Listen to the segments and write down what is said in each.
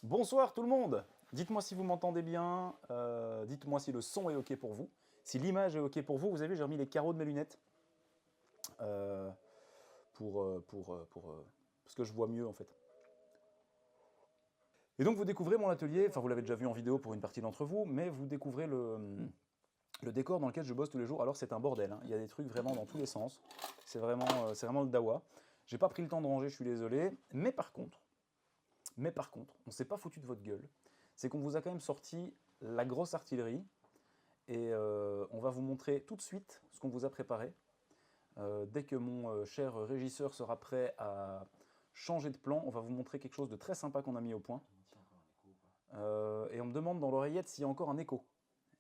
Bonsoir tout le monde. Dites-moi si vous m'entendez bien, dites-moi si le son est OK pour vous. Si l'image est OK pour vous, vous avez vu, j'ai remis les carreaux de mes lunettes euh, parce que je vois mieux en fait. Et donc vous découvrez mon atelier, enfin vous l'avez déjà vu en vidéo pour une partie d'entre vous, mais vous découvrez le décor dans lequel je bosse tous les jours. Alors c'est un bordel, hein. Il y a des trucs vraiment dans tous les sens. C'est vraiment le dawa. J'ai pas pris le temps de ranger, je suis désolé. Mais par contre, on s'est pas foutu de votre gueule. C'est qu'on vous a quand même sorti la grosse artillerie. Et on va vous montrer tout de suite ce qu'on vous a préparé. Dès que mon cher régisseur sera prêt à changer de plan, on va vous montrer quelque chose de très sympa qu'on a mis au point. Et on me demande dans l'oreillette s'il y a encore un écho.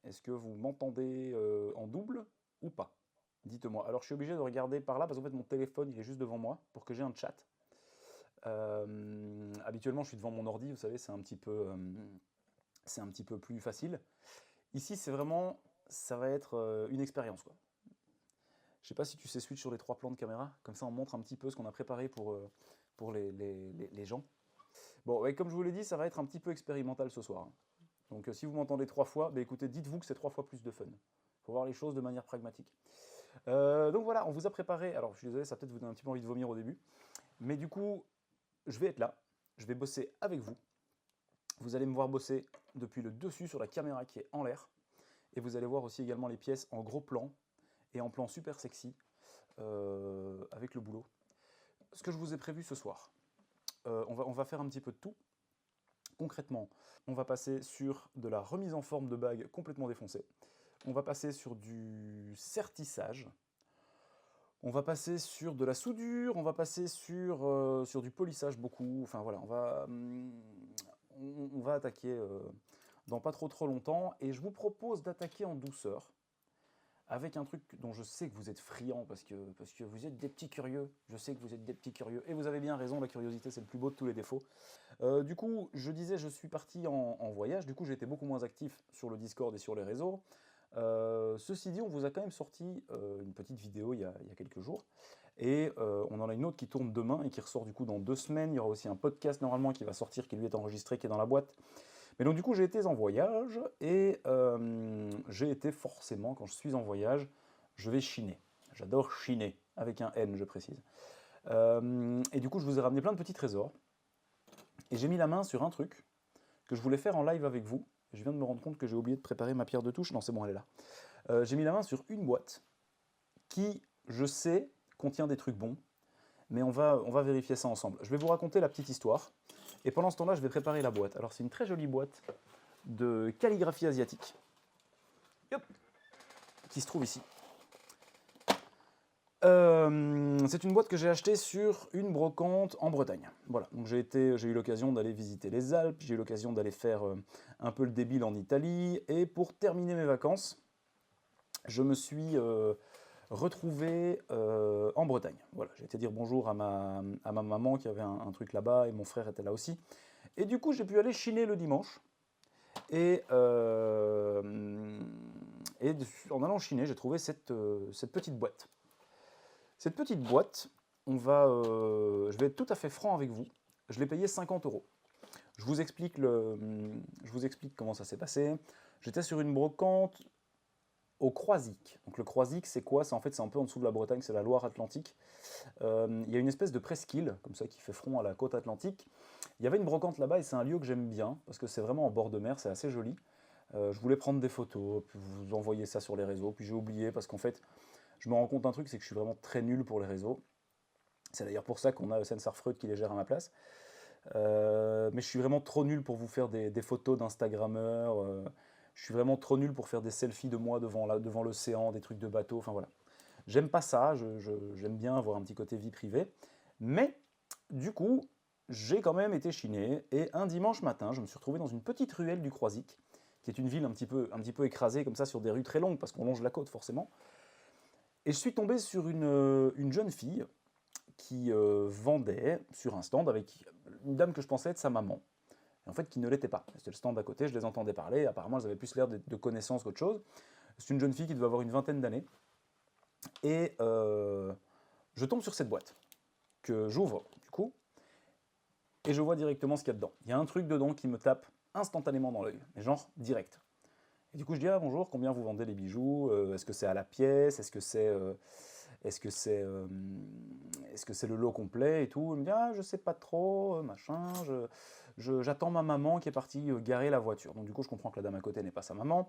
Est-ce que vous m'entendez en double ou pas? Dites-moi. Alors je suis obligé de regarder par là parce qu'en fait mon téléphone il est juste devant moi pour que j'ai un chat. Habituellement je suis devant mon ordi, vous savez, c'est un petit peu plus facile. Ici c'est vraiment, ça va être une expérience quoi. Je sais pas si tu sais switch sur les 3 plans de caméra, comme ça on montre un petit peu ce qu'on a préparé pour les gens. Bon, ouais, comme je vous l'ai dit, ça va être un petit peu expérimental ce soir. Donc si vous m'entendez 3 fois, bah, écoutez, dites-vous que c'est 3 fois plus de fun. Il faut voir les choses de manière pragmatique. Donc voilà, on vous a préparé, alors je suis désolé, ça a peut-être vous donner un petit peu envie de vomir au début, mais du coup, je vais être là, je vais bosser avec vous. Vous allez me voir bosser depuis le dessus sur la caméra qui est en l'air, et vous allez voir aussi également les pièces en gros plan et en plan super sexy avec le boulot. Ce que je vous ai prévu ce soir, on va faire un petit peu de tout. Concrètement, on va passer sur de la remise en forme de bague complètement défoncée. On va passer sur du sertissage. On va passer sur de la soudure. On va passer sur du polissage beaucoup. Enfin voilà, on va attaquer dans pas trop longtemps. Et je vous propose d'attaquer en douceur avec un truc dont je sais que vous êtes friands parce que vous êtes des petits curieux. Je sais que vous êtes des petits curieux. Et vous avez bien raison, la curiosité c'est le plus beau de tous les défauts. Du coup, je disais, je suis parti en voyage. Du coup, j'ai été beaucoup moins actif sur le Discord et sur les réseaux. Ceci dit, on vous a quand même sorti une petite vidéo il y a quelques jours. Et on en a une autre qui tourne demain et qui ressort du coup dans 2 semaines. Il y aura aussi un podcast normalement qui va sortir, qui lui est enregistré, qui est dans la boîte. Mais donc du coup j'ai été en voyage et j'ai été forcément, quand je suis en voyage, je vais chiner. J'adore chiner, avec un N je précise. Et du coup je vous ai ramené plein de petits trésors. Et j'ai mis la main sur un truc que je voulais faire en live avec vous. Je viens de me rendre compte que j'ai oublié de préparer ma pierre de touche. Non c'est bon, elle est là. J'ai mis la main sur une boîte qui, je sais, contient des trucs bons. Mais on va vérifier ça ensemble. Je vais vous raconter la petite histoire. Et pendant ce temps-là, je vais préparer la boîte. Alors c'est une très jolie boîte de calligraphie asiatique, hop, qui se trouve ici. C'est une boîte que j'ai achetée sur une brocante en Bretagne. Voilà, donc j'ai eu l'occasion d'aller visiter les Alpes, j'ai eu l'occasion d'aller faire un peu le débile en Italie, et pour terminer mes vacances, je me suis retrouvé en Bretagne. Voilà, j'ai été dire bonjour à ma maman qui avait un truc là-bas, et mon frère était là aussi. Et du coup, j'ai pu aller chiner le dimanche. Et, en allant chiner, j'ai trouvé cette petite boîte. Cette petite boîte, je vais être tout à fait franc avec vous, je l'ai payée 50 euros. Je vous explique comment ça s'est passé. J'étais sur une brocante au Croisic. Donc le Croisic, c'est quoi? C'est un peu en dessous de la Bretagne, c'est la Loire-Atlantique. Il y a une espèce de presqu'île, comme ça, qui fait front à la côte atlantique. Il y avait une brocante là-bas et c'est un lieu que j'aime bien, parce que c'est vraiment en bord de mer, c'est assez joli. Je voulais prendre des photos, puis vous envoyer ça sur les réseaux, puis j'ai oublié, parce qu'en fait, je me rends compte d'un truc, c'est que je suis vraiment très nul pour les réseaux. C'est d'ailleurs pour ça qu'on a Essen Sarfreud qui les gère à ma place. Mais je suis vraiment trop nul pour vous faire des photos d'Instagrammeurs. Je suis vraiment trop nul pour faire des selfies de moi devant l'océan, des trucs de bateau, enfin voilà. J'aime pas ça, j'aime bien avoir un petit côté vie privée. Mais du coup, j'ai quand même été chiné. Et un dimanche matin, je me suis retrouvé dans une petite ruelle du Croisic, qui est une ville un petit peu écrasée comme ça sur des rues très longues, parce qu'on longe la côte forcément. Et je suis tombé sur une jeune fille qui vendait sur un stand avec une dame que je pensais être sa maman. Et en fait, qui ne l'était pas. C'était le stand d'à côté, je les entendais parler. Apparemment, elles avaient plus l'air de connaissances qu'autre chose. C'est une jeune fille qui devait avoir une vingtaine d'années. Et je tombe sur cette boîte, que j'ouvre du coup. et je vois directement ce qu'il y a dedans. Il y a un truc dedans qui me tape instantanément dans l'œil, mais genre direct. Et du coup, je dis, ah bonjour, combien vous vendez les bijoux? Est-ce que c'est à la pièce? Est-ce que c'est le lot complet et tout? Il me dit, ah, je sais pas trop, machin, j'attends ma maman qui est partie garer la voiture. Donc du coup, je comprends que la dame à côté n'est pas sa maman.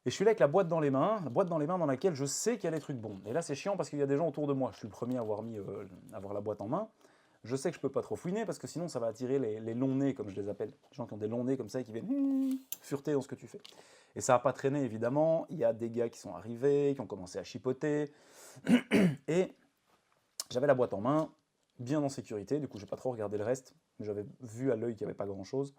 Et je suis là avec la boîte dans les mains dans laquelle je sais qu'il y a des trucs bons. Et là, c'est chiant parce qu'il y a des gens autour de moi. Je suis le premier à avoir la boîte en main. Je sais que je peux pas trop fouiner parce que sinon ça va attirer les longs nez, comme je les appelle. Les gens qui ont des longs nez comme ça et qui viennent fureter dans ce que tu fais. Et ça n'a pas traîné évidemment. Il y a des gars qui sont arrivés, qui ont commencé à chipoter. Et j'avais la boîte en main, bien en sécurité. Du coup, j'ai pas trop regardé le reste. Mais j'avais vu à l'œil qu'il n'y avait pas grand chose.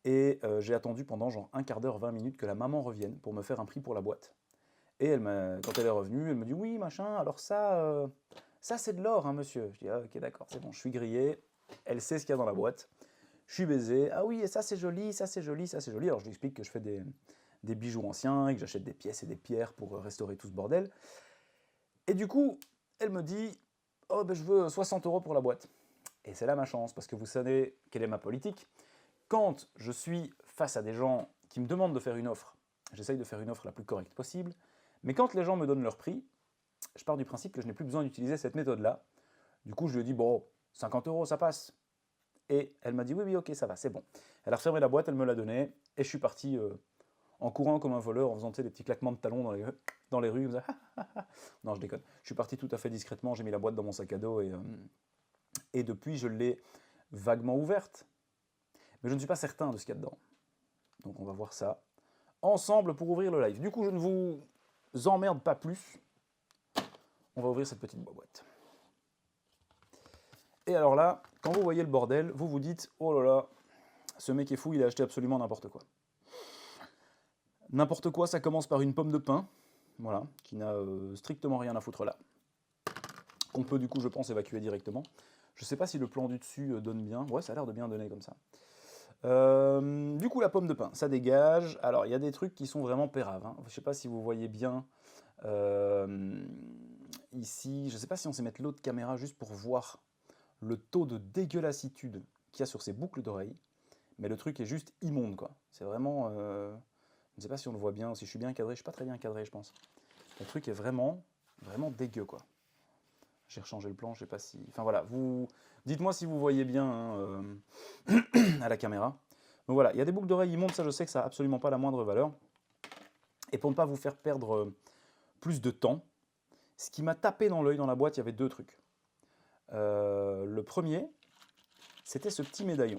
Et j'ai attendu pendant genre un quart d'heure, 20 minutes que la maman revienne pour me faire un prix pour la boîte. Et quand elle est revenue, elle me dit oui, machin, alors ça c'est de l'or, hein, monsieur. Je dis ah, ok, d'accord, c'est bon, je suis grillé. Elle sait ce qu'il y a dans la boîte. Je suis baisé. Ah oui, et ça c'est joli, ça c'est joli, ça c'est joli. Alors je lui explique que je fais des bijoux anciens et que j'achète des pièces et des pierres pour restaurer tout ce bordel. Et du coup, elle me dit oh ben je veux 60 € pour la boîte. Et c'est là ma chance, parce que vous savez quelle est ma politique. Quand je suis face à des gens qui me demandent de faire une offre, j'essaye de faire une offre la plus correcte possible. Mais quand les gens me donnent leur prix, je pars du principe que je n'ai plus besoin d'utiliser cette méthode-là. Du coup, je lui ai dit, bon, 50 € ça passe. Et elle m'a dit, oui, oui, ok, ça va, c'est bon. Elle a refermé la boîte, elle me l'a donnée, et je suis parti en courant comme un voleur, en faisant des petits claquements de talons dans les rues. Non, je déconne. Je suis parti tout à fait discrètement, j'ai mis la boîte dans mon sac à dos, et depuis, je l'ai vaguement ouverte. Mais je ne suis pas certain de ce qu'il y a dedans. Donc on va voir ça ensemble pour ouvrir le live. Du coup, je ne vous emmerde pas plus. On va ouvrir cette petite boîte. Et alors là, quand vous voyez le bordel, vous vous dites « Oh là là, ce mec est fou, il a acheté absolument n'importe quoi. » N'importe quoi, ça commence par une pomme de pin, voilà, qui n'a strictement rien à foutre là. Qu'on peut du coup, je pense, évacuer directement. Je ne sais pas si le plan du dessus donne bien. Ouais, ça a l'air de bien donner comme ça. Du coup, la pomme de pin, ça dégage. Alors, il y a des trucs qui sont vraiment péraves. Hein. Je ne sais pas si vous voyez bien ici. Je ne sais pas si on sait mettre l'autre caméra juste pour voir le taux de dégueulassitude qu'il y a sur ces boucles d'oreilles. Mais le truc est juste immonde, quoi. C'est vraiment... je ne sais pas si on le voit bien, si je suis bien cadré. Je ne suis pas très bien cadré, je pense. Le truc est vraiment, vraiment dégueu, quoi. J'ai rechangé le plan, je ne sais pas si... Enfin voilà, dites-moi si vous voyez bien hein, à la caméra. Donc voilà, il y a des boucles d'oreilles immondes, ça je sais que ça n'a absolument pas la moindre valeur. Et pour ne pas vous faire perdre plus de temps, ce qui m'a tapé dans l'œil dans la boîte, il y avait deux trucs. Le premier, c'était ce petit médaillon.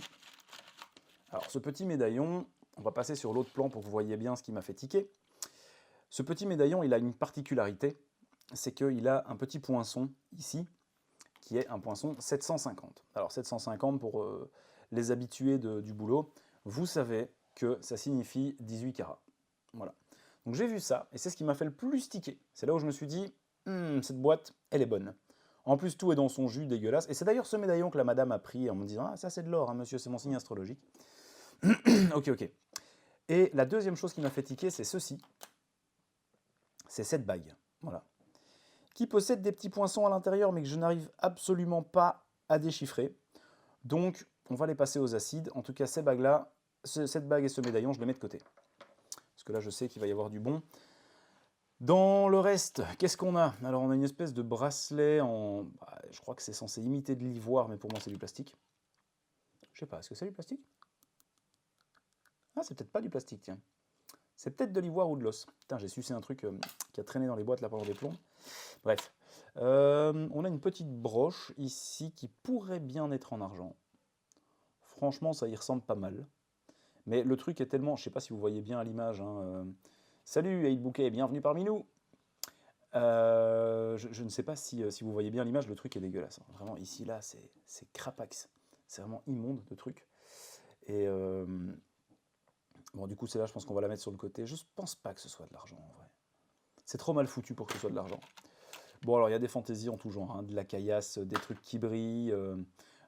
Alors ce petit médaillon, on va passer sur l'autre plan pour que vous voyez bien ce qui m'a fait tiquer. Ce petit médaillon, il a une particularité, c'est qu'il a un petit poinçon ici, qui est un poinçon 750. Alors 750 pour les habitués du boulot, vous savez que ça signifie 18 carats. Voilà. Donc j'ai vu ça, et c'est ce qui m'a fait le plus tiquer. C'est là où je me suis dit, cette boîte, elle est bonne. En plus, tout est dans son jus dégueulasse. Et c'est d'ailleurs ce médaillon que la madame a pris en me disant, ah ça c'est de l'or, hein, monsieur, c'est mon signe astrologique. Ok, ok. Et la deuxième chose qui m'a fait tiquer, c'est ceci. C'est cette bague. Voilà. Qui possède des petits poinçons à l'intérieur, mais que je n'arrive absolument pas à déchiffrer. Donc, on va les passer aux acides. En tout cas, ces bagues-là, cette bague et ce médaillon, je les mets de côté. Parce que là, je sais qu'il va y avoir du bon. Dans le reste, qu'est-ce qu'on a? Alors, on a une espèce de bracelet en... je crois que c'est censé imiter de l'ivoire, mais pour moi, c'est du plastique. Je sais pas, est-ce que c'est du plastique? Ah, c'est peut-être pas du plastique, tiens. C'est peut-être de l'ivoire ou de l'os. Putain, j'ai sucé un truc qui a traîné dans les boîtes là pendant des plombs. Bref. On a une petite broche ici qui pourrait bien être en argent. Franchement, ça y ressemble pas mal. Mais le truc est tellement... Je sais pas si vous voyez bien à l'image. Hein, salut, Aïd Bouquet, bienvenue parmi nous. Je ne sais pas si vous voyez bien l'image, le truc est dégueulasse. Hein. Vraiment, ici, là, c'est crapax. C'est vraiment immonde, de truc. Et... bon, du coup, celle-là, je pense qu'on va la mettre sur le côté. Je pense pas que ce soit de l'argent, en vrai. C'est trop mal foutu pour que ce soit de l'argent. Bon, alors, il y a des fantaisies en tout genre. Hein, de la caillasse, des trucs qui brillent.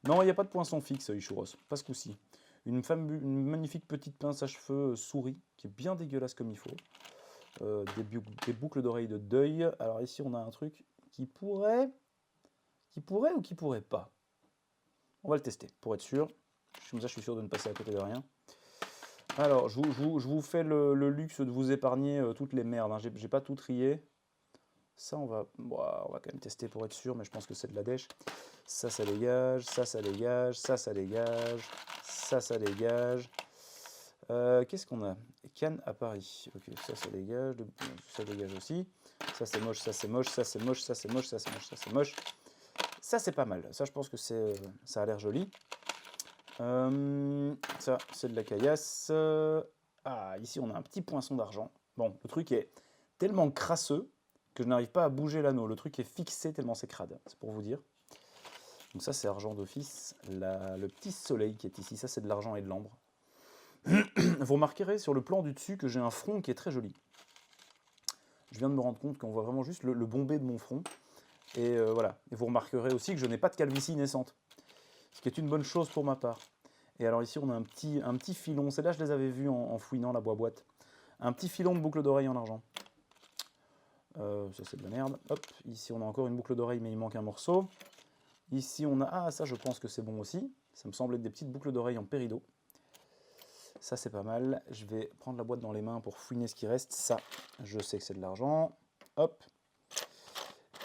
Non, il n'y a pas de poinçon fixe, Ichouros. Pas ce coup-ci. Une magnifique petite pince à cheveux souris, qui est bien dégueulasse comme il faut. Des boucles d'oreilles de deuil. Alors ici, on a un truc qui pourrait ou qui pourrait pas. On va le tester, pour être sûr. Comme ça, je suis sûr de ne passer à côté de rien. Alors, je vous fais le luxe de vous épargner toutes les merdes. Hein. J'ai pas tout trié. Ça, on va quand même tester pour être sûr, mais je pense que c'est de la dèche. Ça dégage, ça dégage, ça dégage, ça dégage. Qu'est-ce qu'on a? Cannes à Paris. Ok, ça dégage, ça dégage aussi. Ça c'est moche, ça c'est moche, ça c'est moche, ça c'est moche, ça c'est moche, ça c'est moche. Ça c'est pas mal. Ça je pense que ça a l'air joli. Ça c'est de la caillasse. Ah, ici on a un petit poinçon d'argent. Bon, le truc est tellement crasseux que je n'arrive pas à bouger l'anneau. Le truc est fixé tellement c'est crade. C'est pour vous dire. Donc ça c'est argent d'office. Le petit soleil qui est ici, ça c'est de l'argent et de l'ambre. Vous remarquerez sur le plan du dessus que j'ai un front qui est très joli. Je viens de me rendre compte qu'on voit vraiment juste le bombé de mon front. Et voilà. Et vous remarquerez aussi que je n'ai pas de calvitie naissante. Ce qui est une bonne chose pour ma part. Et alors ici on a un petit filon. Celles-là je les avais vues en fouinant la boîte. Un petit filon de boucle d'oreille en argent. Ça c'est de la merde. Hop, ici on a encore une boucle d'oreille mais il manque un morceau. Ici on a... Ah ça je pense que c'est bon aussi. Ça me semble être des petites boucles d'oreille en péridot. Ça c'est pas mal. Je vais prendre la boîte dans les mains pour fouiner ce qui reste. Ça, je sais que c'est de l'argent. Hop.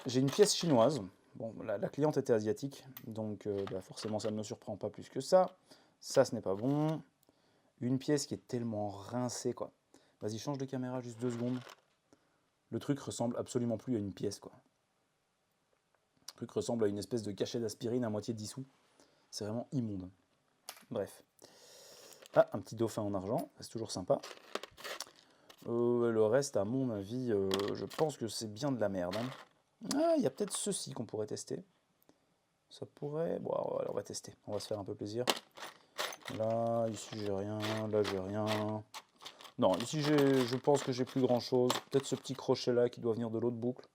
J'ai une pièce chinoise. Bon, la cliente était asiatique, donc forcément ça ne me surprend pas plus que ça. Ça, ce n'est pas bon. Une pièce qui est tellement rincée, quoi. Vas-y, change de caméra juste 2 secondes. Le truc ressemble absolument plus à une pièce, quoi. Le truc ressemble à une espèce de cachet d'aspirine à moitié dissous. C'est vraiment immonde. Bref. Ah, un petit dauphin en argent, c'est toujours sympa. Le reste, à mon avis, je pense que c'est bien de la merde. Hein. Ah, il y a peut-être ceci qu'on pourrait tester. Ça pourrait... Bon, alors, on va tester. On va se faire un peu plaisir. Là, ici, j'ai rien. Là, j'ai rien. Non, ici, je pense que j'ai plus grand-chose. Peut-être ce petit crochet-là qui doit venir de l'autre boucle.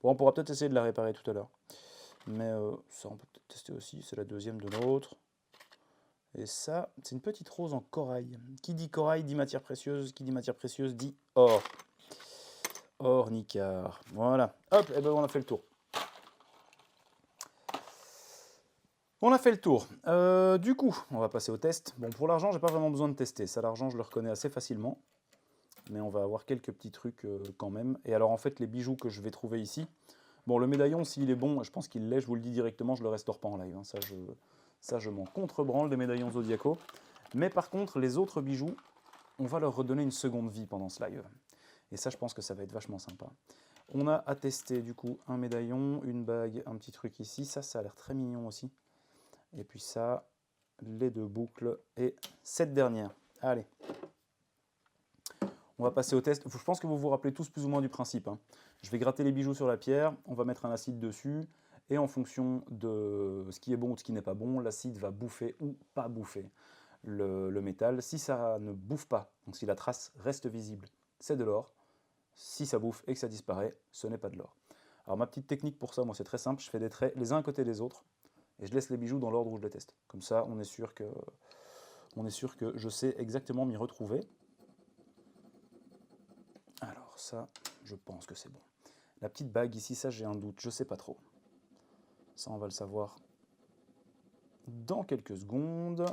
Bon, on pourra peut-être essayer de la réparer tout à l'heure. Mais ça, on peut peut-être tester aussi. C'est la deuxième de l'autre. Et ça, c'est une petite rose en corail. Qui dit corail dit matière précieuse. Qui dit matière précieuse dit or. Or nicard. Voilà. Hop, et ben on a fait le tour. On a fait le tour. Du coup, on va passer au test. Bon, pour l'argent, j'ai pas vraiment besoin de tester. Ça, l'argent, je le reconnais assez facilement. Mais on va avoir quelques petits trucs quand même. Et alors, en fait, les bijoux que je vais trouver ici. Bon, le médaillon, s'il est bon, je pense qu'il l'est, je vous le dis directement, je le restaure pas en live. Hein. Ça, je m'en contrebranle des médaillons zodiacaux. Mais par contre, les autres bijoux, on va leur redonner une seconde vie pendant ce live. Et ça, je pense que ça va être vachement sympa. On a à tester, du coup, un médaillon, une bague, un petit truc ici. Ça a l'air très mignon aussi. Et puis ça, les 2 boucles et cette dernière. Allez. On va passer au test. Je pense que vous vous rappelez tous plus ou moins du principe. Hein. Je vais gratter les bijoux sur la pierre, on va mettre un acide dessus, et en fonction de ce qui est bon ou de ce qui n'est pas bon, l'acide va bouffer ou pas bouffer le métal. Si ça ne bouffe pas, donc si la trace reste visible, c'est de l'or. Si ça bouffe et que ça disparaît, ce n'est pas de l'or. Alors ma petite technique pour ça, moi c'est très simple, je fais des traits les uns à côté des autres, et je laisse les bijoux dans l'ordre où je les teste. Comme ça, on est sûr que je sais exactement m'y retrouver. Alors ça, je pense que c'est bon. La petite bague ici, ça j'ai un doute, je sais pas trop. Ça, on va le savoir dans quelques secondes.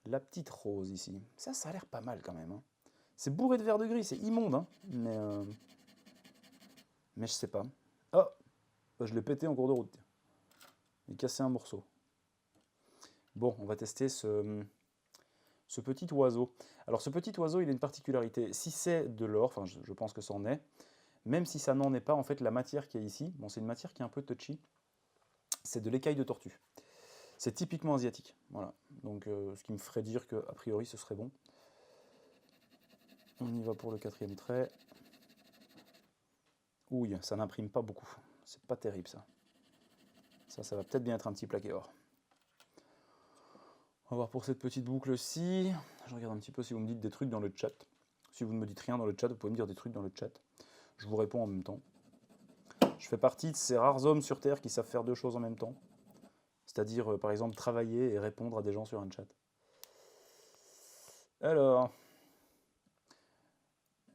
La petite rose ici, ça a l'air pas mal quand même. Hein. C'est bourré de vert de gris, c'est immonde, hein. Mais je sais pas. Oh, je l'ai pété en cours de route. J'ai cassé un morceau. Bon, on va tester ce petit oiseau. Alors ce petit oiseau, il a une particularité. Si c'est de l'or, enfin je pense que ça en est, même si ça n'en est pas, en fait la matière qui est ici, bon c'est une matière qui est un peu touchy, c'est de l'écaille de tortue. C'est typiquement asiatique. Voilà. Donc ce qui me ferait dire qu'a priori ce serait bon. On y va pour le 4e trait. Ouille, ça n'imprime pas beaucoup. C'est pas terrible ça. Ça va peut-être bien être un petit plaqué or. On va voir pour cette petite boucle-ci. Je regarde un petit peu si vous me dites des trucs dans le chat. Si vous ne me dites rien dans le chat, vous pouvez me dire des trucs dans le chat. Je vous réponds en même temps. Je fais partie de ces rares hommes sur Terre qui savent faire 2 choses en même temps. C'est-à-dire, par exemple, travailler et répondre à des gens sur un chat. Alors,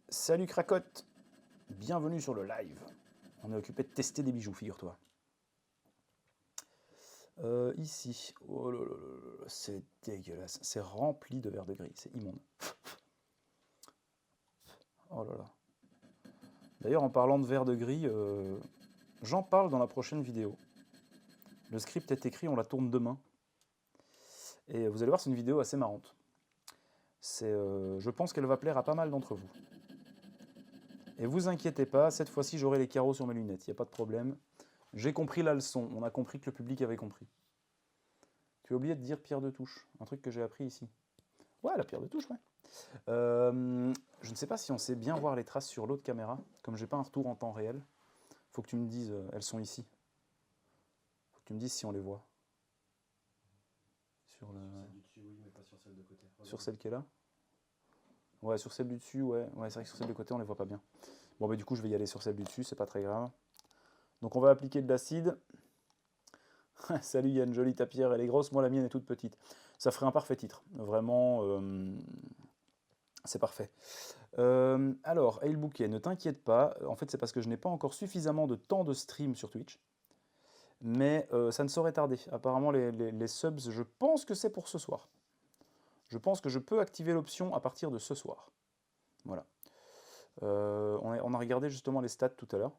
salut Cracotte, bienvenue sur le live. On est occupé de tester des bijoux, figure-toi. Ici, oh là là là là, c'est dégueulasse. C'est rempli de verre de gris, c'est immonde. Oh là là. D'ailleurs, en parlant de verre de gris, j'en parle dans la prochaine vidéo. Le script est écrit, on la tourne demain. Et vous allez voir, c'est une vidéo assez marrante. Je pense qu'elle va plaire à pas mal d'entre vous. Et vous inquiétez pas, cette fois-ci j'aurai les carreaux sur mes lunettes, il n'y a pas de problème. J'ai compris la leçon, on a compris que le public avait compris. Tu as oublié de dire pierre de touche, un truc que j'ai appris ici. Ouais, la pierre de touche, ouais. Je ne sais pas si on sait bien voir les traces sur l'autre caméra, comme j'ai pas un retour en temps réel. Faut que tu me dises, elles sont ici. Faut que tu me dises si on les voit. Sur celle du dessus, oui, mais pas sur celle de côté. Sur celle qui est là? Ouais, sur celle du dessus, ouais. Ouais, c'est vrai que sur celle de côté, on les voit pas bien. Bon, bah du coup, je vais y aller sur celle du dessus, c'est pas très grave. Donc on va appliquer de l'acide. Salut Yann, jolie ta pierre, elle est grosse, moi la mienne est toute petite. Ça ferait un parfait titre, vraiment, c'est parfait. Alors, Ail Bouquet, ne t'inquiète pas, en fait c'est parce que je n'ai pas encore suffisamment de temps de stream sur Twitch, mais ça ne saurait tarder. Apparemment les subs, je pense que c'est pour ce soir. Je pense que je peux activer l'option à partir de ce soir. Voilà. On a regardé justement les stats tout à l'heure.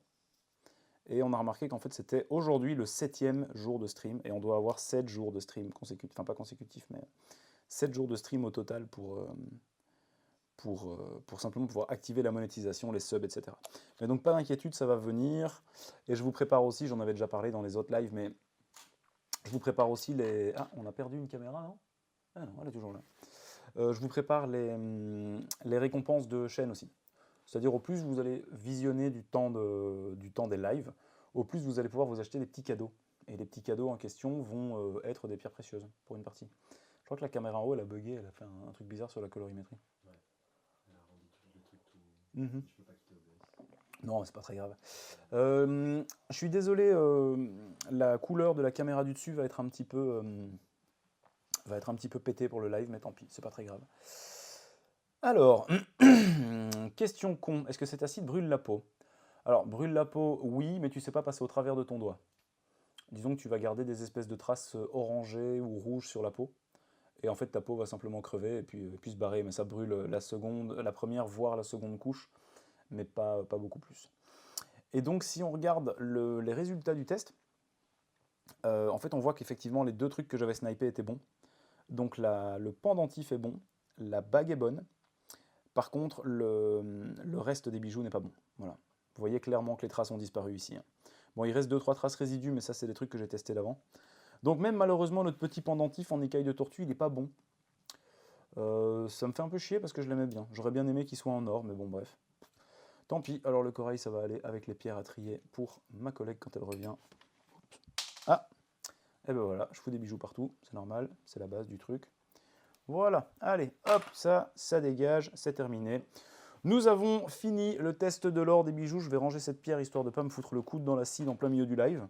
Et on a remarqué qu'en fait c'était aujourd'hui le 7e jour de stream, et on doit avoir 7 jours de stream consécutifs, enfin pas consécutifs, mais 7 jours de stream au total pour simplement pouvoir activer la monétisation, les subs, etc. Mais donc pas d'inquiétude, ça va venir, et je vous prépare aussi, j'en avais déjà parlé dans les autres lives, mais je vous prépare aussi les... Ah, on a perdu une caméra, non? Ah non, elle est toujours là. Je vous prépare les récompenses de chaîne aussi. C'est-à-dire au plus vous allez visionner du temps des lives, au plus vous allez pouvoir vous acheter des petits cadeaux. Et les petits cadeaux en question vont être des pierres précieuses pour une partie. Je crois que la caméra en haut, elle a bugué, elle a fait un truc bizarre sur la colorimétrie. Ouais, elle a rendu le truc tout... Je peux pas quitter OBS. Non, c'est pas très grave. Je suis désolé, la couleur de la caméra du dessus va être un petit peu pétée pour le live, mais tant pis, c'est pas très grave. Alors, question con, est-ce que cet acide brûle la peau? Alors, brûle la peau, oui, mais tu ne sais pas passer au travers de ton doigt. Disons que tu vas garder des espèces de traces orangées ou rouges sur la peau, et en fait ta peau va simplement crever et puis se barrer, mais ça brûle la première, voire la seconde couche, mais pas beaucoup plus. Et donc si on regarde les résultats du test, en fait on voit qu'effectivement les deux trucs que j'avais snipés étaient bons. Donc le pendentif est bon, la bague est bonne. Par contre, le reste des bijoux n'est pas bon. Voilà. Vous voyez clairement que les traces ont disparu ici. Hein. Bon, il reste 2-3 traces résidus, mais ça, c'est des trucs que j'ai testés d'avant. Donc même malheureusement, notre petit pendentif en écaille de tortue, il n'est pas bon. Ça me fait un peu chier parce que je l'aimais bien. J'aurais bien aimé qu'il soit en or, mais bon, bref. Tant pis. Alors le corail, ça va aller avec les pierres à trier pour ma collègue quand elle revient. Ah, et ben voilà, je fous des bijoux partout, c'est normal, c'est la base du truc. Voilà, allez, hop, ça dégage, c'est terminé. Nous avons fini le test de l'or des bijoux. Je vais ranger cette pierre histoire de ne pas me foutre le coude dans l'acide en plein milieu du live.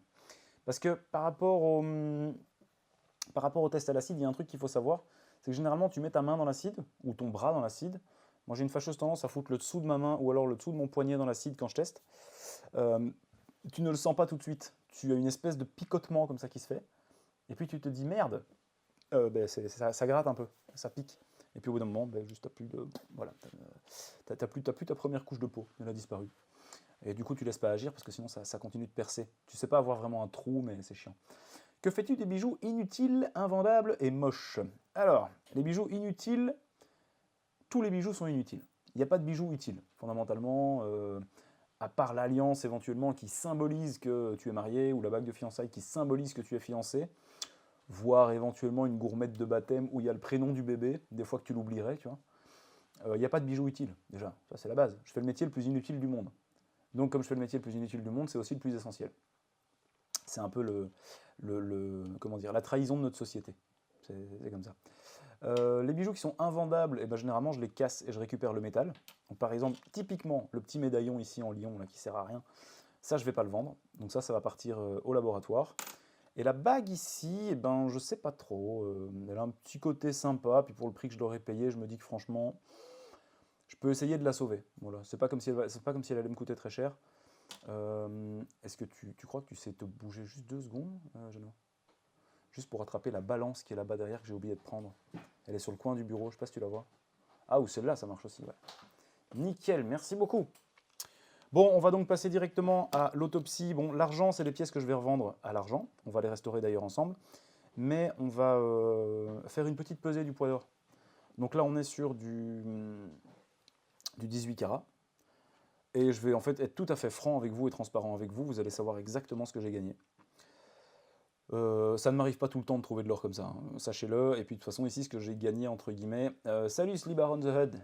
Parce que par rapport au test à l'acide, il y a un truc qu'il faut savoir. C'est que généralement, tu mets ta main dans l'acide ou ton bras dans l'acide. Moi, j'ai une fâcheuse tendance à foutre le dessous de ma main ou alors le dessous de mon poignet dans l'acide quand je teste. Tu ne le sens pas tout de suite. Tu as une espèce de picotement comme ça qui se fait. Et puis tu te dis merde, ça gratte un peu, ça pique. Et puis au bout d'un moment, juste t'as plus de, voilà, t'as plus ta première couche de peau, elle a disparu. Et du coup, tu laisses pas agir parce que sinon ça continue de percer. Tu sais pas avoir vraiment un trou, mais c'est chiant. Que fais-tu des bijoux inutiles, invendables et moches? Alors, les bijoux inutiles, tous les bijoux sont inutiles. Il n'y a pas de bijoux utiles, fondamentalement, à part l'alliance éventuellement qui symbolise que tu es marié, ou la bague de fiançailles qui symbolise que tu es fiancé, voire éventuellement une gourmette de baptême où il y a le prénom du bébé, des fois que tu l'oublierais, tu vois. Il n'y a pas de bijoux utiles, déjà, ça c'est la base. Je fais le métier le plus inutile du monde. Donc comme je fais le métier le plus inutile du monde, c'est aussi le plus essentiel. C'est un peu comment dire, la trahison de notre société. C'est comme ça. Les bijoux qui sont invendables, eh ben, généralement je les casse et je récupère le métal. Donc, par exemple, typiquement, le petit médaillon ici en lion là, qui sert à rien, ça je ne vais pas le vendre. Donc ça va partir au laboratoire. Et la bague ici, eh ben, je sais pas trop. Elle a un petit côté sympa, puis pour le prix que je l'aurais payé, je me dis que franchement, je peux essayer de la sauver. Voilà. C'est pas comme si elle allait me coûter très cher. Est-ce que tu crois que tu sais te bouger juste 2 secondes, Jeannot? juste pour attraper la balance qui est là-bas derrière que j'ai oublié de prendre. Elle est sur le coin du bureau, je ne sais pas si tu la vois. Ah, ou celle-là, ça marche aussi, ouais. Nickel, merci beaucoup. Bon, on va donc passer directement à l'autopsie. Bon, l'argent, c'est les pièces que je vais revendre à l'argent. On va les restaurer d'ailleurs ensemble. Mais on va faire une petite pesée du poids d'or. Donc là, on est sur du 18 carats. Et je vais en fait être tout à fait franc avec vous et transparent avec vous. Vous allez savoir exactement ce que j'ai gagné. Ça ne m'arrive pas tout le temps de trouver de l'or comme ça, hein, sachez-le. Et puis de toute façon, ici, ce que j'ai gagné, entre guillemets... salut Slibar on the Head.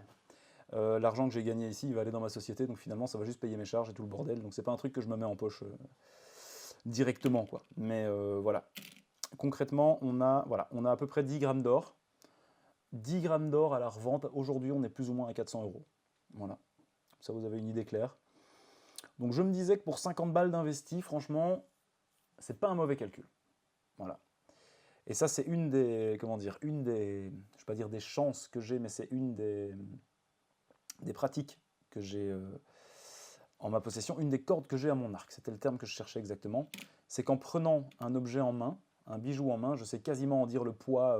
L'argent que j'ai gagné ici, il va aller dans ma société. Donc finalement, ça va juste payer mes charges et tout le bordel. Donc c'est pas un truc que je me mets en poche directement, quoi. Mais voilà. Concrètement, on a à peu près 10 grammes d'or. 10 grammes d'or à la revente. Aujourd'hui, on est plus ou moins à 400 €. Voilà. Ça, vous avez une idée claire. Donc je me disais que pour 50 balles d'investi, franchement, c'est pas un mauvais calcul. Voilà. Et ça, c'est une des, comment dire, je vais pas dire des chances que j'ai, mais c'est une des pratiques que j'ai en ma possession, une des cordes que j'ai à mon arc. C'était le terme que je cherchais exactement. C'est qu'en prenant un objet en main, un bijou en main, je sais quasiment en dire le poids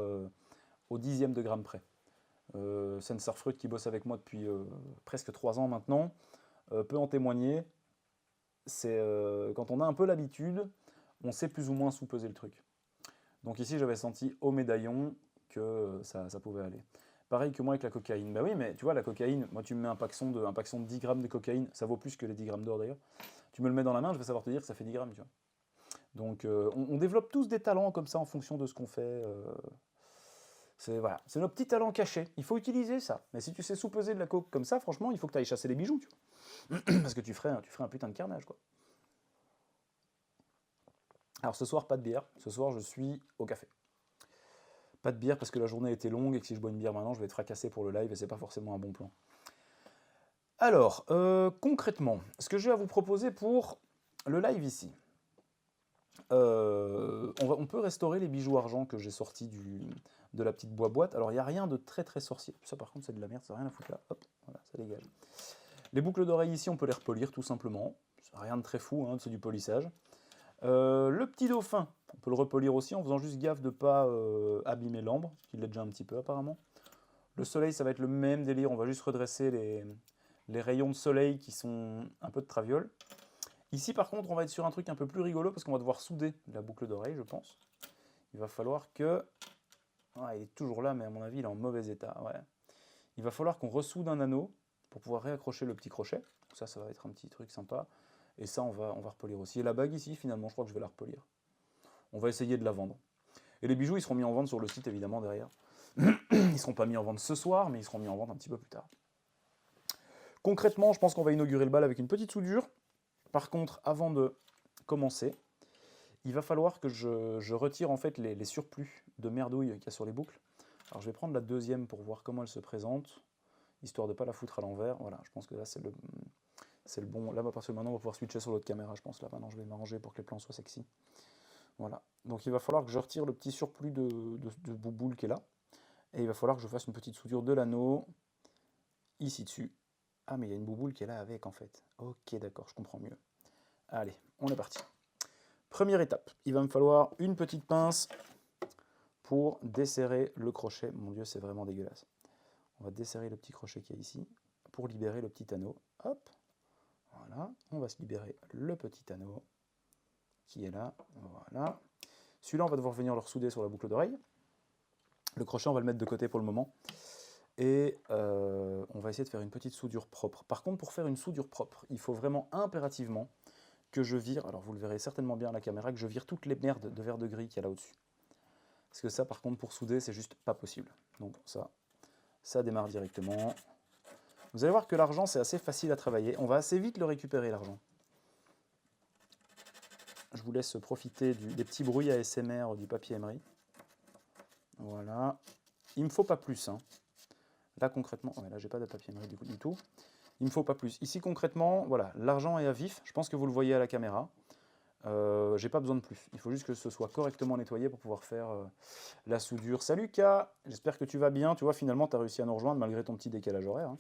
au dixième de gramme près. Sensor qui bosse avec moi depuis presque 3 ans maintenant, peut en témoigner. C'est quand on a un peu l'habitude, on sait plus ou moins sous-peser le truc. Donc ici, j'avais senti au médaillon que ça pouvait aller. Pareil que moi avec la cocaïne. Bah oui, mais tu vois, la cocaïne, moi tu me mets un paxon de 10 grammes de cocaïne, ça vaut plus que les 10 grammes d'or d'ailleurs. Tu me le mets dans la main, je vais savoir te dire que ça fait 10 grammes, tu vois. Donc on développe tous des talents comme ça en fonction de ce qu'on fait. Voilà, c'est nos petits talents cachés. Il faut utiliser ça. Mais si tu sais sous-peser de la coke comme ça, franchement, il faut que tu ailles chasser les bijoux, tu vois. Parce que tu ferais un putain de carnage, quoi. Alors ce soir, pas de bière. Ce soir, je suis au café. Pas de bière parce que la journée était longue et que si je bois une bière maintenant, je vais être fracassé pour le live et c'est pas forcément un bon plan. Alors, concrètement, ce que j'ai à vous proposer pour le live ici, on peut restaurer les bijoux argent que j'ai sortis de la petite boîte. Alors, il n'y a rien de très très sorcier. Ça, par contre, c'est de la merde, ça n'a rien à foutre là. Hop, voilà, ça dégage. Les boucles d'oreilles ici, on peut les repolir tout simplement. Rien de très fou, hein, c'est du polissage. Le petit dauphin, on peut le repolir aussi en faisant juste gaffe de ne pas abîmer l'ambre, qu'il l'est déjà un petit peu apparemment. Le soleil, ça va être le même délire, on va juste redresser les rayons de soleil qui sont un peu de traviole. Ici par contre, on va être sur un truc un peu plus rigolo parce qu'on va devoir souder la boucle d'oreille, je pense. Il va falloir que... Ah, il est toujours là, mais à mon avis, il est en mauvais état. Ouais. Il va falloir qu'on ressoude un anneau pour pouvoir réaccrocher le petit crochet. Ça va être un petit truc sympa. Et ça, on va repolir aussi. Et la bague ici, finalement, je crois que je vais la repolir. On va essayer de la vendre. Et les bijoux, ils seront mis en vente sur le site, évidemment, derrière. Ils ne seront pas mis en vente ce soir, mais ils seront mis en vente un petit peu plus tard. Concrètement, je pense qu'on va inaugurer le bal avec une petite soudure. Par contre, avant de commencer, il va falloir que je retire en fait les surplus de merdouille qu'il y a sur les boucles. Alors je vais prendre la deuxième pour voir comment elle se présente, histoire de ne pas la foutre à l'envers. Voilà, je pense que là c'est le bon. Là, à partir de maintenant, on va pouvoir switcher sur l'autre caméra, je pense. Là, maintenant, je vais m'arranger pour que les plans soient sexy. Voilà. Donc il va falloir que je retire le petit surplus de bouboule qui est là. Et il va falloir que je fasse une petite soudure de l'anneau ici dessus. Ah, mais il y a une bouboule qui est là avec, en fait. Ok, d'accord, je comprends mieux. Allez, on est parti. Première étape, il va me falloir une petite pince pour desserrer le crochet. Mon Dieu, c'est vraiment dégueulasse. On va desserrer le petit crochet qui est ici pour libérer le petit anneau. Hop, voilà. On va se libérer le petit anneau qui est là. Voilà. Celui-là, on va devoir venir le ressouder sur la boucle d'oreille. Le crochet, on va le mettre de côté pour le moment. Et on va essayer de faire une petite soudure propre. Par contre, pour faire une soudure propre, il faut vraiment impérativement que je vire, alors vous le verrez certainement bien à la caméra, que je vire toutes les merdes de verre de gris qu'il y a là au-dessus. Parce que ça, par contre, pour souder, c'est juste pas possible. Donc ça démarre directement. Vous allez voir que l'argent, c'est assez facile à travailler. On va assez vite le récupérer, l'argent. Je vous laisse profiter des petits bruits ASMR du papier émery. Voilà. Il ne me faut pas plus, hein. Là, concrètement, ouais, là, j'ai pas de papier émery du tout. Il ne me faut pas plus. Ici, concrètement, voilà, l'argent est à vif. Je pense que vous le voyez à la caméra. J'ai pas besoin de plus. Il faut juste que ce soit correctement nettoyé pour pouvoir faire la soudure. Salut K, j'espère que tu vas bien. Tu vois, finalement, tu as réussi à nous rejoindre malgré ton petit décalage horaire, hein.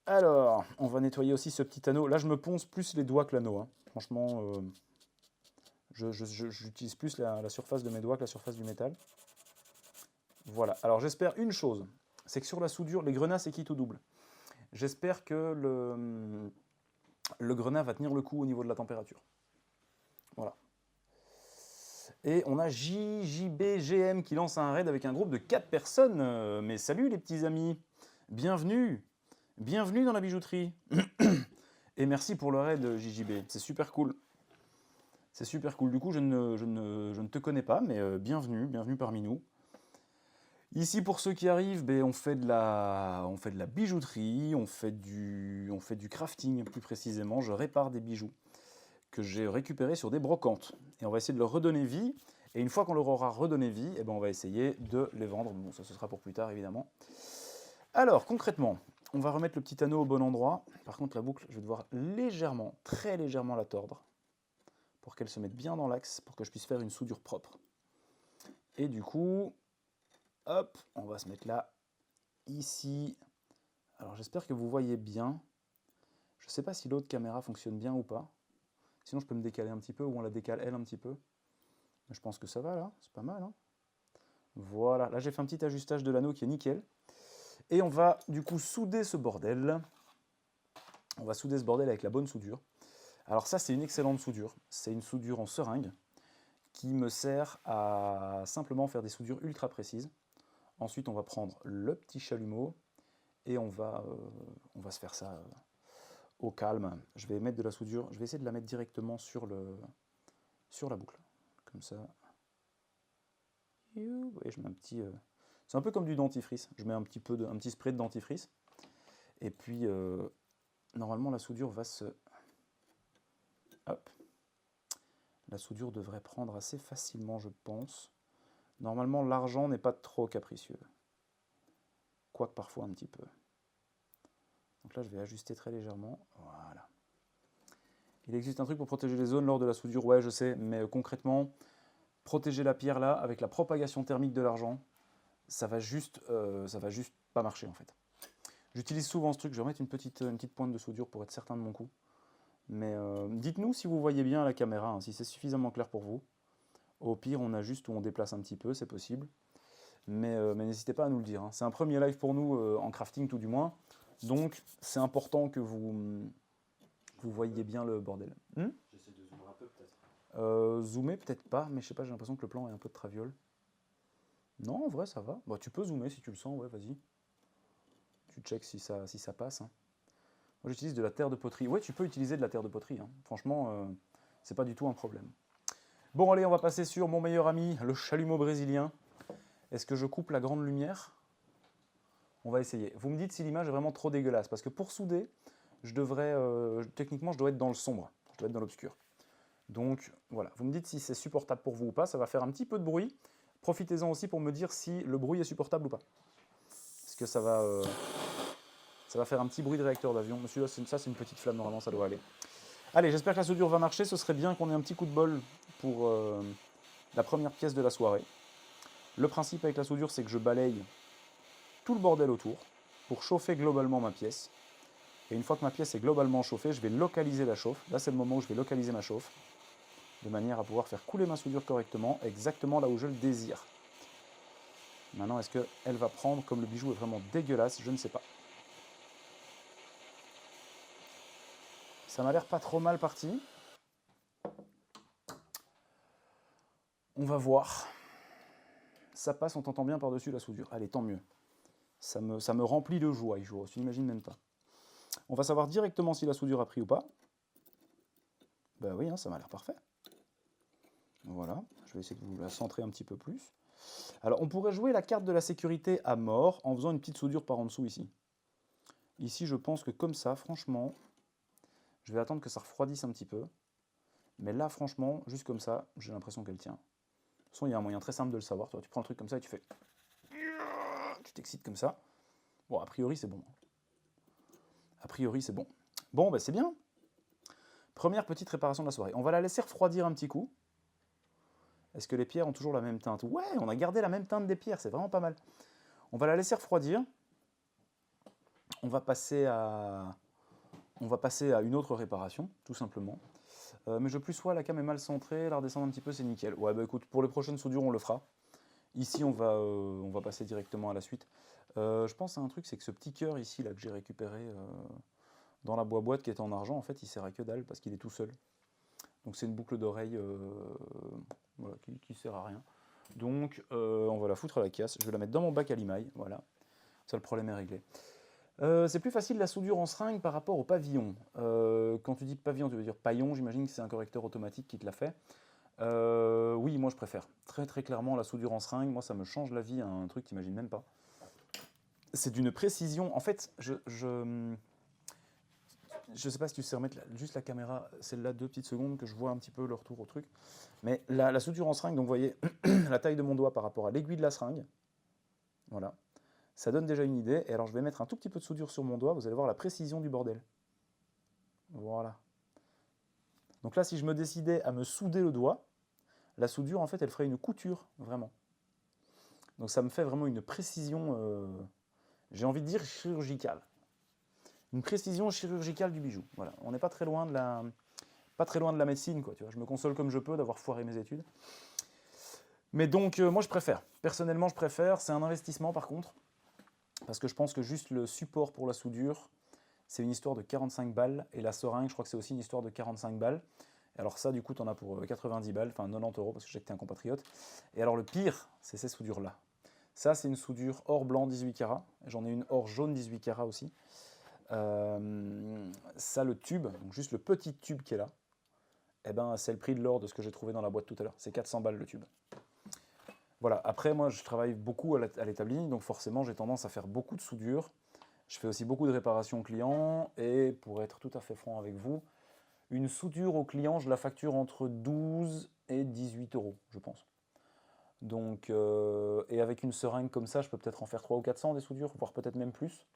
Alors, on va nettoyer aussi ce petit anneau. Là, je me ponce plus les doigts que l'anneau, hein. Franchement, J'utilise plus la surface de mes doigts que la surface du métal. Voilà. Alors j'espère une chose, c'est que sur la soudure, les grenats c'est kit ou double. J'espère que le grenat va tenir le coup au niveau de la température. Voilà. Et on a JJBGM qui lance un raid avec un groupe de 4 personnes. Mais salut les petits amis, bienvenue, bienvenue dans la bijouterie. Et merci pour le raid JJB, c'est super cool. C'est super cool. Du coup, je ne te connais pas, mais bienvenue, bienvenue parmi nous. Ici, pour ceux qui arrivent, on fait de la bijouterie, on fait du crafting plus précisément. Je répare des bijoux que j'ai récupérés sur des brocantes. Et on va essayer de leur redonner vie. Et une fois qu'on leur aura redonné vie, on va essayer de les vendre. Bon, ça ce sera pour plus tard, évidemment. Alors, concrètement, on va remettre le petit anneau au bon endroit. Par contre, la boucle, je vais devoir légèrement, très légèrement la tordre pour qu'elle se mette bien dans l'axe, pour que je puisse faire une soudure propre. Et du coup, hop, on va se mettre là, ici. Alors j'espère que vous voyez bien. Je ne sais pas si l'autre caméra fonctionne bien ou pas. Sinon je peux me décaler un petit peu, ou on la décale elle un petit peu. Mais je pense que ça va là, c'est pas mal. Hein, voilà, là j'ai fait un petit ajustage de l'anneau qui est nickel. Et on va du coup souder ce bordel. On va souder ce bordel avec la bonne soudure. Alors ça c'est une excellente soudure. C'est une soudure en seringue qui me sert à simplement faire des soudures ultra précises. Ensuite, on va prendre le petit chalumeau et on va se faire ça au calme. Je vais mettre de la soudure, je vais essayer de la mettre directement sur la boucle. Comme ça. Et je mets un petit... c'est un peu comme du dentifrice. Je mets un petit spray de dentifrice. Et puis, normalement, la soudure va se... Hop. La soudure devrait prendre assez facilement, je pense. Normalement, l'argent n'est pas trop capricieux. Quoique parfois un petit peu. Donc là, je vais ajuster très légèrement. Voilà. Il existe un truc pour protéger les zones lors de la soudure. Ouais, je sais, mais concrètement, protéger la pierre là, avec la propagation thermique de l'argent, ça va juste pas marcher en fait. J'utilise souvent ce truc. Je vais remettre une petite pointe de soudure pour être certain de mon coup. Mais dites-nous si vous voyez bien à la caméra, hein, si c'est suffisamment clair pour vous. Au pire, on ajuste ou on déplace un petit peu, c'est possible. Mais n'hésitez pas à nous le dire. Hein. C'est un premier live pour nous, en crafting tout du moins. Donc, c'est important que vous voyez bien le bordel. J'essaie de zoomer un peu peut-être. Zoomer, peut-être pas, mais je sais pas, j'ai l'impression que le plan est un peu de traviole. Non, en vrai, ça va. Bah, tu peux zoomer si tu le sens, ouais, vas-y. Tu checks si ça passe. Hein. Moi, j'utilise de la terre de poterie. Ouais, tu peux utiliser de la terre de poterie. Hein. Franchement, c'est pas du tout un problème. Bon, allez, on va passer sur mon meilleur ami, le chalumeau brésilien. Est-ce que je coupe la grande lumière? On va essayer. Vous me dites si l'image est vraiment trop dégueulasse, parce que pour souder, techniquement, je dois être dans le sombre, je dois être dans l'obscur. Donc voilà, vous me dites si c'est supportable pour vous ou pas, ça va faire un petit peu de bruit. Profitez-en aussi pour me dire si le bruit est supportable ou pas. Parce que ça va faire un petit bruit de réacteur d'avion. Monsieur, ça c'est une petite flamme, normalement ça doit aller. Allez, j'espère que la soudure va marcher, ce serait bien qu'on ait un petit coup de bol pour la première pièce de la soirée. Le principe avec la soudure, c'est que je balaye tout le bordel autour pour chauffer globalement ma pièce. Et une fois que ma pièce est globalement chauffée, je vais localiser la chauffe. Là, c'est le moment où je vais localiser ma chauffe, de manière à pouvoir faire couler ma soudure correctement, exactement là où je le désire. Maintenant, est-ce qu'elle va prendre, comme le bijou est vraiment dégueulasse? Je ne sais pas. Ça m'a l'air pas trop mal parti. On va voir. Ça passe, on t'entend bien par-dessus la soudure. Allez, tant mieux. Ça me remplit de joie, Ijo, tu n'imagines même pas. On va savoir directement si la soudure a pris ou pas. Ben oui, hein, ça m'a l'air parfait. Voilà, je vais essayer de vous la centrer un petit peu plus. Alors, on pourrait jouer la carte de la sécurité à mort en faisant une petite soudure par en dessous ici. Ici, je pense que comme ça, franchement, je vais attendre que ça refroidisse un petit peu. Mais là, franchement, juste comme ça, j'ai l'impression qu'elle tient. De toute façon, il y a un moyen très simple de le savoir. Tu prends le truc comme ça et tu fais... Tu t'excites comme ça. Bon, a priori, c'est bon. A priori, c'est bon. Bon, ben c'est bien. Première petite réparation de la soirée. On va la laisser refroidir un petit coup. Est-ce que les pierres ont toujours la même teinte? Ouais, on a gardé la même teinte des pierres, c'est vraiment pas mal. On va la laisser refroidir. On va passer à une autre réparation, tout simplement. Mais je plus soit la cam est mal centrée, la redescendre un petit peu, c'est nickel. Ouais, bah écoute, pour les prochaines soudures, on le fera. Ici, on va passer directement à la suite. Je pense à un truc, c'est que ce petit cœur ici, là, que j'ai récupéré dans la boîte qui est en argent, en fait, il sert à que dalle parce qu'il est tout seul. Donc c'est une boucle d'oreille voilà, qui sert à rien. Donc on va la foutre à la casse. Je vais la mettre dans mon bac à limaille. Voilà, ça le problème est réglé. C'est plus facile la soudure en seringue par rapport au pavillon. Quand tu dis pavillon, tu veux dire paillon, j'imagine que c'est un correcteur automatique qui te l'a fait. Oui, moi je préfère. Très très clairement la soudure en seringue, moi ça me change la vie à un truc que tu n'imagines même pas. C'est d'une précision. En fait, je sais pas si tu sais remettre juste la caméra, celle-là, 2 petites secondes, que je vois un petit peu le retour au truc. Mais la soudure en seringue, donc vous voyez la taille de mon doigt par rapport à l'aiguille de la seringue. Voilà. Ça donne déjà une idée. Et alors je vais mettre un tout petit peu de soudure sur mon doigt, vous allez voir la précision du bordel. Voilà. Donc là, si je me décidais à me souder le doigt, la soudure, en fait, elle ferait une couture, vraiment. Donc ça me fait vraiment une précision, j'ai envie de dire chirurgicale. Une précision chirurgicale du bijou. Voilà. On n'est pas très loin de la médecine, quoi. Tu vois. Je me console comme je peux d'avoir foiré mes études. Mais donc, moi, je préfère. Personnellement, je préfère. C'est un investissement, par contre. Parce que je pense que juste le support pour la soudure, c'est une histoire de 45 balles. Et la seringue, je crois que c'est aussi une histoire de 45 balles. Et alors ça, du coup, tu en as pour 90 balles, enfin 90 €, parce que je sais que tu es un compatriote. Et alors le pire, c'est ces soudures-là. Ça, c'est une soudure or blanc 18 carats. J'en ai une or jaune 18 carats aussi. Ça, le tube, donc juste le petit tube qui est là, eh ben, c'est le prix de l'or de ce que j'ai trouvé dans la boîte tout à l'heure. C'est 400 balles le tube. Voilà, après, moi, je travaille beaucoup à l'établi, donc forcément, j'ai tendance à faire beaucoup de soudure. Je fais aussi beaucoup de réparations clients, et pour être tout à fait franc avec vous, une soudure au client, je la facture entre 12 et 18 €, je pense. Donc, et avec une seringue comme ça, je peux peut-être en faire 300 ou 400 des soudures, voire peut-être même plus.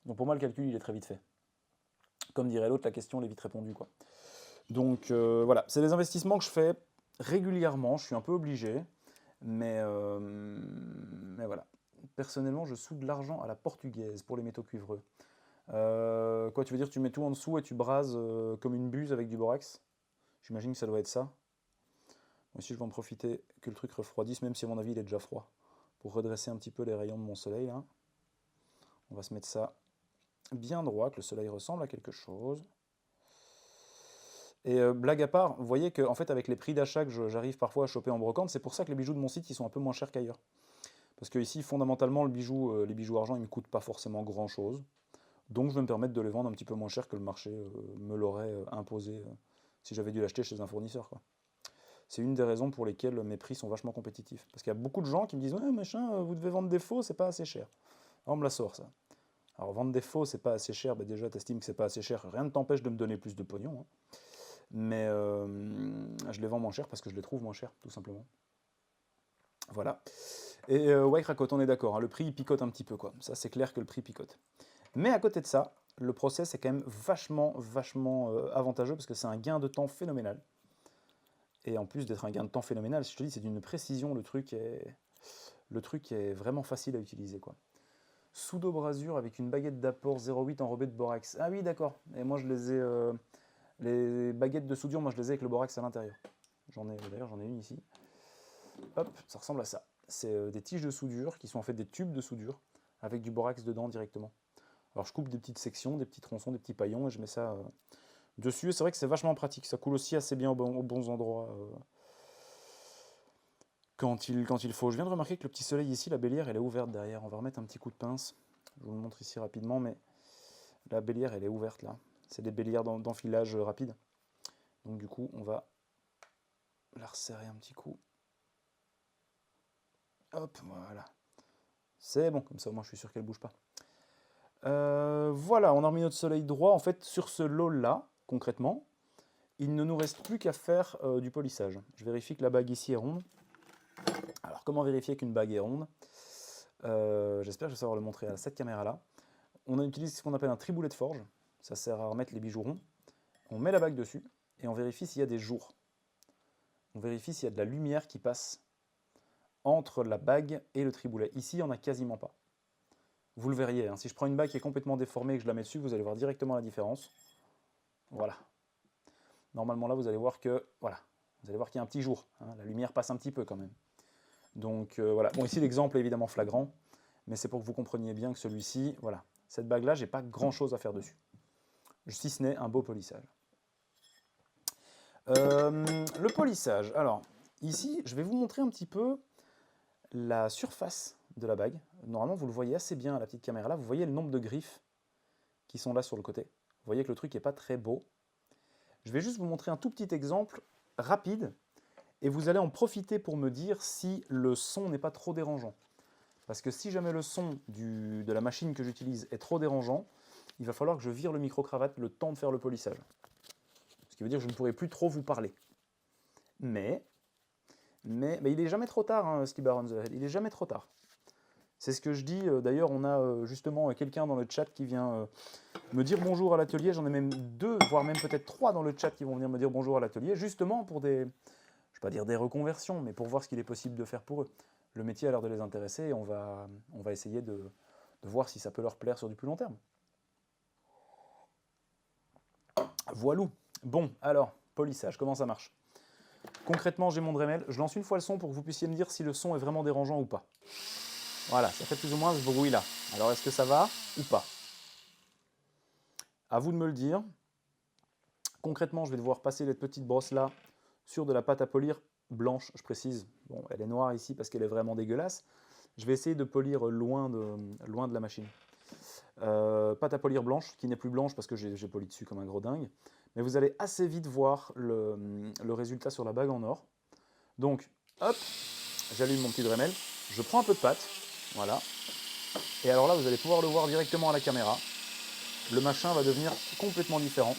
Donc pour moi, le calcul, il est très vite fait. Comme dirait l'autre, la question, elle est vite répondue, quoi. Donc voilà, c'est des investissements que je fais régulièrement, je suis un peu obligé, mais voilà. Personnellement, je soude de l'argent à la portugaise pour les métaux cuivreux. Quoi, tu veux dire, tu mets tout en dessous et tu brases comme une buse avec du borax? J'imagine que ça doit être ça. Moi aussi, je vais en profiter que le truc refroidisse, même si à mon avis, il est déjà froid, pour redresser un petit peu les rayons de mon soleil, là. On va se mettre ça bien droit, que le soleil ressemble à quelque chose. Et blague à part, vous voyez qu'en fait, avec les prix d'achat que j'arrive parfois à choper en brocante, c'est pour ça que les bijoux de mon site, ils sont un peu moins chers qu'ailleurs. Parce que ici, fondamentalement, les bijoux argent, ils ne me coûtent pas forcément grand-chose. Donc, je vais me permettre de les vendre un petit peu moins cher que le marché me l'aurait imposé si j'avais dû l'acheter chez un fournisseur, quoi. C'est une des raisons pour lesquelles mes prix sont vachement compétitifs. Parce qu'il y a beaucoup de gens qui me disent « Ouais, machin, vous devez vendre des faux, c'est pas assez cher. » Alors, on me la sort, ça. Alors, vendre des faux, c'est pas assez cher, bah déjà, t'estimes que c'est pas assez cher, rien ne t'empêche de me donner plus de pognon, hein. Mais je les vends moins cher parce que je les trouve moins chers, tout simplement. Voilà. Et ouais, Cracotte, on est d'accord, hein, le prix il picote un petit peu, quoi. Ça, c'est clair que le prix picote. Mais à côté de ça, le process est quand même vachement avantageux parce que c'est un gain de temps phénoménal. Et en plus d'être un gain de temps phénoménal, je te dis, c'est d'une précision, le truc est vraiment facile à utiliser, quoi. Pseudo-brasure avec une baguette d'apport 0,8 enrobée de borax. Ah oui, d'accord. Et moi, je les ai... les baguettes de soudure, moi, je les ai avec le borax à l'intérieur. D'ailleurs, j'en ai une ici. Hop, ça ressemble à ça. C'est des tiges de soudure qui sont en fait des tubes de soudure avec du borax dedans directement. Alors, je coupe des petites sections, des petits tronçons, des petits paillons et je mets ça dessus. Et c'est vrai que c'est vachement pratique. Ça coule aussi assez bien aux bons endroits quand il faut. Je viens de remarquer que le petit soleil ici, la bélière, elle est ouverte derrière. On va remettre un petit coup de pince. Je vous le montre ici rapidement, mais la bélière, elle est ouverte là. C'est des bélières d'enfilage rapide. Donc du coup, on va la resserrer un petit coup. Hop, voilà. C'est bon, comme ça, moi, je suis sûr qu'elle ne bouge pas. Voilà, on a remis notre soleil droit. En fait, sur ce lot-là, concrètement, il ne nous reste plus qu'à faire du polissage. Je vérifie que la bague ici est ronde. Alors, comment vérifier qu'une bague est ronde? J'espère que je vais savoir le montrer à cette caméra-là. On utilise ce qu'on appelle un triboulet de forge. Ça sert à remettre les bijoux ronds. On met la bague dessus et on vérifie s'il y a des jours. On vérifie s'il y a de la lumière qui passe entre la bague et le triboulet. Ici, il n'y en a quasiment pas. Vous le verriez, hein. Si je prends une bague qui est complètement déformée et que je la mets dessus, vous allez voir directement la différence. Voilà. normalement là, vous allez voir que, voilà, vous allez voir qu'il y a un petit jour. Hein, la lumière passe un petit peu quand même. Donc voilà. Bon, ici l'exemple est évidemment flagrant, mais c'est pour que vous compreniez bien que celui-ci, voilà, cette bague-là, j'ai pas grand-chose à faire dessus, si ce n'est un beau polissage. Le polissage. Alors ici, je vais vous montrer un petit peu la surface de la bague. Normalement, vous le voyez assez bien à la petite caméra là. Vous voyez le nombre de griffes qui sont là sur le côté. Vous voyez que le truc n'est pas très beau. Je vais juste vous montrer un tout petit exemple rapide et vous allez en profiter pour me dire si le son n'est pas trop dérangeant. Parce que si jamais le son de la machine que j'utilise est trop dérangeant, il va falloir que je vire le micro-cravate le temps de faire le polissage. Ce qui veut dire que je ne pourrai plus trop vous parler. Mais il n'est jamais trop tard, hein, Skipper on the Head. Il n'est jamais trop tard. C'est ce que je dis. D'ailleurs, on a justement quelqu'un dans le chat qui vient me dire bonjour à l'atelier. J'en ai même 2, voire même peut-être 3 dans le chat qui vont venir me dire bonjour à l'atelier, justement pour des, je ne vais pas dire des reconversions, mais pour voir ce qu'il est possible de faire pour eux. Le métier a l'air de les intéresser et on va essayer de voir si ça peut leur plaire sur du plus long terme. Voilou. Bon, alors, polissage, comment ça marche? Concrètement, j'ai mon Dremel. Je lance une fois le son pour que vous puissiez me dire si le son est vraiment dérangeant ou pas. Voilà, ça fait plus ou moins ce bruit-là. Alors, est-ce que ça va ou pas? À vous de me le dire. Concrètement, je vais devoir passer cette petite brosse-là sur de la pâte à polir blanche, je précise. Bon, elle est noire ici parce qu'elle est vraiment dégueulasse. Je vais essayer de polir loin de la machine. Pâte à polir blanche, qui n'est plus blanche parce que j'ai poli dessus comme un gros dingue. Mais vous allez assez vite voir le résultat sur la bague en or. Donc, hop, j'allume mon petit Dremel, je prends un peu de pâte, voilà. Et alors là, vous allez pouvoir le voir directement à la caméra. Le machin va devenir complètement différent.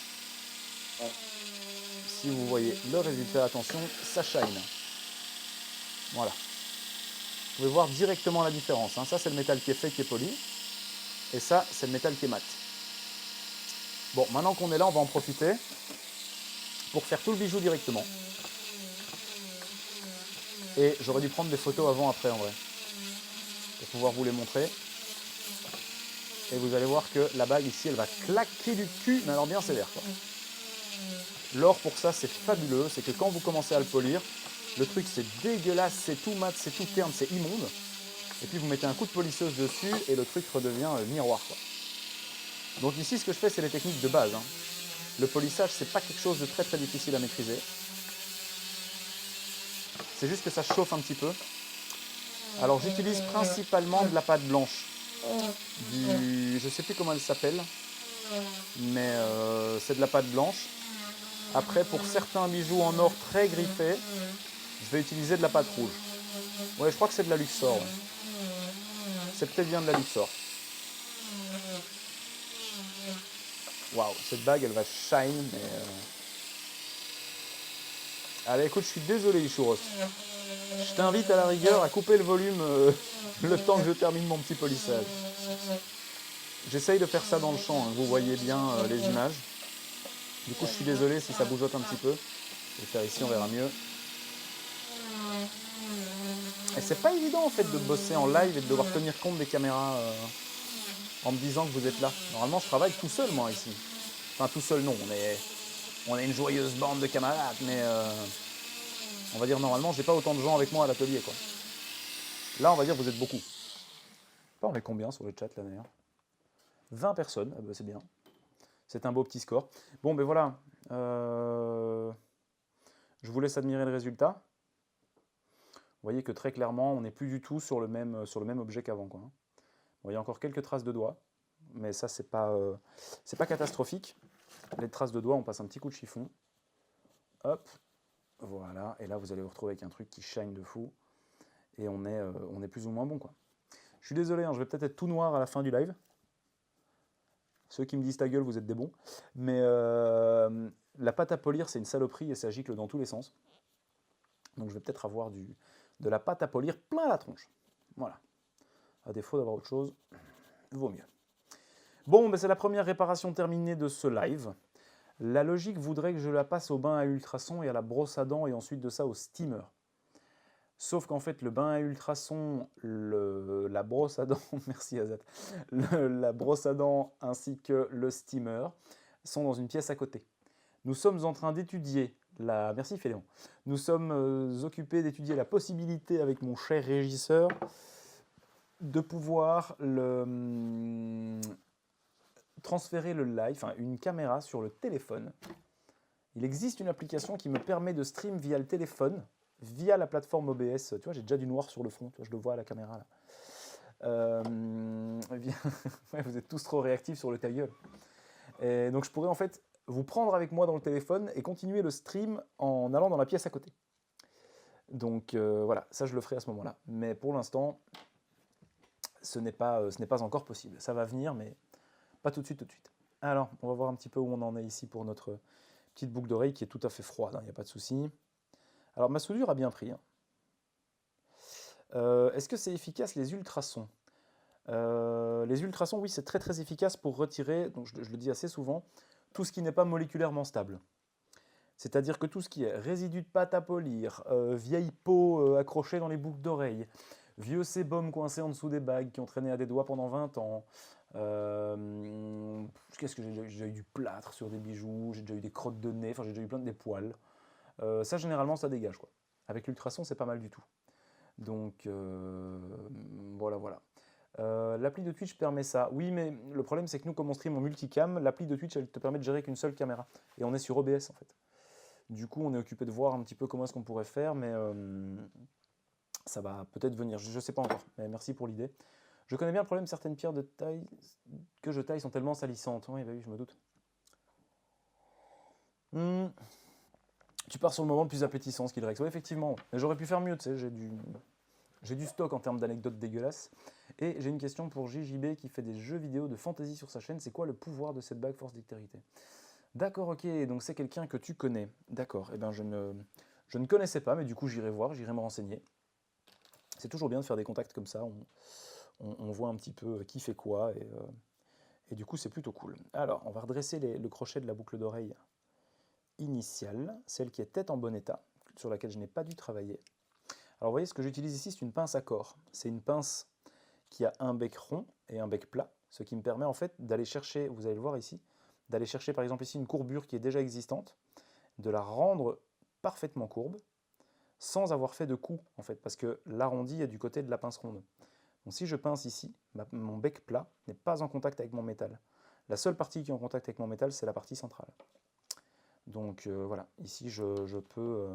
Si vous voyez le résultat, attention, ça shine. Voilà. Vous pouvez voir directement la différence. Hein. Ça, c'est le métal qui est fait, qui est poli. Et ça, c'est le métal qui est mat. Bon, maintenant qu'on est là, on va en profiter pour faire tout le bijou directement. Et j'aurais dû prendre des photos avant-après en vrai, pour pouvoir vous les montrer. Et vous allez voir que la bague ici, elle va claquer du cul, mais alors bien sévère, quoi. L'or pour ça, c'est fabuleux, c'est que quand vous commencez à le polir, le truc c'est dégueulasse, c'est tout mat, c'est tout terne, c'est immonde. Et puis vous mettez un coup de polisseuse dessus et le truc redevient miroir, quoi. Donc ici, ce que je fais, c'est les techniques de base. Hein. Le polissage, c'est pas quelque chose de très très difficile à maîtriser. C'est juste que ça chauffe un petit peu. Alors j'utilise principalement de la pâte blanche. Je ne sais plus comment elle s'appelle, mais c'est de la pâte blanche. Après, pour certains bijoux en or très griffés, je vais utiliser de la pâte rouge. Ouais, je crois que c'est de la Luxor. Ouais. C'est peut-être bien de la Luxor. Waouh, cette bague, elle va shine, mais... Allez, écoute, je suis désolé, Ishuros. Je t'invite à la rigueur à couper le volume le temps que je termine mon petit polissage. J'essaye de faire ça dans le champ, hein. Vous voyez bien les images. Du coup, je suis désolé si ça bougeote un petit peu. Je vais faire ici, on verra mieux. Et c'est pas évident en fait de bosser en live et de devoir tenir compte des caméras en me disant que vous êtes là. Normalement, je travaille tout seul, moi, ici. Enfin, tout seul, non. On est une joyeuse bande de camarades, mais on va dire normalement, j'ai pas autant de gens avec moi à l'atelier, quoi. Là, on va dire que vous êtes beaucoup. On est combien sur le chat, là, d'ailleurs? 20 personnes, ah bah, c'est bien. C'est un beau petit score. Bon, ben voilà. Je vous laisse admirer le résultat. Vous voyez que très clairement, on n'est plus du tout sur le même objet qu'avant, quoi. Vous voyez encore quelques traces de doigts, mais ça, c'est pas catastrophique. Les traces de doigts, on passe un petit coup de chiffon. Hop, voilà. Et là, vous allez vous retrouver avec un truc qui shine de fou. Et on est plus ou moins bon, quoi. Je suis désolé, hein, je vais peut-être être tout noir à la fin du live. Ceux qui me disent ta gueule, vous êtes des bons. Mais la pâte à polir, c'est une saloperie et ça gicle dans tous les sens. Donc je vais peut-être avoir de la pâte à polir plein la tronche. Voilà. À défaut d'avoir autre chose, vaut mieux. Bon, ben c'est la première réparation terminée de ce live. La logique voudrait que je la passe au bain à ultrasons et à la brosse à dents et ensuite de ça au steamer. Sauf qu'en fait, le bain à ultrasons, la brosse à dents, merci Azat, la brosse à dents ainsi que le steamer sont dans une pièce à côté. Nous sommes en train d'étudier la... Merci Féléon. Nous sommes occupés d'étudier la possibilité avec mon cher régisseur de pouvoir transférer le live, enfin une caméra sur le téléphone. Il existe une application qui me permet de stream via le téléphone, via la plateforme OBS. Tu vois, j'ai déjà du noir sur le front, tu vois, je le vois à la caméra là. Ouais, vous êtes tous trop réactifs sur le ta gueule. Et donc je pourrais en fait vous prendre avec moi dans le téléphone et continuer le stream en allant dans la pièce à côté. Donc voilà, ça je le ferai à ce moment-là. Mais pour l'instant, ce n'est pas encore possible. Ça va venir, mais pas tout de suite, tout de suite. Alors, on va voir un petit peu où on en est ici pour notre petite boucle d'oreille qui est tout à fait froide, il n'y a pas de souci. Alors ma soudure a bien pris. Est-ce que c'est efficace les ultrasons? Les ultrasons, oui, c'est très très efficace pour retirer, donc je le dis assez souvent, tout ce qui n'est pas moléculairement stable. C'est-à-dire que tout ce qui est résidus de pâte à polir, vieille peau accrochée dans les boucles d'oreilles, vieux sébum coincé en dessous des bagues qui ont traîné à des doigts pendant 20 ans, qu'est-ce que j'ai déjà eu du plâtre sur des bijoux, j'ai déjà eu des crottes de nez, enfin j'ai déjà eu plein des poils. Ça généralement ça dégage quoi. Avec l'ultrason c'est pas mal du tout. Donc voilà. L'appli de Twitch permet ça. Oui, mais le problème c'est que nous, comme on stream en multicam, l'appli de Twitch elle te permet de gérer qu'une seule caméra. Et on est sur OBS en fait. Du coup, on est occupé de voir un petit peu comment est-ce qu'on pourrait faire, mais ça va peut-être venir. Je ne sais pas encore, mais merci pour l'idée. Je connais bien le problème, certaines pierres de taille que je taille sont tellement salissantes. Oui, bah oui, je me doute. Tu pars sur le moment le plus appétissant, Skillrex. Oui, effectivement. Mais j'aurais pu faire mieux, tu sais, j'ai du stock en termes d'anecdotes dégueulasses. Et j'ai une question pour JJB qui fait des jeux vidéo de fantasy sur sa chaîne. C'est quoi le pouvoir de cette bague force dextérité? D'accord, ok, donc c'est quelqu'un que tu connais. D'accord, eh bien je ne connaissais pas, mais du coup j'irai voir, j'irai me renseigner. C'est toujours bien de faire des contacts comme ça, on voit un petit peu qui fait quoi, et du coup c'est plutôt cool. Alors, on va redresser le crochet de la boucle d'oreille initiale, celle qui est tête en bon état, sur laquelle je n'ai pas dû travailler. Alors vous voyez, ce que j'utilise ici, c'est une pince à corps. C'est une pince qui a un bec rond et un bec plat, ce qui me permet en fait d'aller chercher, vous allez le voir ici, d'aller chercher par exemple ici une courbure qui est déjà existante, de la rendre parfaitement courbe, sans avoir fait de coup en fait, parce que l'arrondi est du côté de la pince ronde. Donc si je pince ici, mon bec plat n'est pas en contact avec mon métal. La seule partie qui est en contact avec mon métal, c'est la partie centrale. Donc voilà, ici je peux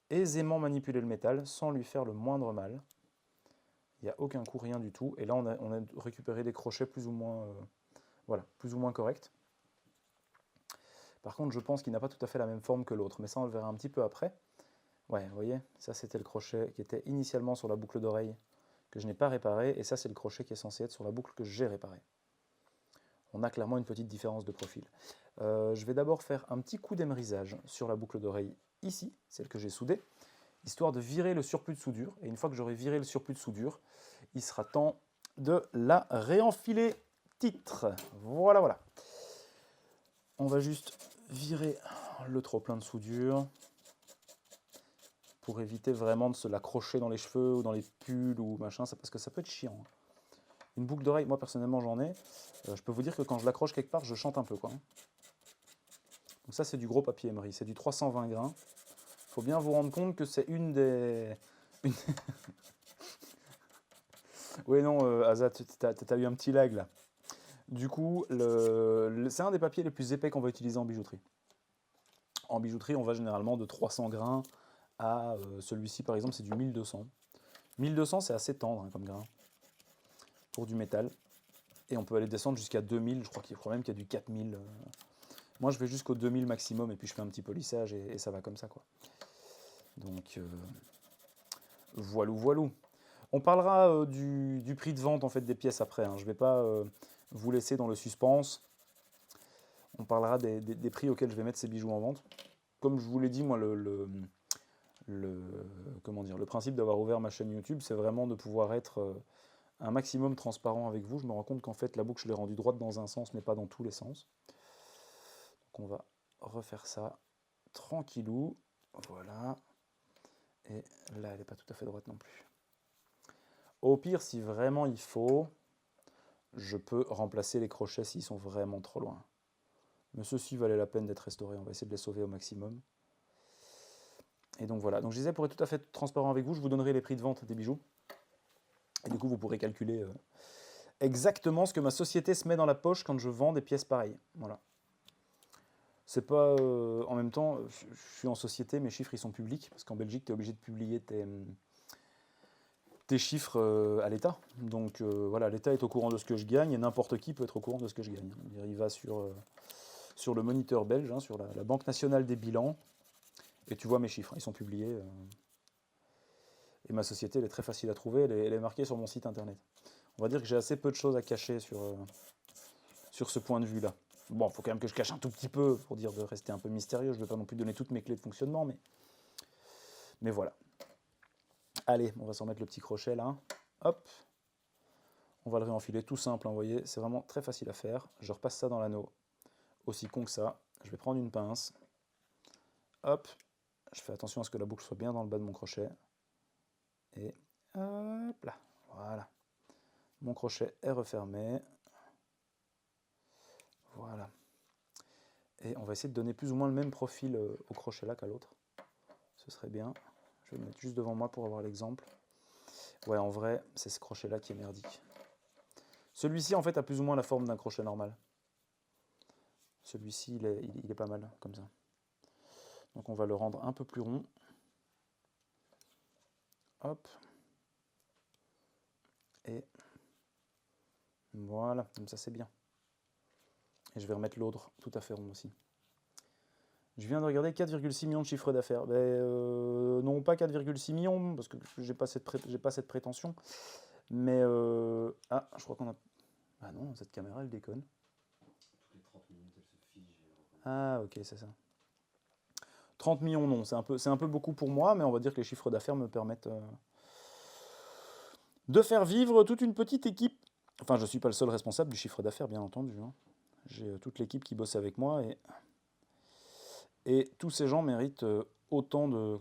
aisément manipuler le métal sans lui faire le moindre mal. Il n'y a aucun coup, rien du tout. Et là, on a récupéré des crochets plus ou moins, plus ou moins corrects. Par contre, je pense qu'il n'a pas tout à fait la même forme que l'autre, mais ça, on le verra un petit peu après. Ouais, vous voyez, ça, c'était le crochet qui était initialement sur la boucle d'oreille que je n'ai pas réparé, et ça, c'est le crochet qui est censé être sur la boucle que j'ai réparée. On a clairement une petite différence de profil. Je vais d'abord faire un petit coup d'émrisage sur la boucle d'oreille ici, celle que j'ai soudée, histoire de virer le surplus de soudure. Et une fois que j'aurai viré le surplus de soudure, il sera temps de la réenfiler titre. Voilà. On va juste virer le trop plein de soudure pour éviter vraiment de se l'accrocher dans les cheveux ou dans les pulls ou machin, parce que ça peut être chiant. Une boucle d'oreille, moi personnellement j'en ai. Je peux vous dire que quand je l'accroche quelque part, je chante un peu quoi. Donc ça c'est du gros papier emery, c'est du 320 grains. Faut bien vous rendre compte que c'est une des... Oui non, Azat, t'as eu un petit lag là. Du coup, c'est un des papiers les plus épais qu'on va utiliser en bijouterie. En bijouterie, on va généralement de 300 grains à celui-ci par exemple, c'est du 1200. 1200 c'est assez tendre hein, comme grain pour du métal. Et on peut aller descendre jusqu'à 2000, je crois même qu'il y a du 4000. Moi je vais jusqu'au 2000 maximum et puis je fais un petit polissage et ça va comme ça quoi. Donc voilou. On parlera du prix de vente en fait des pièces après. Hein. Je ne vais pas vous laisser dans le suspense. On parlera des prix auxquels je vais mettre ces bijoux en vente. Comme je vous l'ai dit, moi, le principe d'avoir ouvert ma chaîne YouTube, c'est vraiment de pouvoir être un maximum transparent avec vous. Je me rends compte qu'en fait, la boucle, je l'ai rendue droite dans un sens, mais pas dans tous les sens. Donc on va refaire ça tranquillou. Voilà. Et là, elle n'est pas tout à fait droite non plus. Au pire, si vraiment il faut, je peux remplacer les crochets s'ils sont vraiment trop loin. Mais ceux-ci valaient la peine d'être restaurés. On va essayer de les sauver au maximum. Et donc voilà. Donc je disais, pour être tout à fait transparent avec vous, je vous donnerai les prix de vente des bijoux. Et du coup, vous pourrez calculer exactement ce que ma société se met dans la poche quand je vends des pièces pareilles. Voilà. C'est pas... en même temps, je suis en société, mes chiffres, ils sont publics. Parce qu'en Belgique, tu es obligé de publier tes chiffres à l'État. Donc voilà, l'État est au courant de ce que je gagne et n'importe qui peut être au courant de ce que je gagne. Il va sur le moniteur belge, hein, sur la Banque nationale des bilans, et tu vois mes chiffres, ils sont publiés. Et ma société, elle est très facile à trouver, elle est marquée sur mon site internet. On va dire que j'ai assez peu de choses à cacher sur ce point de vue-là. Bon, il faut quand même que je cache un tout petit peu pour dire de rester un peu mystérieux. Je ne vais pas non plus donner toutes mes clés de fonctionnement, mais voilà. Allez, on va s'en mettre le petit crochet là. Hop. On va le réenfiler tout simple, hein, vous voyez, c'est vraiment très facile à faire. Je repasse ça dans l'anneau, aussi con que ça. Je vais prendre une pince. Hop. Je fais attention à ce que la boucle soit bien dans le bas de mon crochet. Et hop là. Voilà. Mon crochet est refermé. Voilà. Et on va essayer de donner plus ou moins le même profil au crochet là qu'à l'autre. Ce serait bien. Je vais le mettre juste devant moi pour avoir l'exemple. Ouais, en vrai, c'est ce crochet là qui est merdique. Celui-ci, en fait, a plus ou moins la forme d'un crochet normal. Celui-ci, il est pas mal, comme ça. Donc on va le rendre un peu plus rond. Hop. Et voilà, comme ça c'est bien. Et je vais remettre l'autre tout à fait rond aussi. Je viens de regarder 4,6 millions de chiffre d'affaires. Non, pas 4,6 millions, parce que j'ai pas cette prétention. Mais, ah, je crois qu'on a... Ah non, cette caméra, elle déconne. Toutes les 30 minutes, elle se fige. Ah, ok, c'est ça. 30 millions, non, c'est un peu beaucoup pour moi, mais on va dire que les chiffres d'affaires me permettent de faire vivre toute une petite équipe. Enfin, je ne suis pas le seul responsable du chiffre d'affaires, bien entendu. Hein. J'ai toute l'équipe qui bosse avec moi et tous ces gens méritent autant de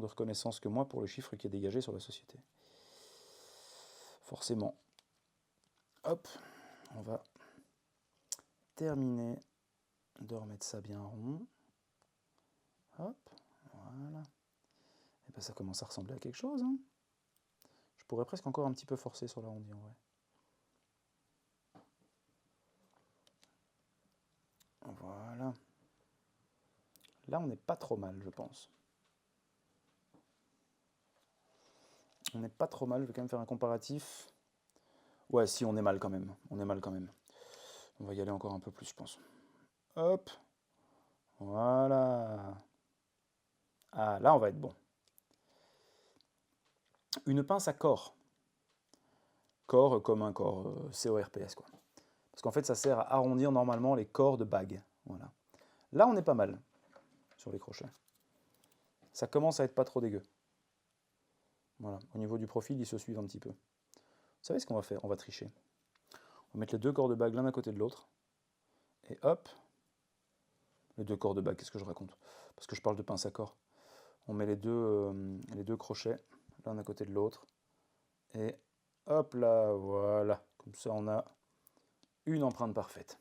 reconnaissance que moi pour le chiffre qui est dégagé sur la société. Forcément. Hop, on va terminer de remettre ça bien rond. Hop, voilà. Et bien ça commence à ressembler à quelque chose. Hein. Je pourrais presque encore un petit peu forcer sur l'arrondi en vrai. Voilà. Là, on n'est pas trop mal, je pense. On n'est pas trop mal. Je vais quand même faire un comparatif. Ouais, si, on est mal quand même. On est mal quand même. On va y aller encore un peu plus, je pense. Hop. Voilà. Ah, là, on va être bon. Une pince à corps. Corps comme un corps, CORPS, quoi. Parce qu'en fait, ça sert à arrondir normalement les corps de bague. Voilà. Là, on est pas mal sur les crochets. Ça commence à être pas trop dégueu. Voilà. Au niveau du profil, ils se suivent un petit peu. Vous savez ce qu'on va faire? On va tricher. On va mettre les deux corps de bague l'un à côté de l'autre. Et hop. Les deux corps de bague, qu'est-ce que je raconte? Parce que je parle de pince à corps. On met les deux crochets l'un à côté de l'autre. Et hop là, voilà. Comme ça, on a une empreinte parfaite.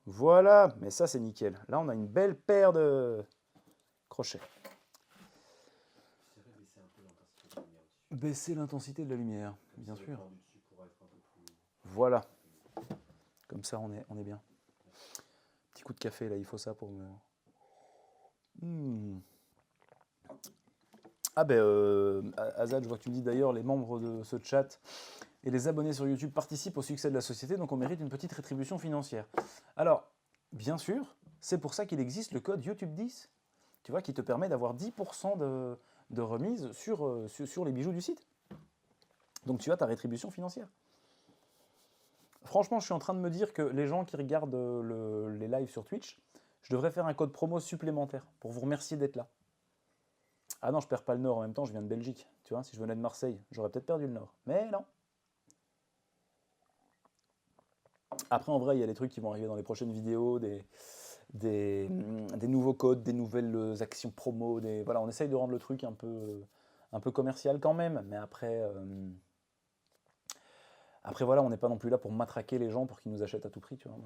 Voilà, mais ça c'est nickel. Là, on a une belle paire de crochets. Baisser l'intensité de la lumière, bien sûr. Voilà. Comme ça, on est bien. Petit coup de café, là, il faut ça pour me... Ah ben, Azad, je vois que tu me dis d'ailleurs, les membres de ce chat et les abonnés sur YouTube participent au succès de la société, donc on mérite une petite rétribution financière. Alors, bien sûr, c'est pour ça qu'il existe le code YouTube 10, tu vois, qui te permet d'avoir 10% de remise sur les bijoux du site. Donc tu as ta rétribution financière. Franchement, je suis en train de me dire que les gens qui regardent les lives sur Twitch, je devrais faire un code promo supplémentaire pour vous remercier d'être là. Ah non, je perds pas le Nord en même temps, je viens de Belgique. Tu vois, si je venais de Marseille, j'aurais peut-être perdu le Nord. Mais non. Après, en vrai, il y a des trucs qui vont arriver dans les prochaines vidéos, des nouveaux codes, des nouvelles actions promo. Voilà, on essaye de rendre le truc un peu commercial quand même. Mais après, voilà, on n'est pas non plus là pour matraquer les gens pour qu'ils nous achètent à tout prix. Tu vois.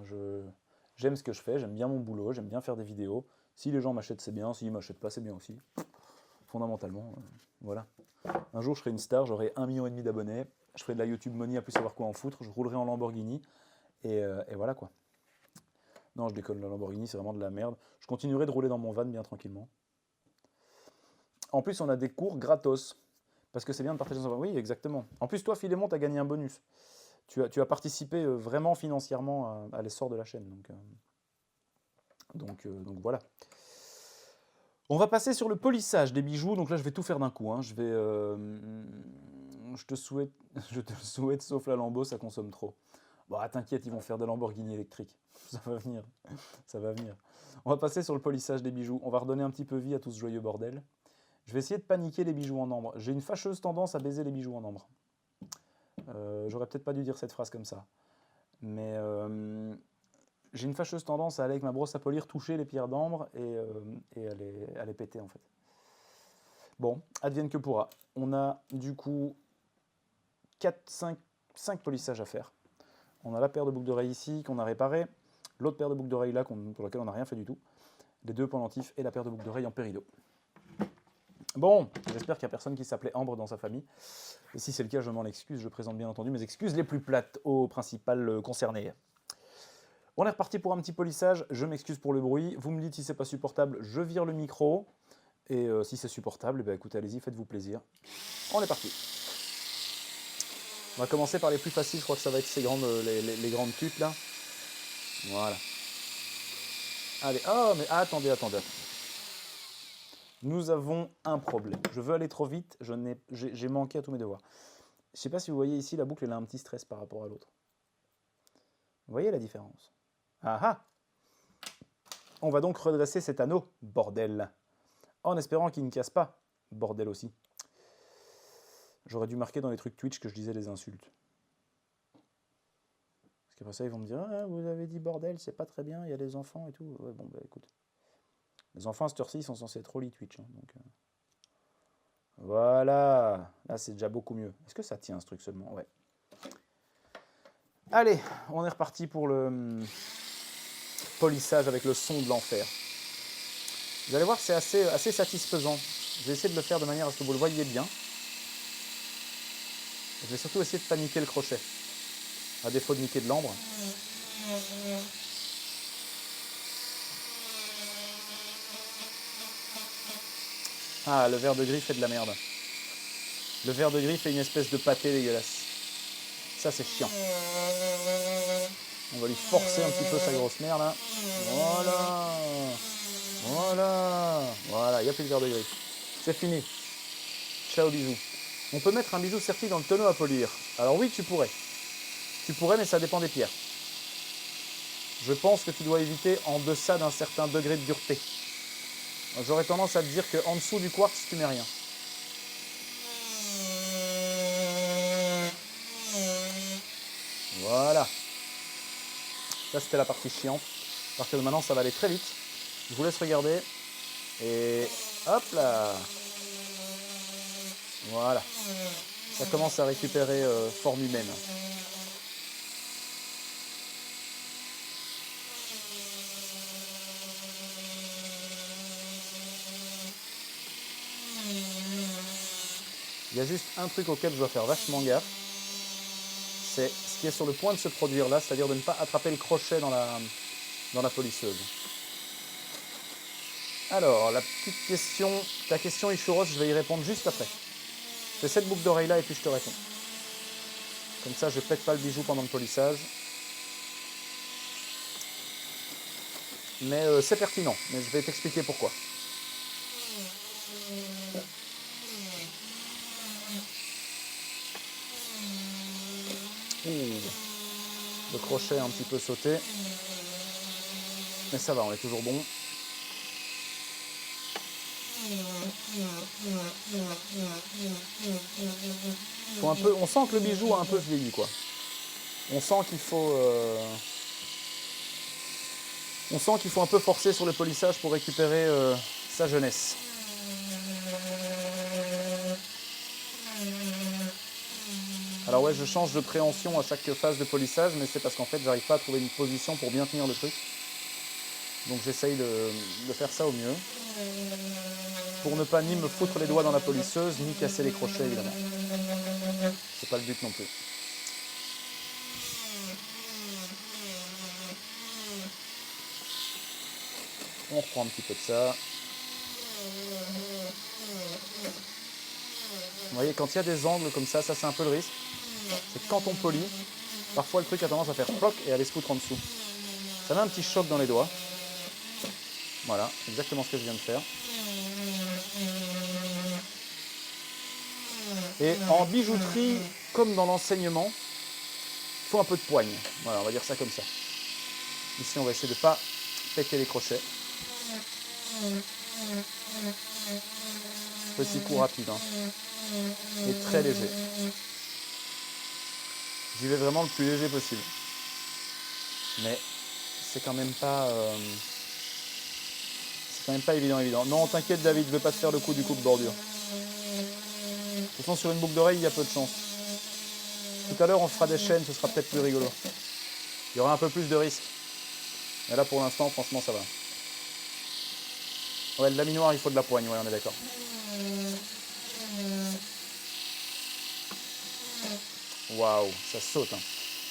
J'aime ce que je fais, j'aime bien mon boulot, j'aime bien faire des vidéos. Si les gens m'achètent, c'est bien. S'ils ne m'achètent pas, c'est bien aussi. Fondamentalement, voilà. Un jour, je serai une star, j'aurai 1,5 million d'abonnés. Je ferai de la YouTube money à plus savoir quoi en foutre. Je roulerai en Lamborghini. Et voilà quoi. Non, je déconne, la Lamborghini, c'est vraiment de la merde. Je continuerai de rouler dans mon van bien tranquillement. En plus, on a des cours gratos. Parce que c'est bien de partager son van. Oui, exactement. En plus, toi, Philémon, tu as gagné un bonus. Tu as participé vraiment financièrement à l'essor de la chaîne. Donc voilà. On va passer sur le polissage des bijoux. Donc là, je vais tout faire d'un coup. Hein. Je te souhaite, sauf la Lambo, ça consomme trop. Bon, t'inquiète, ils vont faire des Lamborghini électriques. Ça va venir. Ça va venir. On va passer sur le polissage des bijoux. On va redonner un petit peu vie à tout ce joyeux bordel. Je vais essayer de paniquer les bijoux en ambre. J'ai une fâcheuse tendance à baiser les bijoux en ambre. J'aurais peut-être pas dû dire cette phrase comme ça. Mais j'ai une fâcheuse tendance à aller avec ma brosse à polir toucher les pierres d'ambre et à les péter en fait. Bon, advienne que pourra. On a du coup 5 polissages à faire. On a la paire de boucles d'oreilles ici qu'on a réparée, l'autre paire de boucles d'oreilles là pour laquelle on n'a rien fait du tout, les 2 pendentifs et la paire de boucles d'oreilles en péridot. Bon, j'espère qu'il n'y a personne qui s'appelait Ambre dans sa famille. Et si c'est le cas, je m'en excuse. Je présente bien entendu mes excuses les plus plates au principal concerné. On est reparti pour un petit polissage. Je m'excuse pour le bruit. Vous me dites si c'est pas supportable, je vire le micro. Et si c'est supportable, ben écoutez, allez-y, faites-vous plaisir. On est parti. On va commencer par les plus faciles. Je crois que ça va être les grandes putes là. Voilà. Allez, oh, mais attendez. Nous avons un problème. Je veux aller trop vite, j'ai manqué à tous mes devoirs. Je ne sais pas si vous voyez ici, la boucle elle a un petit stress par rapport à l'autre. Vous voyez la différence? Ah ah! On va donc redresser cet anneau, bordel. En espérant qu'il ne casse pas, bordel aussi. J'aurais dû marquer dans les trucs Twitch que je disais les insultes. Parce qu'après ça, ils vont me dire ah, vous avez dit bordel, c'est pas très bien, il y a les enfants et tout. Ouais, bon, bah écoute. Les enfants à cette heure-ci, ils sont censés être au lit Twitch. Hein, donc, voilà. Là, c'est déjà beaucoup mieux. Est-ce que ça tient, ce truc seulement? Ouais. Allez, on est reparti pour le polissage avec le son de l'enfer. Vous allez voir, c'est assez satisfaisant. Je vais essayer de le faire de manière à ce que vous le voyiez bien. Je vais surtout essayer de pas niquer le crochet, à défaut de niquer de l'ambre. Ah, le verre de gris fait de la merde. Le verre de gris fait une espèce de pâté dégueulasse. Ça, c'est chiant. On va lui forcer un petit peu sa grosse mère, là. Voilà, il n'y a plus de verre de gris. C'est fini. Ciao, bisous. On peut mettre un bijou serti dans le tonneau à polir. Alors oui, tu pourrais. Tu pourrais, mais ça dépend des pierres. Je pense que tu dois éviter en deçà d'un certain degré de dureté. J'aurais tendance à te dire qu'en dessous du quartz, tu mets rien. Voilà. Ça, c'était la partie chiante. À partir de maintenant, ça va aller très vite. Je vous laisse regarder. Et hop là. Voilà. Ça commence à récupérer forme humaine. Il y a juste un truc auquel je dois faire vachement gaffe. C'est ce qui est sur le point de se produire là, c'est-à-dire de ne pas attraper le crochet dans la polisseuse. Alors, ta question Ishuros, je vais y répondre juste après. Fais cette boucle d'oreille là et puis je te réponds. Comme ça, je ne pète pas le bijou pendant le polissage. Mais c'est pertinent, mais je vais t'expliquer pourquoi. Le crochet a un petit peu sauté. Mais ça va, on est toujours bon. On sent que le bijou a un peu vieilli, quoi. On sent qu'il faut un peu forcer sur le polissage pour récupérer sa jeunesse. Alors ouais, je change de préhension à chaque phase de polissage, mais c'est parce qu'en fait, j'arrive pas à trouver une position pour bien tenir le truc. Donc j'essaye de faire ça au mieux. Pour ne pas ni me foutre les doigts dans la polisseuse, ni casser les crochets évidemment. C'est pas le but non plus. On reprend un petit peu de ça. Vous voyez, quand il y a des angles comme ça c'est un peu le risque. C'est que quand on polit, parfois le truc a tendance à faire ploc et à aller se foutre en dessous. Ça met un petit choc dans les doigts. Voilà, exactement ce que je viens de faire. Et en bijouterie, comme dans l'enseignement, il faut un peu de poigne. Voilà, on va dire ça comme ça. Ici, on va essayer de ne pas péter les crochets. Petit coup rapide, hein. Et très léger. J'y vais vraiment le plus léger possible. Mais c'est quand même pas... c'est quand même pas évident. Non, t'inquiète David, je vais pas te faire le coup du coupe-bordure. De toute façon, sur une boucle d'oreille, il y a peu de chance. Tout à l'heure, on fera des chaînes, ce sera peut-être plus rigolo. Il y aura un peu plus de risques. Mais là, pour l'instant, franchement, ça va. Ouais, le laminoir, il faut de la poigne, ouais, on est d'accord. Waouh, ça saute. Hein.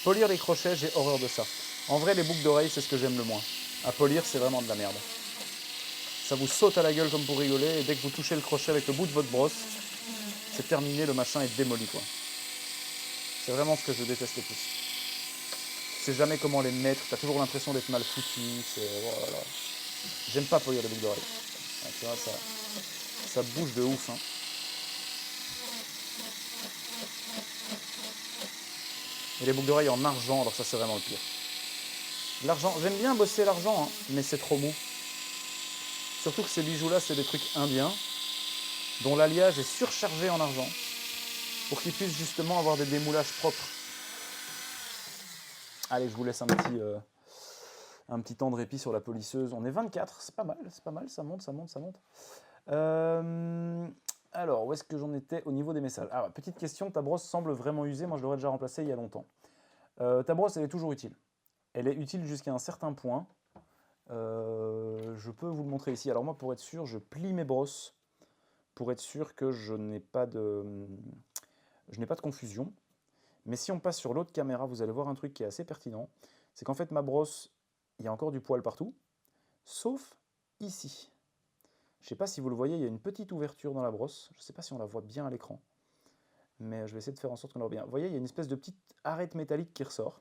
Polir les crochets, j'ai horreur de ça. En vrai, les boucles d'oreilles, c'est ce que j'aime le moins. À polir, c'est vraiment de la merde. Ça vous saute à la gueule comme pour rigoler, et dès que vous touchez le crochet avec le bout de votre brosse, c'est terminé, le machin est démoli, quoi. C'est vraiment ce que je déteste le plus. Tu sais jamais comment les mettre, t'as toujours l'impression d'être mal foutu, voilà. J'aime pas polir les boucles d'oreilles. Ouais, tu vois, ça bouge de ouf. Hein. Et les boucles d'oreilles en argent, alors ça c'est vraiment le pire. L'argent, j'aime bien bosser l'argent, hein, mais c'est trop mou. Surtout que ces bijoux-là, c'est des trucs indiens, dont l'alliage est surchargé en argent, pour qu'ils puissent justement avoir des démoulages propres. Allez, je vous laisse un petit temps de répit sur la polisseuse. On est 24, c'est pas mal, ça monte. Alors, où est-ce que j'en étais au niveau des messages? Ah, petite question, ta brosse semble vraiment usée, moi je l'aurais déjà remplacée il y a longtemps. Ta brosse, elle est toujours utile. Elle est utile jusqu'à un certain point. Je peux vous le montrer ici. Alors moi, pour être sûr, je plie mes brosses, pour être sûr que je n'ai pas de confusion. Mais si on passe sur l'autre caméra, vous allez voir un truc qui est assez pertinent. C'est qu'en fait, ma brosse, il y a encore du poil partout, sauf ici. Je ne sais pas si vous le voyez, il y a une petite ouverture dans la brosse. Je ne sais pas si on la voit bien à l'écran, mais je vais essayer de faire en sorte qu'on la voit bien. Vous voyez, il y a une espèce de petite arête métallique qui ressort.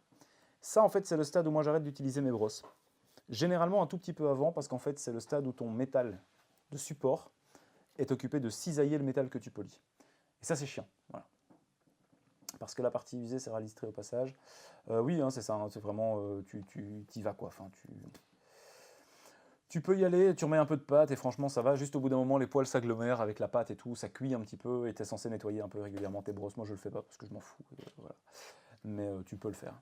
Ça, en fait, c'est le stade où moi j'arrête d'utiliser mes brosses. Généralement un tout petit peu avant, parce qu'en fait, c'est le stade où ton métal de support est occupé de cisailler le métal que tu polis. Et ça, c'est chiant. Voilà. Parce que la partie usée sera listrée au passage. Oui, hein, c'est ça, hein, c'est vraiment, tu y vas quoi. Enfin, tu peux y aller, tu remets un peu de pâte et franchement ça va. Juste au bout d'un moment, les poils s'agglomèrent avec la pâte et tout, ça cuit un petit peu et tu es censé nettoyer un peu régulièrement tes brosses. Moi je le fais pas parce que je m'en fous. Voilà. Mais tu peux le faire.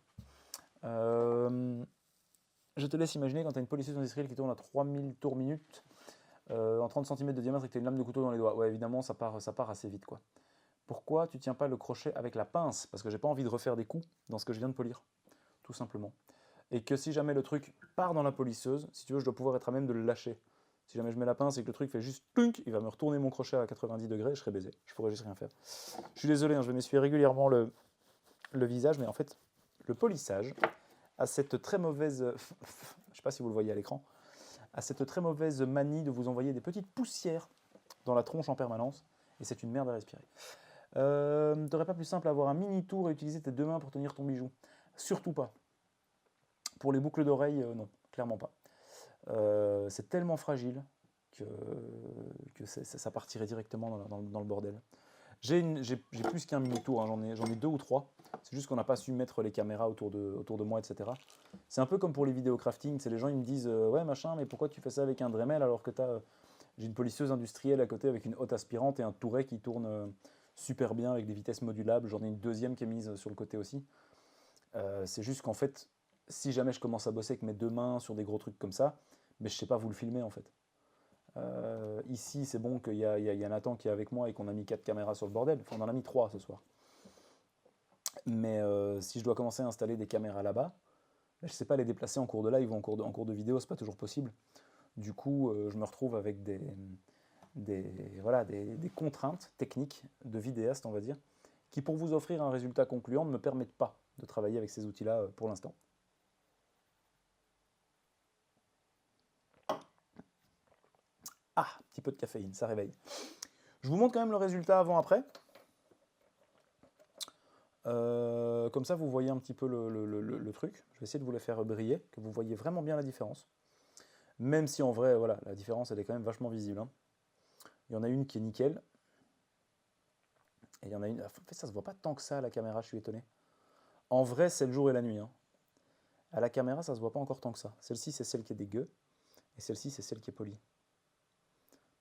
Je te laisse imaginer quand tu as une polisseuse industrielle qui tourne à 3000 tours minute en 30 cm de diamètre et que tu as une lame de couteau dans les doigts. Ouais, évidemment, ça part assez vite quoi. Pourquoi tu tiens pas le crochet avec la pince? Parce que j'ai pas envie de refaire des coups dans ce que je viens de polir, tout simplement. Et que si jamais le truc part dans la polisseuse, si tu veux, je dois pouvoir être à même de le lâcher. Si jamais je mets la pince et que le truc fait juste plunk, il va me retourner mon crochet à 90 degrés, je serai baisé. Je pourrais juste rien faire. Je suis désolé, hein, je vais m'essuyer régulièrement le visage, mais en fait, le polissage a cette très mauvaise, je ne sais pas si vous le voyez à l'écran, a cette très mauvaise manie de vous envoyer des petites poussières dans la tronche en permanence, et c'est une merde à respirer. T'aurais pas plus simple à avoir un mini tour et utiliser tes deux mains pour tenir ton bijou? Surtout pas. Pour les boucles d'oreilles, non, clairement pas. C'est tellement fragile que ça partirait directement dans le bordel. J'ai plus qu'un mini tour, hein, j'en ai deux ou trois. C'est juste qu'on n'a pas su mettre les caméras autour de moi, etc. C'est un peu comme pour les vidéos crafting. C'est les gens ils me disent ouais machin, mais pourquoi tu fais ça avec un Dremel alors que j'ai une polisseuse industrielle à côté avec une hotte aspirante et un touret qui tourne super bien avec des vitesses modulables. J'en ai une deuxième qui est mise sur le côté aussi. C'est juste qu'en fait, si jamais je commence à bosser avec mes deux mains sur des gros trucs comme ça, mais je sais pas vous le filmer en fait. Ici, c'est bon qu'il y a Nathan qui est avec moi et qu'on a mis 4 caméras sur le bordel. Enfin, on en a mis 3 ce soir. Mais si je dois commencer à installer des caméras là-bas, je ne sais pas les déplacer en cours de live ou en cours de vidéo, c'est pas toujours possible. Du coup, je me retrouve avec des contraintes techniques de vidéaste, on va dire, qui pour vous offrir un résultat concluant ne me permettent pas de travailler avec ces outils-là pour l'instant. Ah, petit peu de caféine, ça réveille. Je vous montre quand même le résultat avant-après. Comme ça, vous voyez un petit peu le truc. Je vais essayer de vous les faire briller, que vous voyez vraiment bien la différence. Même si en vrai, voilà, la différence, elle est quand même vachement visible. Hein. Il y en a une qui est nickel. Et il y en a une... En fait, ça se voit pas tant que ça à la caméra, je suis étonné. En vrai, c'est le jour et la nuit. Hein. À la caméra, ça se voit pas encore tant que ça. Celle-ci, c'est celle qui est dégueu. Et celle-ci, c'est celle qui est polie.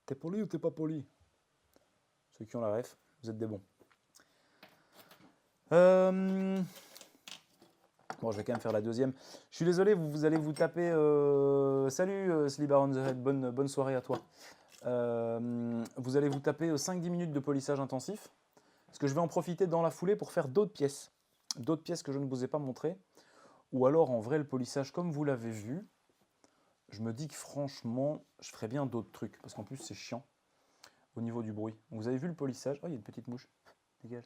T'es poli ou t'es pas poli? Ceux qui ont la ref, vous êtes des bons. Bon, je vais quand même faire la deuxième. Je suis désolé, vous allez vous taper... Salut Slibar on the Head, bonne soirée à toi. Vous allez vous taper 5-10 minutes de polissage intensif. Parce que je vais en profiter dans la foulée pour faire d'autres pièces. D'autres pièces que je ne vous ai pas montrées. Ou alors, en vrai, le polissage, comme vous l'avez vu, je me dis que franchement, je ferais bien d'autres trucs. Parce qu'en plus, c'est chiant au niveau du bruit. Donc, vous avez vu le polissage. Oh, il y a une petite mouche. Dégage.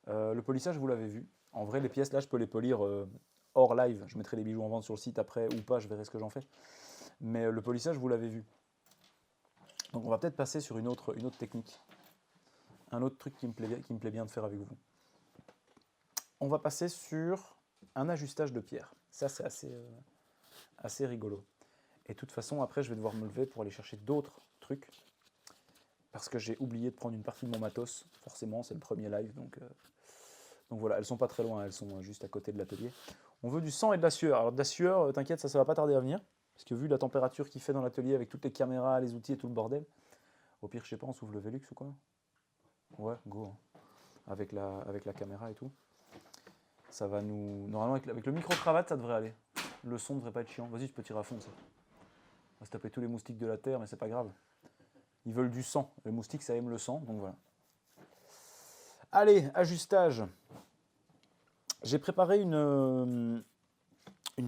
Le polissage, vous l'avez vu. En vrai, les pièces, là, je peux les polir hors live. Je mettrai les bijoux en vente sur le site après ou pas, je verrai ce que j'en fais. Mais le polissage, vous l'avez vu. Donc, on va peut-être passer sur une autre technique. Un autre truc qui me plaît bien de faire avec vous. On va passer sur un ajustage de pierre. Ça, c'est assez rigolo. Et de toute façon, après, je vais devoir me lever pour aller chercher d'autres trucs. Parce que j'ai oublié de prendre une partie de mon matos. Forcément, c'est le premier live. Donc voilà, elles sont pas très loin. Elles sont juste à côté de l'atelier. On veut du sang et de la sueur. Alors de la sueur, t'inquiète, ça va pas tarder à venir. Parce que vu la température qu'il fait dans l'atelier avec toutes les caméras, les outils et tout le bordel, au pire, je sais pas, on s'ouvre le Velux ou quoi? Ouais, go. Hein. Avec la caméra et tout. Ça va nous... Normalement, avec le micro-cravate, ça devrait aller. Le son ne devrait pas être chiant. Vas-y, tu peux tirer à fond, ça. On va se taper tous les moustiques de la Terre, mais c'est pas grave. Ils veulent du sang. Les moustiques, ça aime le sang, donc voilà. Allez, ajustage. J'ai préparé une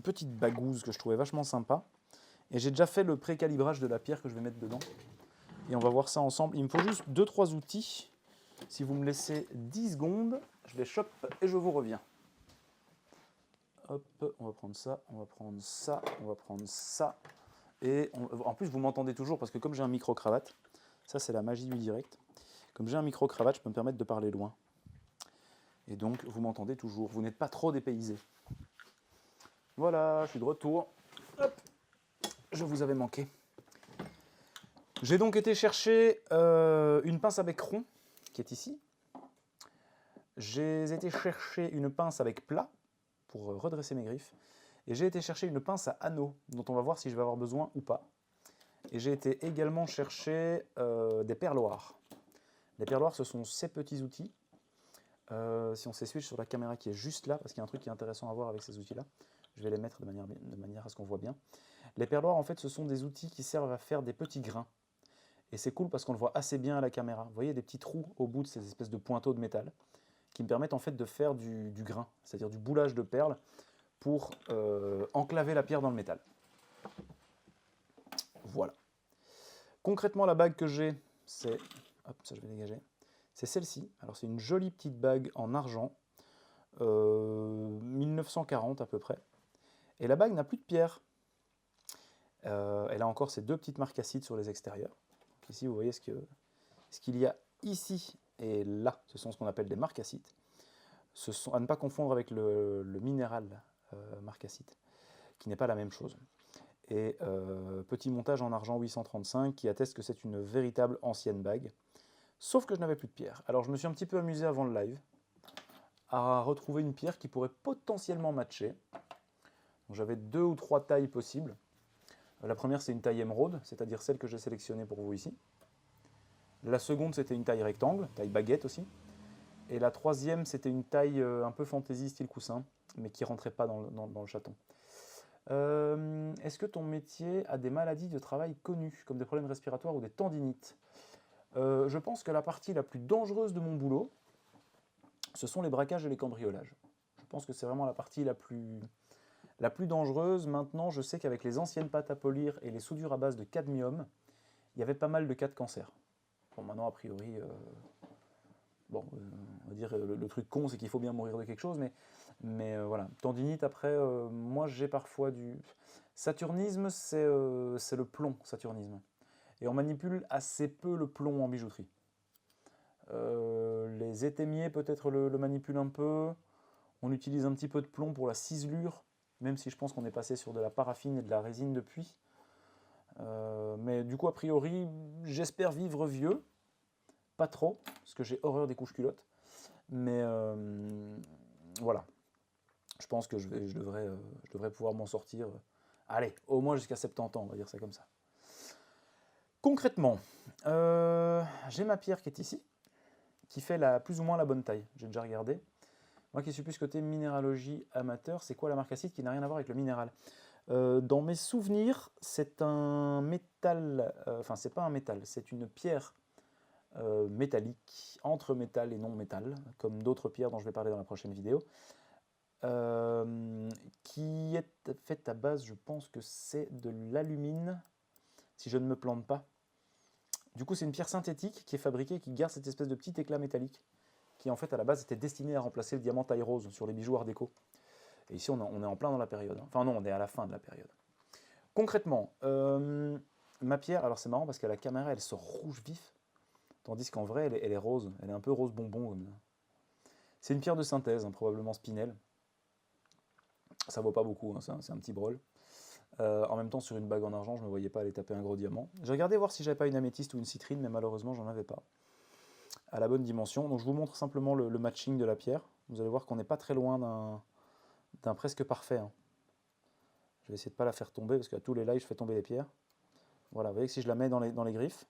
petite bagouze que je trouvais vachement sympa. Et j'ai déjà fait le pré-calibrage de la pierre que je vais mettre dedans. Et on va voir ça ensemble. Il me faut juste 2-3 outils. Si vous me laissez 10 secondes, je les chope et je vous reviens. Hop, on va prendre ça, on va prendre ça, on va prendre ça. Et en plus, vous m'entendez toujours parce que comme j'ai un micro-cravate, ça c'est la magie du direct. Comme j'ai un micro-cravate, je peux me permettre de parler loin. Et donc, vous m'entendez toujours. Vous n'êtes pas trop dépaysé. Voilà, je suis de retour. Hop, je vous avais manqué. J'ai donc été chercher une pince à bec rond, qui est ici. J'ai été chercher une pince avec plat, pour redresser mes griffes. Et j'ai été chercher une pince à anneau, dont on va voir si je vais avoir besoin ou pas. Et j'ai été également chercher des perloirs. Les perloirs, ce sont ces petits outils. Si on s'essuie sur la caméra qui est juste là, parce qu'il y a un truc qui est intéressant à voir avec ces outils-là, je vais les mettre de manière à ce qu'on voit bien. Les perloirs, en fait, ce sont des outils qui servent à faire des petits grains. Et c'est cool parce qu'on le voit assez bien à la caméra. Vous voyez des petits trous au bout de ces espèces de pointeaux de métal qui me permettent en fait de faire du grain, c'est-à-dire du boulage de perles pour enclaver la pierre dans le métal. Voilà. Concrètement, la bague que j'ai, c'est... Hop, ça je vais dégager. C'est celle-ci. Alors c'est une jolie petite bague en argent, 1940 à peu près. Et la bague n'a plus de pierre. Elle a encore ces deux petites marques acides sur les extérieurs. Donc ici, vous voyez ce qu'il y a ici et là. Ce sont ce qu'on appelle des marcassites. Ce sont à ne pas confondre avec le minéral marcassite, qui n'est pas la même chose. Et petit montage en argent 835 qui atteste que c'est une véritable ancienne bague. Sauf que je n'avais plus de pierre. Alors je me suis un petit peu amusé avant le live à retrouver une pierre qui pourrait potentiellement matcher. J'avais 2 ou 3 tailles possibles. La première, c'est une taille émeraude, c'est-à-dire celle que j'ai sélectionnée pour vous ici. La seconde, c'était une taille rectangle, taille baguette aussi. Et la troisième, c'était une taille un peu fantaisie, style coussin, mais qui ne rentrait pas dans le chaton. Est-ce que ton métier a des maladies de travail connues, comme des problèmes respiratoires ou des tendinites? Je pense que la partie la plus dangereuse de mon boulot, ce sont les braquages et les cambriolages. Je pense que c'est vraiment la partie la plus La plus dangereuse, maintenant, je sais qu'avec les anciennes pâtes à polir et les soudures à base de cadmium, il y avait pas mal de cas de cancer. Bon, maintenant, a priori, bon, on va dire, le truc con, c'est qu'il faut bien mourir de quelque chose, mais voilà. Tendinite, après, moi, j'ai parfois du... Saturnisme, c'est le plomb, saturnisme. Et on manipule assez peu le plomb en bijouterie. Les étémiers, peut-être le manipulent un peu. On utilise un petit peu de plomb pour la ciselure, même si je pense qu'on est passé sur de la paraffine et de la résine depuis. Mais du coup, a priori, j'espère vivre vieux. Pas trop, parce que j'ai horreur des couches culottes. Mais voilà. Je pense que je devrais pouvoir m'en sortir. Allez, au moins jusqu'à 70 ans, on va dire ça comme ça. Concrètement, j'ai ma pierre qui est ici, qui fait plus ou moins la bonne taille. J'ai déjà regardé. Moi qui suis plus côté minéralogie amateur, c'est quoi la marcasite qui n'a rien à voir avec le minéral? Dans mes souvenirs, c'est un métal, enfin c'est pas un métal, c'est une pierre métallique, entre métal et non métal, comme d'autres pierres dont je vais parler dans la prochaine vidéo, qui est faite à base, je pense que c'est de l'alumine, si je ne me plante pas. Du coup, c'est une pierre synthétique qui est fabriquée et qui garde cette espèce de petit éclat métallique, qui en fait à la base était destiné à remplacer le diamant taille rose sur les bijoux art déco. Et ici, on est en plein dans la période. Enfin non, on est à la fin de la période. Concrètement, ma pierre, alors c'est marrant parce qu'à la caméra, elle sort rouge vif, tandis qu'en vrai, elle est rose. Elle est un peu rose bonbon. C'est une pierre de synthèse, hein, probablement spinel. Ça vaut pas beaucoup, hein, c'est un petit brol. En même temps, sur une bague en argent, je ne me voyais pas aller taper un gros diamant. J'ai regardé voir si j'avais pas une améthyste ou une citrine, mais malheureusement, j'en avais pas à la bonne dimension. Donc je vous montre simplement le matching de la pierre. Vous allez voir qu'on n'est pas très loin d'un presque parfait. Hein. Je vais essayer de ne pas la faire tomber, parce qu'à tous les lives, je fais tomber les pierres. Voilà, vous voyez que si je la mets dans les griffes,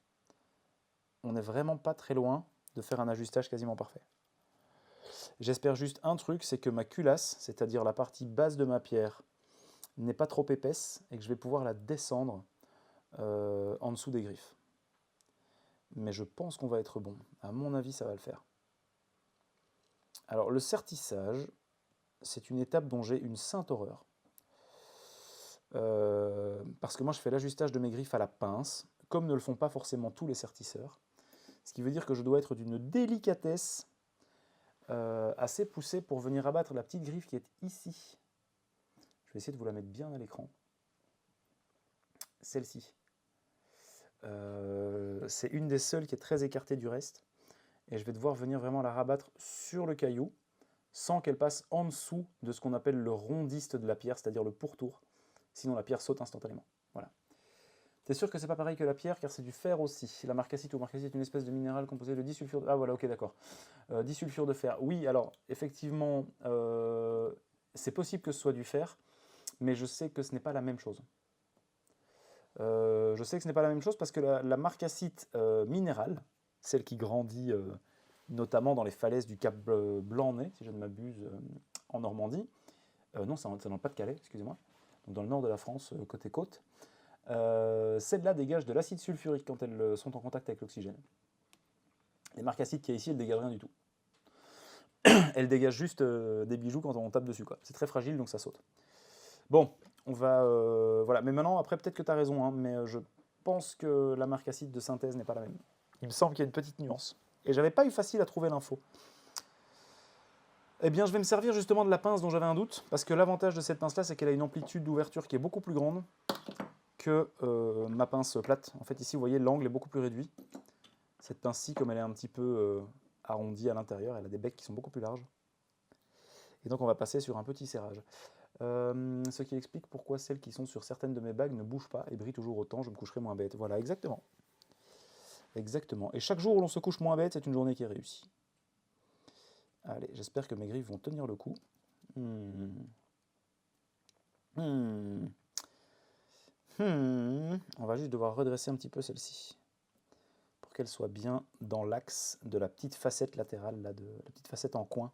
on n'est vraiment pas très loin de faire un ajustage quasiment parfait. J'espère juste un truc, c'est que ma culasse, c'est-à-dire la partie basse de ma pierre, n'est pas trop épaisse et que je vais pouvoir la descendre en dessous des griffes. Mais je pense qu'on va être bon. À mon avis, ça va le faire. Alors, le sertissage, c'est une étape dont j'ai une sainte horreur. Parce que moi, je fais l'ajustage de mes griffes à la pince, comme ne le font pas forcément tous les sertisseurs. Ce qui veut dire que je dois être d'une délicatesse assez poussée pour venir abattre la petite griffe qui est ici. Je vais essayer de vous la mettre bien à l'écran. Celle-ci. C'est une des seules qui est très écartée du reste. Et je vais devoir venir vraiment la rabattre sur le caillou, sans qu'elle passe en dessous de ce qu'on appelle le rondiste de la pierre, c'est-à-dire le pourtour. Sinon la pierre saute instantanément. Voilà. T'es sûr que c'est pas pareil que la pierre, car c'est du fer aussi. La marcasite ou marcasite est une espèce de minéral composé de disulfure de... Ah voilà, ok, d'accord. Disulfure de fer. Oui, alors, effectivement, c'est possible que ce soit du fer, mais je sais que ce n'est pas la même chose. Je sais que ce n'est pas la même chose parce que la marcasite minérale, celle qui grandit notamment dans les falaises du Cap Blanc-Nez, si je ne m'abuse, en Normandie, non, c'est dans le Pas-de-Calais, excusez-moi, donc dans le nord de la France, côté côte, celles-là dégagent de l'acide sulfurique quand elles sont en contact avec l'oxygène. Les marcassites qu'il y a ici, elles dégagent rien du tout. Elles dégagent juste des bijoux quand on tape dessus, quoi. C'est très fragile, donc ça saute. Bon, on va... voilà, mais maintenant, après, peut-être que tu as raison, hein, mais je pense que la marcassite de synthèse n'est pas la même. Il me semble qu'il y a une petite nuance. Et j'avais pas eu facile à trouver l'info. Eh bien, je vais me servir justement de la pince dont j'avais un doute, parce que l'avantage de cette pince-là, c'est qu'elle a une amplitude d'ouverture qui est beaucoup plus grande que ma pince plate. En fait, ici, vous voyez, l'angle est beaucoup plus réduit. Cette pince-ci, comme elle est un petit peu arrondie à l'intérieur, elle a des becs qui sont beaucoup plus larges. Et donc, on va passer sur un petit serrage. Ce qui explique pourquoi celles qui sont sur certaines de mes bagues ne bougent pas et brillent toujours autant, je me coucherai moins bête. Voilà, exactement. Exactement. Et chaque jour où l'on se couche moins bête, c'est une journée qui est réussie. Allez, j'espère que mes griffes vont tenir le coup. On va juste devoir redresser un petit peu celle-ci pour qu'elle soit bien dans l'axe de la petite facette latérale, là, de la petite facette en coin.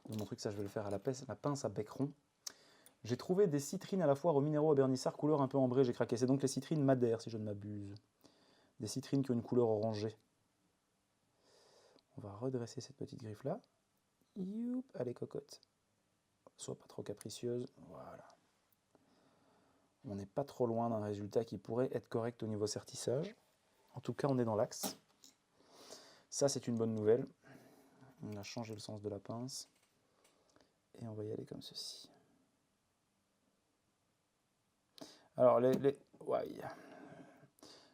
De mon truc, ça je vais le faire à la pince à bec rond. J'ai trouvé des citrines à la foire aux minéraux à Bernissart, couleur un peu ambrée, j'ai craqué. C'est donc les citrines Madère, si je ne m'abuse. Des citrines qui ont une couleur orangée. On va redresser cette petite griffe-là. Youp, allez, cocotte. Sois pas trop capricieuse. Voilà. On n'est pas trop loin d'un résultat qui pourrait être correct au niveau sertissage. En tout cas, on est dans l'axe. Ça, c'est une bonne nouvelle. On a changé le sens de la pince. Et on va y aller comme ceci. Alors,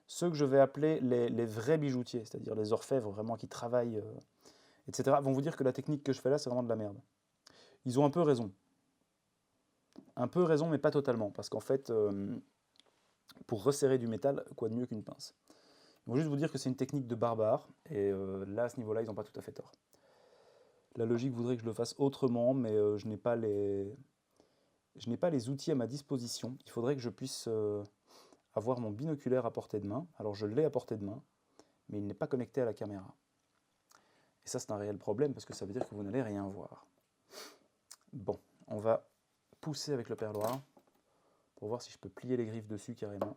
ceux que je vais appeler les vrais bijoutiers, c'est-à-dire les orfèvres vraiment qui travaillent, etc., vont vous dire que la technique que je fais là, c'est vraiment de la merde. Ils ont un peu raison. Un peu raison, mais pas totalement. Parce qu'en fait, pour resserrer du métal, quoi de mieux qu'une pince? Ils vont juste vous dire que c'est une technique de barbare. Et là, à ce niveau-là, ils n'ont pas tout à fait tort. La logique voudrait que je le fasse autrement, mais je n'ai pas les outils à ma disposition. Il faudrait que je puisse avoir mon binoculaire à portée de main. Alors je l'ai à portée de main, mais il n'est pas connecté à la caméra. Et ça, c'est un réel problème, parce que ça veut dire que vous n'allez rien voir. Bon, on va pousser avec le perloir pour voir si je peux plier les griffes dessus carrément.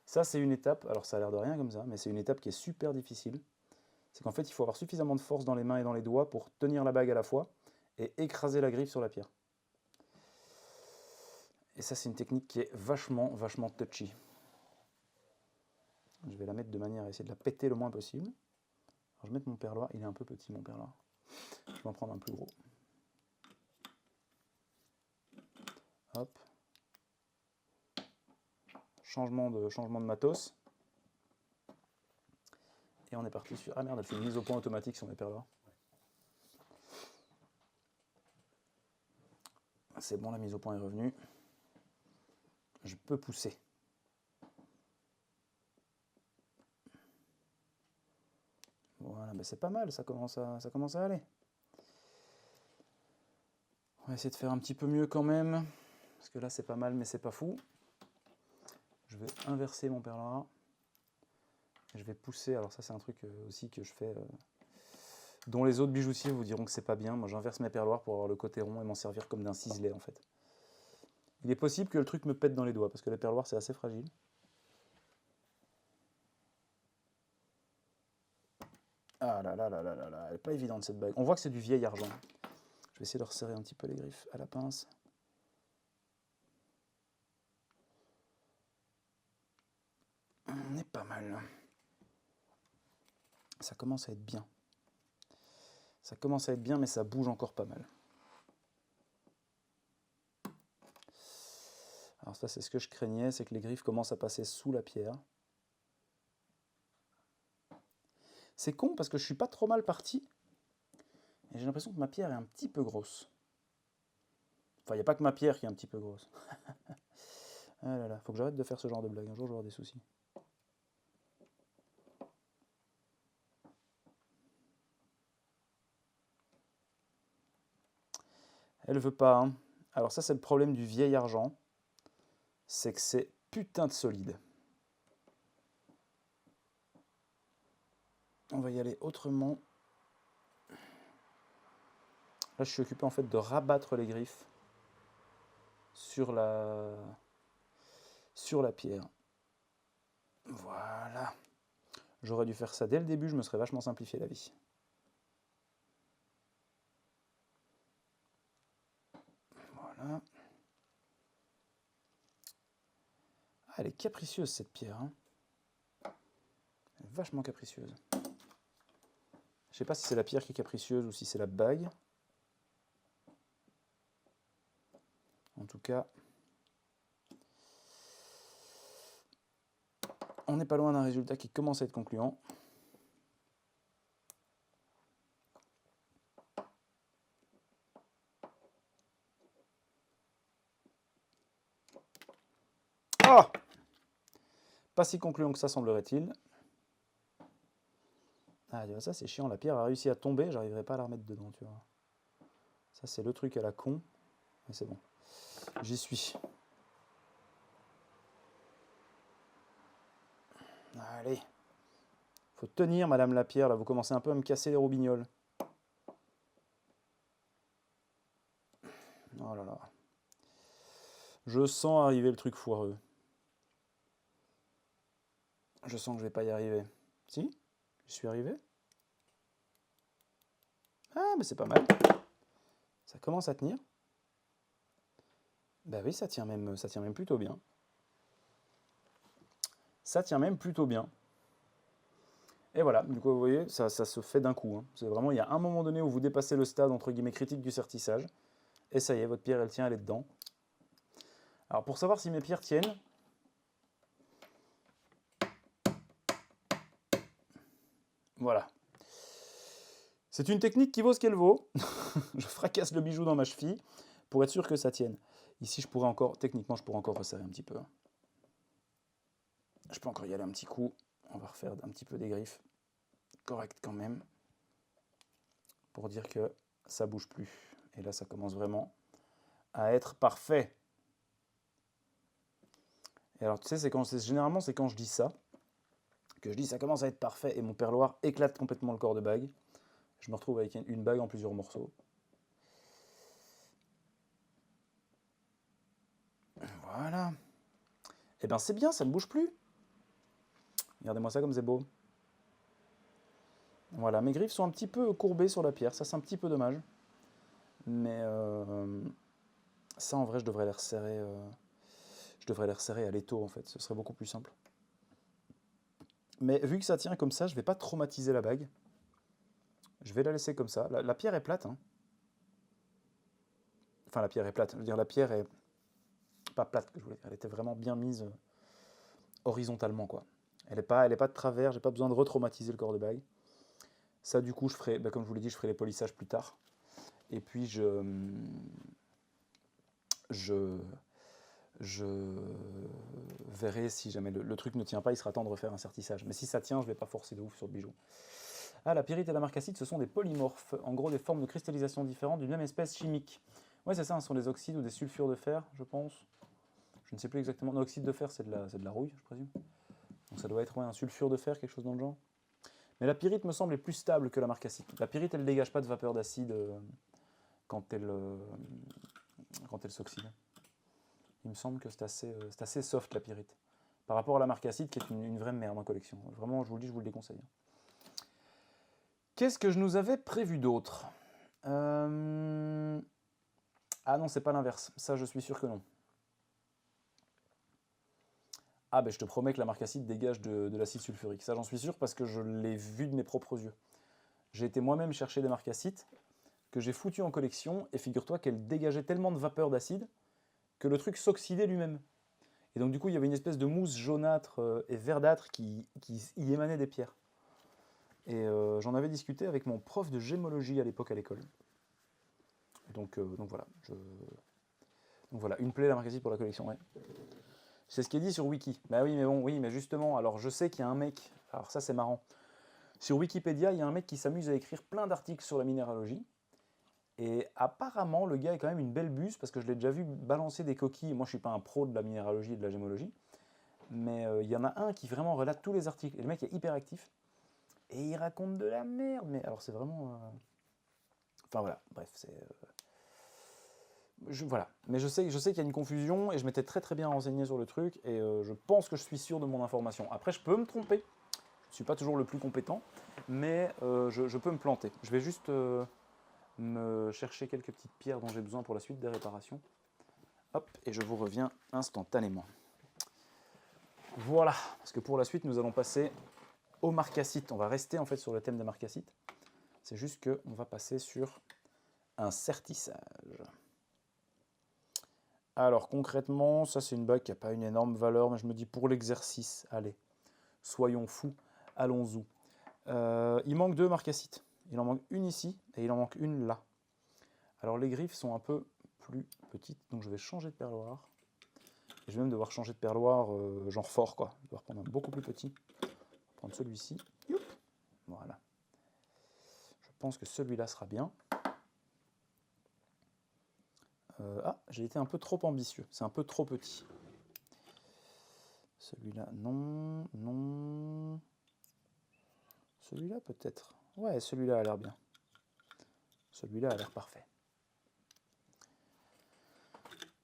Ça, c'est une étape, alors ça a l'air de rien comme ça, mais c'est une étape qui est super difficile. C'est qu'en fait, il faut avoir suffisamment de force dans les mains et dans les doigts pour tenir la bague à la fois et écraser la griffe sur la pierre. Et ça, c'est une technique qui est vachement touchy. Je vais la mettre de manière à essayer de la péter le moins possible. Alors, je vais mettre mon perloir, il est un peu petit mon perloir. Je vais en prendre un plus gros. Hop. Changement de matos. Et on est parti sur... Ah merde, elle fait une mise au point automatique sur mes perloirs. C'est bon, la mise au point est revenue. Je peux pousser. Voilà, ben c'est pas mal, ça commence à aller. On va essayer de faire un petit peu mieux quand même. Parce que là, c'est pas mal, mais c'est pas fou. Je vais inverser mon perloir. Et je vais pousser. Alors ça, c'est un truc aussi que je fais... dont les autres bijoutiers vous diront que c'est pas bien. Moi, j'inverse mes perloirs pour avoir le côté rond et m'en servir comme d'un ciselet, en fait. Il est possible que le truc me pète dans les doigts, parce que les perloirs, c'est assez fragile. Ah là là là là là là, elle n'est pas évidente cette bague. On voit que c'est du vieil argent. Je vais essayer de resserrer un petit peu les griffes à la pince. On est pas mal. Ça commence à être bien. Ça commence à être bien, mais ça bouge encore pas mal. Alors ça, c'est ce que je craignais, c'est que les griffes commencent à passer sous la pierre. C'est con parce que je suis pas trop mal parti. Et j'ai l'impression que ma pierre est un petit peu grosse. Enfin, il n'y a pas que ma pierre qui est un petit peu grosse. Ah là là, faut que j'arrête de faire ce genre de blague. Un jour, je vais avoir des soucis. Elle veut pas. Hein. Alors ça, c'est le problème du vieil argent. C'est que c'est putain de solide. On va y aller autrement. Là, je suis occupé en fait de rabattre les griffes sur la pierre. Voilà. J'aurais dû faire ça dès le début, je me serais vachement simplifié la vie. Voilà. Ah, elle est capricieuse cette pierre. Hein. Elle est vachement capricieuse. Je sais pas si c'est la pierre qui est capricieuse ou si c'est la bague. En tout cas, on n'est pas loin d'un résultat qui commence à être concluant. Ah! Pas si concluant que ça, semblerait-il. Ah, ça c'est chiant, la pierre a réussi à tomber, j'arriverai pas à la remettre dedans, tu vois. Ça c'est le truc à la con, mais c'est bon. J'y suis. Allez. Faut tenir, madame la pierre, là, vous commencez un peu à me casser les roubignoles. Oh là là. Je sens arriver le truc foireux. Je sens que je vais pas y arriver. Si? Je suis arrivé? Ah, mais c'est pas mal. Ça commence à tenir. Bah oui, ça tient même plutôt bien. Ça tient même plutôt bien. Et voilà, du coup, vous voyez, ça se fait d'un coup. Hein. C'est vraiment, il y a un moment donné où vous dépassez le stade, entre guillemets, critique du sertissage. Et ça y est, votre pierre, elle tient, elle est dedans. Alors, pour savoir si mes pierres tiennent, voilà. C'est une technique qui vaut ce qu'elle vaut. Je fracasse le bijou dans ma cheville pour être sûr que ça tienne. Ici, je pourrais encore, techniquement, je pourrais encore resserrer un petit peu. Je peux encore y aller un petit coup. On va refaire un petit peu des griffes. Correct quand même. Pour dire que ça bouge plus. Et là, ça commence vraiment à être parfait. Et alors, tu sais, généralement, c'est quand je dis ça, que je dis ça commence à être parfait et mon perloir éclate complètement le corps de bague. Je me retrouve avec une bague en plusieurs morceaux. Voilà. Et bien, c'est bien, ça ne bouge plus. Regardez-moi ça comme c'est beau. Voilà, mes griffes sont un petit peu courbées sur la pierre, ça c'est un petit peu dommage. Mais ça en vrai je devrais les resserrer. Je devrais les resserrer à l'étau en fait, ce serait beaucoup plus simple. Mais vu que ça tient comme ça, je ne vais pas traumatiser la bague. Je vais la laisser comme ça. La pierre est plate. Hein. Enfin la pierre est plate, je veux dire la pierre est pas plate que je voulais dire. Elle était vraiment bien mise horizontalement quoi. Elle n'est pas de travers, j'ai pas besoin de retraumatiser le corps de bague. Ça du coup je ferai, comme je vous l'ai dit, je ferai les polissages plus tard. Et puis je verrai si jamais le truc ne tient pas, il sera temps de refaire un sertissage. Mais si ça tient, je ne vais pas forcer de ouf sur le bijou. Ah, la pyrite et la marcassite, ce sont des polymorphes, en gros des formes de cristallisation différentes d'une même espèce chimique. Ouais, c'est ça, ce sont des oxydes ou des sulfures de fer, je pense. Je ne sais plus exactement. L'oxyde de fer, c'est de la rouille, je présume. Donc ça doit être un sulfure de fer, quelque chose dans le genre. Mais la pyrite me semble plus stable que la marcassite. La pyrite, elle ne dégage pas de vapeur d'acide quand elle s'oxyde. Il me semble que c'est assez soft la pyrite. Par rapport à la marcassite qui est une vraie merde en collection. Vraiment, je vous le dis, je vous le déconseille. Qu'est-ce que je nous avais prévu d'autre Ah non, c'est pas l'inverse. Ça, je suis sûr que non. Ah ben je te promets que la marcassite dégage de l'acide sulfurique. Ça, j'en suis sûr parce que je l'ai vu de mes propres yeux. J'ai été moi-même chercher des marcassites que j'ai foutues en collection et figure-toi qu'elles dégageaient tellement de vapeur d'acide que le truc s'oxydait lui-même. Et donc du coup, il y avait une espèce de mousse jaunâtre et verdâtre qui y émanait des pierres. Et j'en avais discuté avec mon prof de gémologie à l'époque à l'école. Donc voilà. Donc voilà, une plaie la marcassite pour la collection, ouais. C'est ce qui est dit sur Wiki. Bah oui, mais bon, oui, mais justement, alors je sais qu'il y a un mec, alors ça c'est marrant. Sur Wikipédia, il y a un mec qui s'amuse à écrire plein d'articles sur la minéralogie. Et apparemment, le gars est quand même une belle buse, parce que je l'ai déjà vu balancer des coquilles. Moi, je ne suis pas un pro de la minéralogie et de la gémologie. Mais il y en a un qui vraiment relate tous les articles. Et le mec est hyper actif. Et il raconte de la merde. Mais alors, c'est vraiment... Enfin, voilà. Bref, c'est... Voilà. Mais je sais qu'il y a une confusion. Et je m'étais très très bien renseigné sur le truc. Et je pense que je suis sûr de mon information. Après, je peux me tromper. Je ne suis pas toujours le plus compétent. Mais je peux me planter. Je vais juste... me chercher quelques petites pierres dont j'ai besoin pour la suite des réparations. Hop, et je vous reviens instantanément. Voilà, parce que pour la suite, nous allons passer aux marcassites. On va rester en fait sur le thème des marcassites. C'est juste qu'on va passer sur un sertissage. Alors concrètement, ça c'est une bague qui n'a pas une énorme valeur, mais je me dis pour l'exercice, allez, soyons fous, allons-y. Il manque 2 marcassites. Il en manque une ici et il en manque une là. Alors les griffes sont un peu plus petites, donc je vais changer de perloir. Et je vais même devoir changer de perloir genre fort quoi. Je vais devoir prendre un beaucoup plus petit. Je vais prendre celui-ci. Voilà. Je pense que celui-là sera bien. J'ai été un peu trop ambitieux. C'est un peu trop petit. Celui-là, non, non. Celui-là peut-être. Ouais, celui-là a l'air bien. Celui-là a l'air parfait.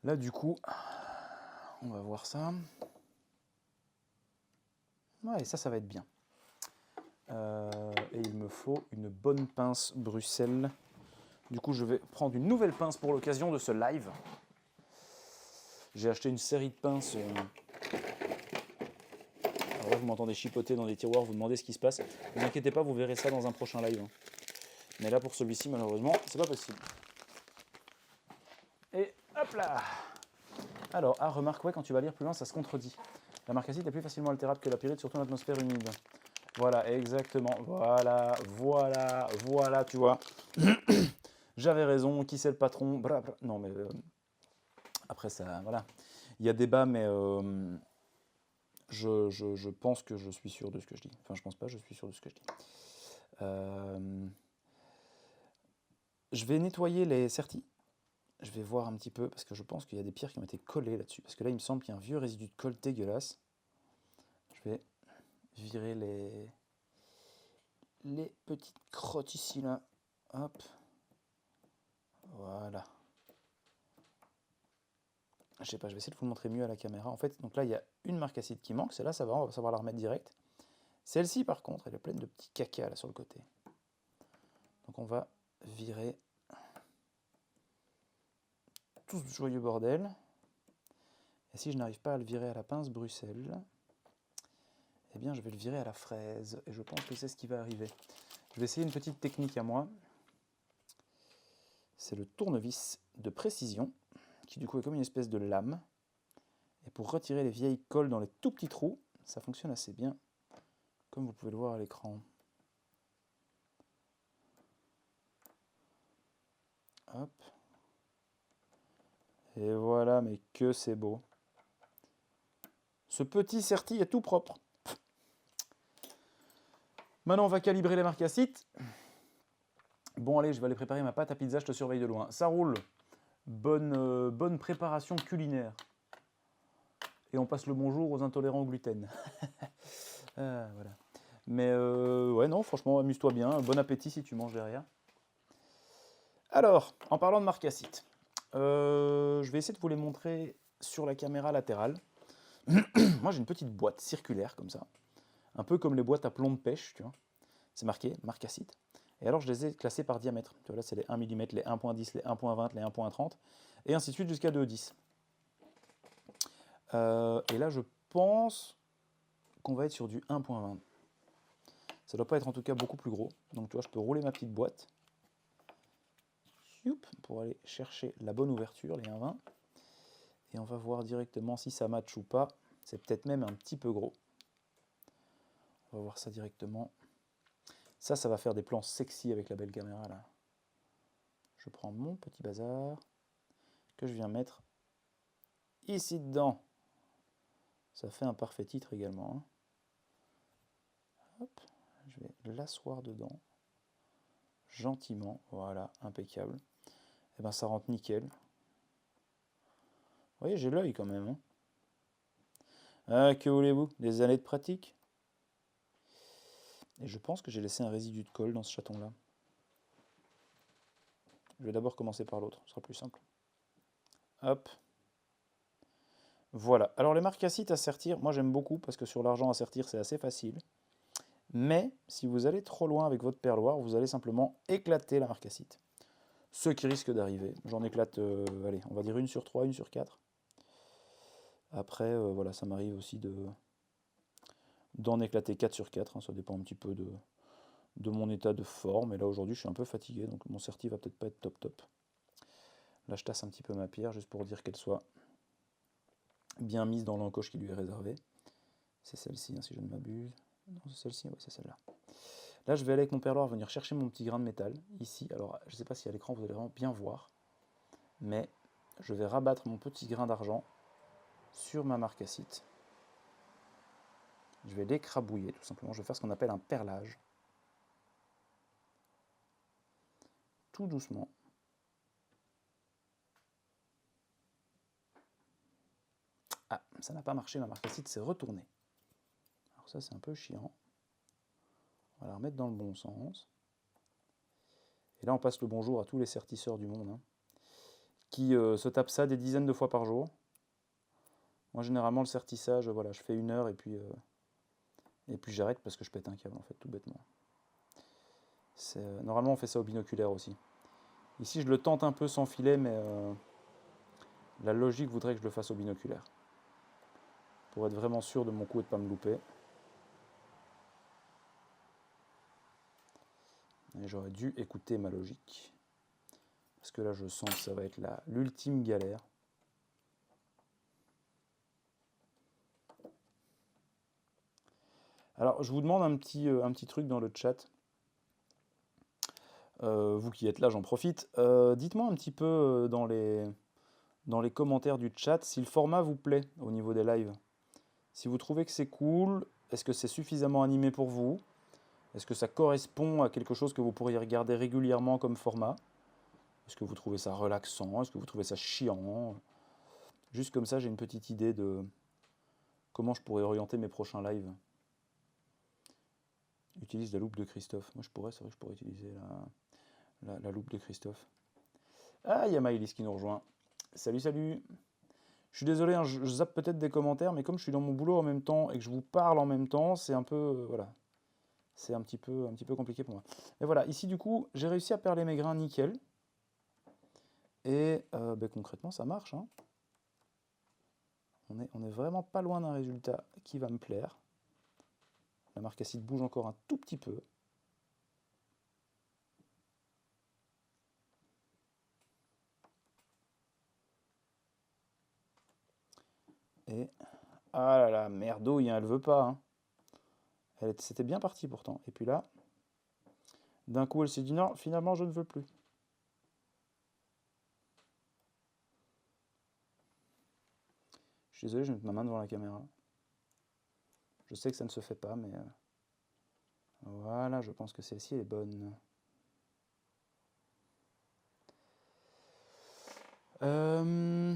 Là, du coup, on va voir ça. Ouais, ça va être bien. Et il me faut une bonne pince Bruxelles. Du coup, je vais prendre une nouvelle pince pour l'occasion de ce live. J'ai acheté une série de pinces. Alors, vous m'entendez chipoter dans des tiroirs, vous demandez ce qui se passe. Ne vous inquiétez pas, vous verrez ça dans un prochain live. Mais là, pour celui-ci, malheureusement, c'est pas possible. Et hop là. Alors, remarque, ouais, quand tu vas lire plus loin, ça se contredit. La marcasite est plus facilement altérable que la pyrite, surtout en atmosphère humide. Voilà, exactement. Voilà, tu vois. J'avais raison, qui c'est le patron? Non, mais après, ça, voilà. Il y a débat, mais je pense que je suis sûr de ce que je dis. Enfin, je pense pas, je suis sûr de ce que je dis. Je vais nettoyer les sertis. Je vais voir un petit peu, parce que je pense qu'il y a des pierres qui ont été collées là-dessus. Parce que là, il me semble qu'il y a un vieux résidu de colle dégueulasse. Je vais virer les petites crottes ici, là. Hop. Voilà. Je sais pas, je vais essayer de vous le montrer mieux à la caméra. En fait, donc là, il y a une marcasite qui manque. Celle-là, ça va, on va savoir la remettre direct. Celle-ci, par contre, elle est pleine de petits caca là sur le côté. Donc on va virer tout ce joyeux bordel. Et si je n'arrive pas à le virer à la pince Bruxelles, eh bien je vais le virer à la fraise. Et je pense que c'est ce qui va arriver. Je vais essayer une petite technique à moi. C'est le tournevis de précision, qui du coup est comme une espèce de lame. Et pour retirer les vieilles colles dans les tout petits trous, ça fonctionne assez bien, comme vous pouvez le voir à l'écran. Hop. Et voilà, mais que c'est beau. Ce petit serti est tout propre. Maintenant, on va calibrer les marcassites. Bon, allez, je vais aller préparer ma pâte à pizza, je te surveille de loin. Ça roule. Bonne préparation culinaire. Et on passe le bonjour aux intolérants au gluten. Voilà. Mais ouais, non, franchement, amuse-toi bien. Bon appétit si tu manges derrière. Alors, en parlant de marcassites, je vais essayer de vous les montrer sur la caméra latérale. Moi, j'ai une petite boîte circulaire comme ça. Un peu comme les boîtes à plomb de pêche, tu vois. C'est marqué marcassite. Et alors, je les ai classés par diamètre. Tu vois, là, c'est les 1 mm, les 1.10, les 1.20, les 1.30, et ainsi de suite jusqu'à 2.10. Et là, je pense qu'on va être sur du 1.20. Ça ne doit pas être en tout cas beaucoup plus gros. Donc, tu vois, je peux rouler ma petite boîte pour aller chercher la bonne ouverture, les 1.20. Et on va voir directement si ça match ou pas. C'est peut-être même un petit peu gros. On va voir ça directement. Ça va faire des plans sexy avec la belle caméra là. Je prends mon petit bazar que je viens mettre ici dedans. Ça fait un parfait titre également. Hein. Hop, je vais l'asseoir dedans. Gentiment, voilà, impeccable. Et ben ça rentre nickel. Vous voyez, j'ai l'œil quand même. Hein. Ah, que voulez-vous? Des années de pratique? Et je pense que j'ai laissé un résidu de colle dans ce chaton-là. Je vais d'abord commencer par l'autre, ce sera plus simple. Hop. Voilà. Alors les marcassites à sertir, moi j'aime beaucoup parce que sur l'argent à sertir c'est assez facile. Mais si vous allez trop loin avec votre perloir, vous allez simplement éclater la marcassite. Ce qui risque d'arriver. J'en éclate, allez, on va dire 1 sur 3, 1 sur 4. Après, voilà, ça m'arrive aussi d'en éclater 4 sur 4. Hein, ça dépend un petit peu de mon état de forme. Et là aujourd'hui je suis un peu fatigué, donc mon serti va peut-être pas être top top. Là je tasse un petit peu ma pierre juste pour dire qu'elle soit bien mise dans l'encoche qui lui est réservée. C'est celle-ci, hein, si je ne m'abuse. Non, c'est celle-ci, oui, c'est celle-là. Là, je vais aller avec mon perloir venir chercher mon petit grain de métal, ici. Alors, je ne sais pas si à l'écran vous allez vraiment bien voir, mais je vais rabattre mon petit grain d'argent sur ma marcassite. Je vais l'écrabouiller, tout simplement. Je vais faire ce qu'on appelle un perlage. Tout doucement. Ah, ça n'a pas marché, ma marcassite s'est retournée. Alors ça, c'est un peu chiant. On va la remettre dans le bon sens. Et là, on passe le bonjour à tous les sertisseurs du monde, hein, qui se tapent ça des dizaines de fois par jour. Moi, généralement, le sertissage, voilà, je fais 1 heure et puis j'arrête parce que je pète un câble, en fait, tout bêtement. Normalement, on fait ça au binoculaire aussi. Ici, je le tente un peu sans filet, mais la logique voudrait que je le fasse au binoculaire. Pour être vraiment sûr de mon coup et de ne pas me louper. Et j'aurais dû écouter ma logique. Parce que là, je sens que ça va être l'ultime galère. Alors, je vous demande un petit truc dans le chat. Vous qui êtes là, j'en profite. Dites-moi un petit peu dans les commentaires du chat si le format vous plaît au niveau des lives. Si vous trouvez que c'est cool, est-ce que c'est suffisamment animé pour vous? Est-ce que ça correspond à quelque chose que vous pourriez regarder régulièrement comme format? Est-ce que vous trouvez ça relaxant? Est-ce que vous trouvez ça chiant? Juste comme ça, j'ai une petite idée de comment je pourrais orienter mes prochains lives. Utilise la loupe de Christophe. Moi, c'est vrai que je pourrais utiliser la loupe de Christophe. Ah, il y a Maëlys qui nous rejoint. Salut, salut. Je suis désolé, hein, je zappe peut-être des commentaires, mais comme je suis dans mon boulot en même temps et que je vous parle en même temps, c'est un peu, voilà, c'est un petit peu compliqué pour moi. Mais voilà, ici du coup, j'ai réussi à perler mes grains nickel. Et concrètement, ça marche, hein. On est vraiment pas loin d'un résultat qui va me plaire. La marque acide bouge encore un tout petit peu. Et ah là là, merdouille, hein, elle veut pas, hein. C'était bien parti pourtant. Et puis là, d'un coup, elle s'est dit non, finalement, je ne veux plus. Je suis désolé, je vais mettre ma main devant la caméra. Je sais que ça ne se fait pas, mais voilà, je pense que celle-ci est bonne. Je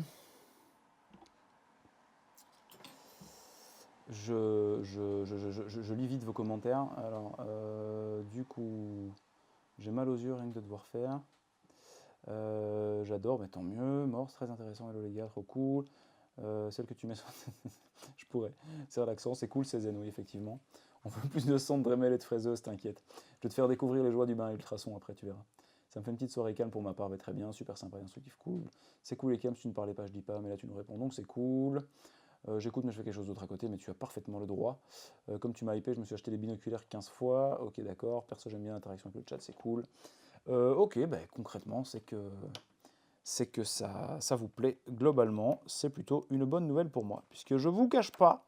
lis vite vos commentaires. Alors, du coup, j'ai mal aux yeux rien que de devoir faire. J'adore, mais tant mieux. Morse, très intéressant. Hello les gars, trop cool. Celle que tu mets sur... je pourrais. C'est relaxant, c'est cool, c'est zen, oui, effectivement. On veut plus de son de Dremel et de fraiseuse, t'inquiète. Je vais te faire découvrir les joies du bain et ultrason après, tu verras. Ça me fait une petite soirée calme pour ma part, mais très bien, super sympa et instructif, cool. C'est cool les cams, si tu ne parlais pas, je dis pas, mais là tu nous réponds, donc c'est cool. J'écoute, mais je fais quelque chose d'autre à côté, mais tu as parfaitement le droit. Comme tu m'as hypé, je me suis acheté des binoculaires 15 fois. Ok, d'accord. Perso, j'aime bien l'interaction avec le chat, c'est cool. Ok, concrètement, c'est que ça vous plaît globalement. C'est plutôt une bonne nouvelle pour moi. Puisque je ne vous cache pas,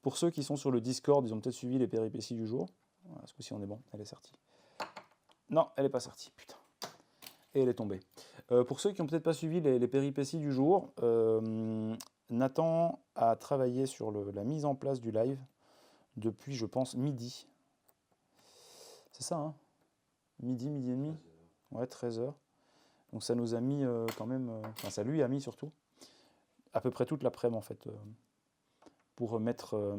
pour ceux qui sont sur le Discord, ils ont peut-être suivi les péripéties du jour. Voilà, ce coup-ci, on est bon, elle est sortie. Non, elle n'est pas sortie, putain. Et elle est tombée. Pour ceux qui n'ont peut-être pas suivi les péripéties du jour, Nathan a travaillé sur la mise en place du live depuis, je pense, midi. C'est ça, hein? Midi et demi? Ouais, 13h. Donc ça nous a mis quand même, enfin ça lui a mis surtout, à peu près toute l'après-midi en fait, pour mettre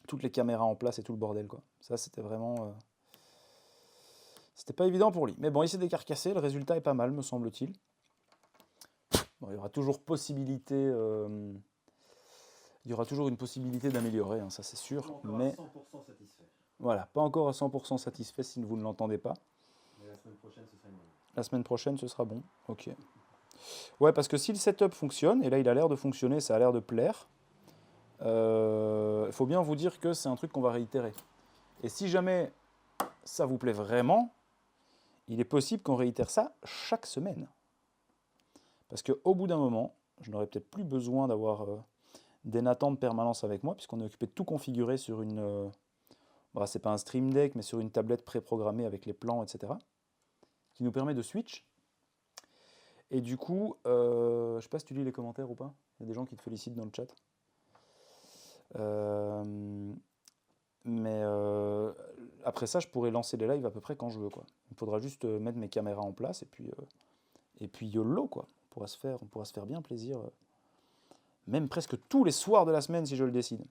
toutes les caméras en place et tout le bordel, quoi. Ça c'était vraiment... c'était pas évident pour lui. Mais bon, il s'est décarcassé, le résultat est pas mal, me semble-t-il. Bon, il y aura toujours possibilité... il y aura toujours une possibilité d'améliorer, hein, ça c'est sûr. Pas encore mais à 100% satisfait. voilà, pas encore à 100% satisfait si vous ne l'entendez pas. Mais la semaine prochaine, ce sera mieux. La semaine prochaine, ce sera bon. Ok. Ouais, parce que si le setup fonctionne, et là il a l'air de fonctionner, ça a l'air de plaire, il faut bien vous dire que c'est un truc qu'on va réitérer. Et si jamais ça vous plaît vraiment, il est possible qu'on réitère ça chaque semaine. Parce qu'au bout d'un moment, je n'aurai peut-être plus besoin d'avoir des Nathan de permanence avec moi, puisqu'on est occupé de tout configurer sur une... c'est pas un Stream Deck, mais sur une tablette préprogrammée avec les plans, etc. Qui nous permet de switch. Et du coup, je sais pas si tu lis les commentaires ou pas. Il y a des gens qui te félicitent dans le chat. Mais après ça, je pourrais lancer les lives à peu près quand je veux, quoi. Il faudra juste mettre mes caméras en place et puis YOLO, quoi. On pourra se faire bien plaisir. Même presque tous les soirs de la semaine si je le décide.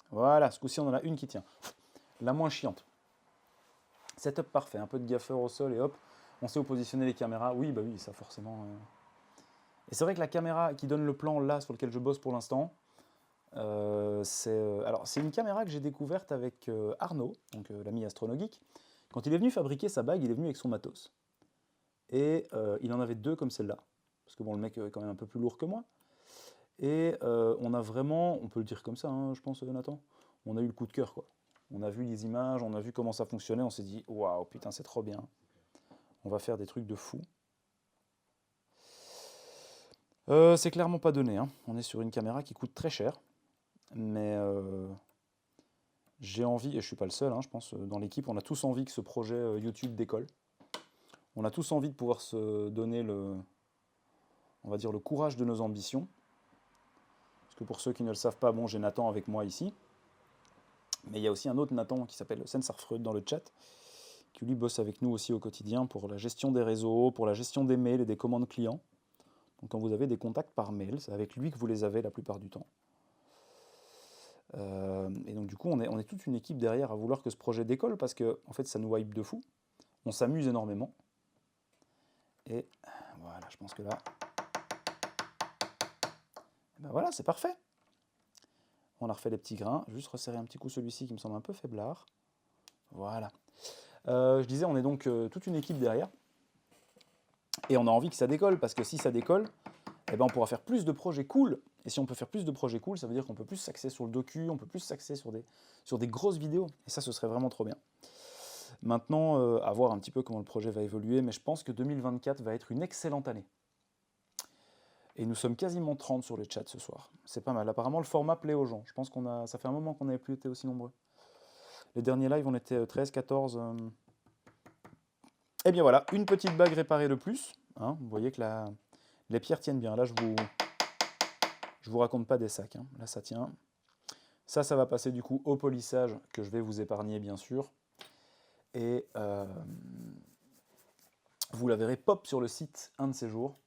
Voilà, ce coup-ci on en a une qui tient. La moins chiante. Setup parfait, un peu de gaffeur au sol et hop, on sait où positionner les caméras. Oui, bah oui, ça forcément. Et c'est vrai que la caméra qui donne le plan là sur lequel je bosse pour l'instant, c'est une caméra que j'ai découverte avec Arnaud, donc l'ami Astronogeek. Quand il est venu fabriquer sa bague, il est venu avec son matos. Et il en avait deux comme celle-là. Parce que bon, le mec est quand même un peu plus lourd que moi. Et on a vraiment, on peut le dire comme ça, hein, je pense, Nathan, on a eu le coup de cœur, quoi. On a vu les images, on a vu comment ça fonctionnait, on s'est dit, waouh, putain, c'est trop bien. On va faire des trucs de fou. C'est clairement pas donné, hein. On est sur une caméra qui coûte très cher, mais j'ai envie, et je suis pas le seul, hein, je pense, dans l'équipe, on a tous envie que ce projet YouTube décolle. On a tous envie de pouvoir se donner on va dire, le courage de nos ambitions. Parce que pour ceux qui ne le savent pas, bon, j'ai Nathan avec moi ici. Mais il y a aussi un autre Nathan qui s'appelle Sensarfreud dans le chat, qui lui bosse avec nous aussi au quotidien pour la gestion des réseaux, pour la gestion des mails et des commandes clients. Donc quand vous avez des contacts par mail, c'est avec lui que vous les avez la plupart du temps. Et donc du coup, on est toute une équipe derrière à vouloir que ce projet décolle, parce que en fait, ça nous hype de fou. On s'amuse énormément. Et voilà, je pense que là... Ben voilà, c'est parfait. On a refait les petits grains. Juste resserrer un petit coup celui-ci qui me semble un peu faiblard. Voilà. Je disais, on est donc toute une équipe derrière. Et on a envie que ça décolle, parce que si ça décolle, eh ben on pourra faire plus de projets cool. Et si on peut faire plus de projets cool, ça veut dire qu'on peut plus s'axer sur le docu, on peut plus s'axer sur des grosses vidéos. Et ça, ce serait vraiment trop bien. Maintenant, à voir un petit peu comment le projet va évoluer, mais je pense que 2024 va être une excellente année. Et nous sommes quasiment 30 sur le chat ce soir. C'est pas mal. Apparemment, le format plaît aux gens. Je pense ça fait un moment qu'on n'avait plus été aussi nombreux. Les derniers lives, on était 13, 14. Et bien voilà, une petite bague réparée de plus. Hein. Vous voyez que les pierres tiennent bien. Là, je vous raconte pas des sacs. Hein. Là, ça tient. Ça va passer du coup au polissage que je vais vous épargner, bien sûr. Et vous la verrez pop sur le site un de ces jours.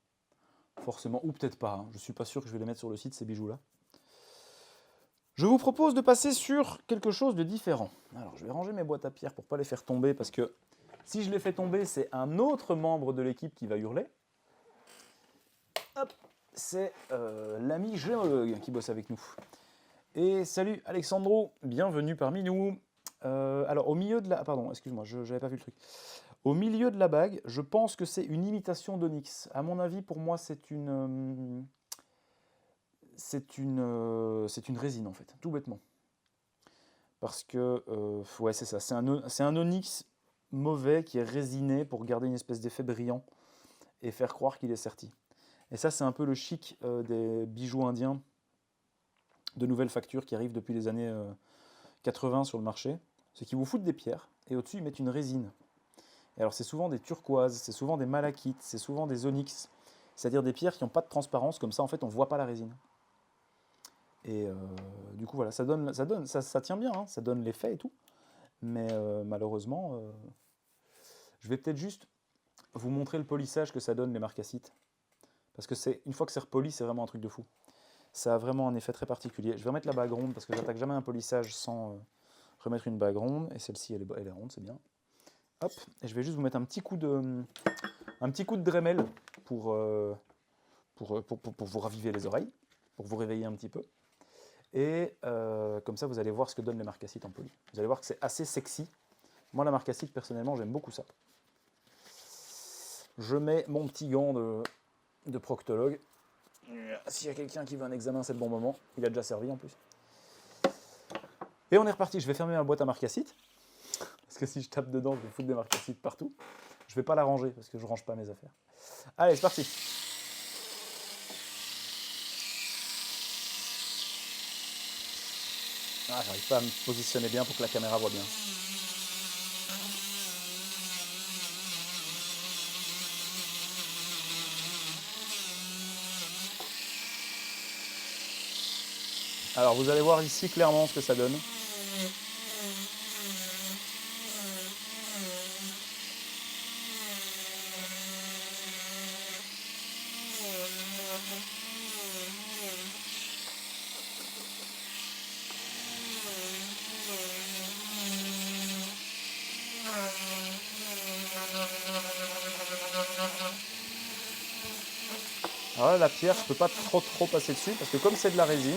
Forcément, ou peut-être pas. Hein. Je ne suis pas sûr que je vais les mettre sur le site, ces bijoux-là. Je vous propose de passer sur quelque chose de différent. Alors, je vais ranger mes boîtes à pierres pour ne pas les faire tomber, parce que si je les fais tomber, c'est un autre membre de l'équipe qui va hurler. Hop, c'est l'ami géologue qui bosse avec nous. Et salut Alexandro, bienvenue parmi nous. Alors, au milieu de la... Pardon, excuse-moi, je n'avais pas vu le truc. Au milieu de la bague, je pense que c'est une imitation d'onyx. À mon avis, pour moi, c'est une résine, en fait, tout bêtement. Parce que, ouais, c'est ça, c'est un onyx mauvais qui est résiné pour garder une espèce d'effet brillant et faire croire qu'il est serti. Et ça, c'est un peu le chic des bijoux indiens de nouvelles factures qui arrivent depuis les années 80 sur le marché. C'est qu'ils vous foutent des pierres et au-dessus, ils mettent une résine. Et alors, c'est souvent des turquoises, c'est souvent des malachites, c'est souvent des onyx, c'est-à-dire des pierres qui n'ont pas de transparence, comme ça, en fait, on ne voit pas la résine. Et du coup, voilà, ça tient bien, hein, ça donne l'effet et tout. Mais malheureusement, je vais peut-être juste vous montrer le polissage que ça donne, les marcassites. Parce que une fois que c'est repoli, c'est vraiment un truc de fou. Ça a vraiment un effet très particulier. Je vais remettre la bague ronde, parce que j'attaque jamais un polissage sans remettre une bague ronde. Et celle-ci, elle est ronde, c'est bien. Hop, et je vais juste vous mettre un petit coup de Dremel pour vous raviver les oreilles, pour vous réveiller un petit peu. Et comme ça, vous allez voir ce que donnent les marcassites en poli. Vous allez voir que c'est assez sexy. Moi, la marcassite, personnellement, j'aime beaucoup ça. Je mets mon petit gant de proctologue. S'il y a quelqu'un qui veut un examen, c'est le bon moment. Il a déjà servi en plus. Et on est reparti. Je vais fermer ma boîte à marcassite. Parce que si je tape dedans, je vais foutre des marcassites partout. Je ne vais pas la ranger parce que je ne range pas mes affaires. Allez, c'est parti. Ah, j'arrive pas à me positionner bien pour que la caméra voit bien. Alors, vous allez voir ici clairement ce que ça donne. Alors là, la pierre, je ne peux pas trop passer dessus parce que comme c'est de la résine,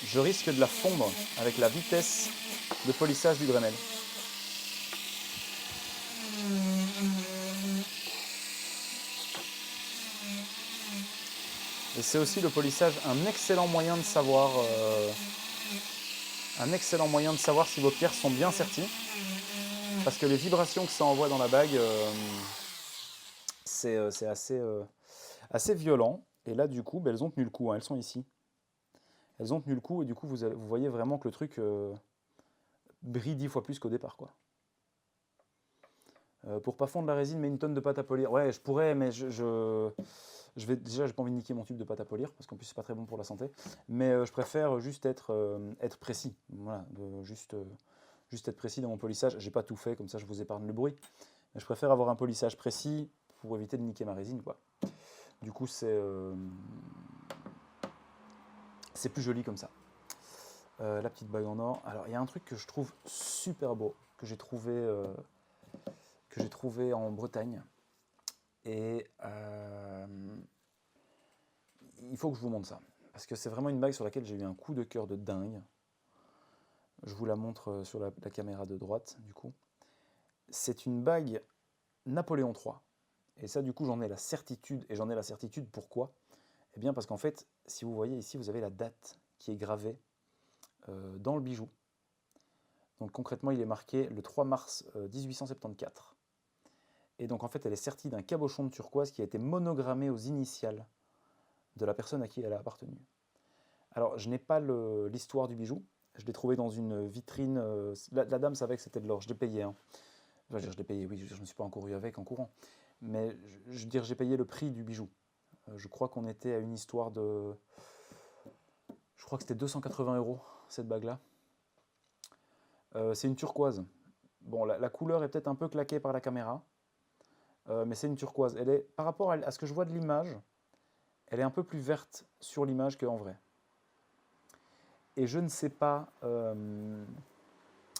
je risque de la fondre avec la vitesse de polissage du Dremel. Et c'est aussi le polissage un excellent moyen de savoir Un excellent moyen de savoir si vos pierres sont bien serties. Parce que les vibrations que ça envoie dans la bague, c'est assez violent. Et là, du coup, elles ont tenu le coup, hein, elles sont ici. Elles ont tenu le coup et du coup, vous voyez vraiment que le truc brille 10 fois plus qu'au départ, quoi. Pour pas fondre la résine, mets une tonne de pâte à polir. Ouais, je pourrais, mais déjà, j'ai pas envie de niquer mon tube de pâte à polir, parce qu'en plus, c'est pas très bon pour la santé. Mais je préfère juste être précis. Voilà, juste être précis dans mon polissage. J'ai pas tout fait, comme ça, je vous épargne le bruit. Mais je préfère avoir un polissage précis pour éviter de niquer ma résine, quoi. Du coup, c'est plus joli comme ça. La petite bague en or. Alors, il y a un truc que je trouve super beau, que j'ai trouvé en Bretagne. Et il faut que je vous montre ça. Parce que c'est vraiment une bague sur laquelle j'ai eu un coup de cœur de dingue. Je vous la montre sur la caméra de droite, du coup. C'est une bague Napoléon III. Et ça, du coup, j'en ai la certitude. Et j'en ai la certitude, pourquoi? Eh bien, parce qu'en fait, si vous voyez ici, vous avez la date qui est gravée dans le bijou. Donc concrètement, il est marqué le 3 mars 1874. Et donc en fait, elle est sertie d'un cabochon de turquoise qui a été monogrammé aux initiales de la personne à qui elle a appartenu. Alors, je n'ai pas l'histoire du bijou. Je l'ai trouvé dans une vitrine. La dame savait que c'était de l'or. Je l'ai payé. Hein. Enfin, je l'ai payé, oui, je ne me suis pas encouru avec en courant. Mais je veux dire, j'ai payé le prix du bijou. Je crois qu'on était à une histoire de... Je crois que c'était 280 €, cette bague-là. C'est une turquoise. Bon, la couleur est peut-être un peu claquée par la caméra. Mais c'est une turquoise. Elle est, par rapport à ce que je vois de l'image, elle est un peu plus verte sur l'image qu'en vrai. Et je ne sais pas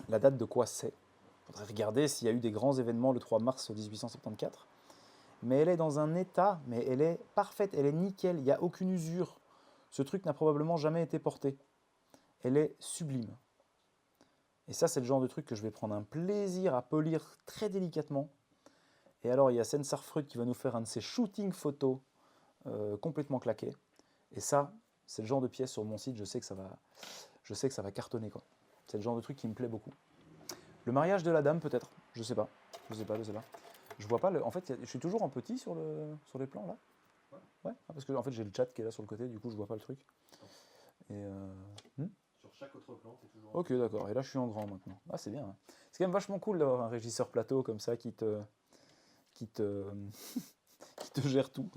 la date de quoi c'est. Il faudrait regarder s'il y a eu des grands événements le 3 mars 1874. Mais elle est dans un état, mais elle est parfaite, elle est nickel, il n'y a aucune usure. Ce truc n'a probablement jamais été porté. Elle est sublime. Et ça, c'est le genre de truc que je vais prendre un plaisir à polir très délicatement. Et alors, il y a Sensarfreud qui va nous faire un de ses shooting photos complètement claqué. Et ça, c'est le genre de pièce sur mon site, je sais que ça va cartonner, quoi. C'est le genre de truc qui me plaît beaucoup. Le mariage de la dame, peut-être. Je sais pas. Je vois pas en fait, je suis toujours en petit sur les plans, là. Ouais, parce que en fait, j'ai le chat qui est là sur le côté, du coup, je vois pas le truc. Et Sur chaque autre plan, c'est toujours... Ok, d'accord. Et là, je suis en grand, maintenant. Ah, c'est bien. Hein. C'est quand même vachement cool d'avoir un régisseur plateau comme ça qui te gère tout.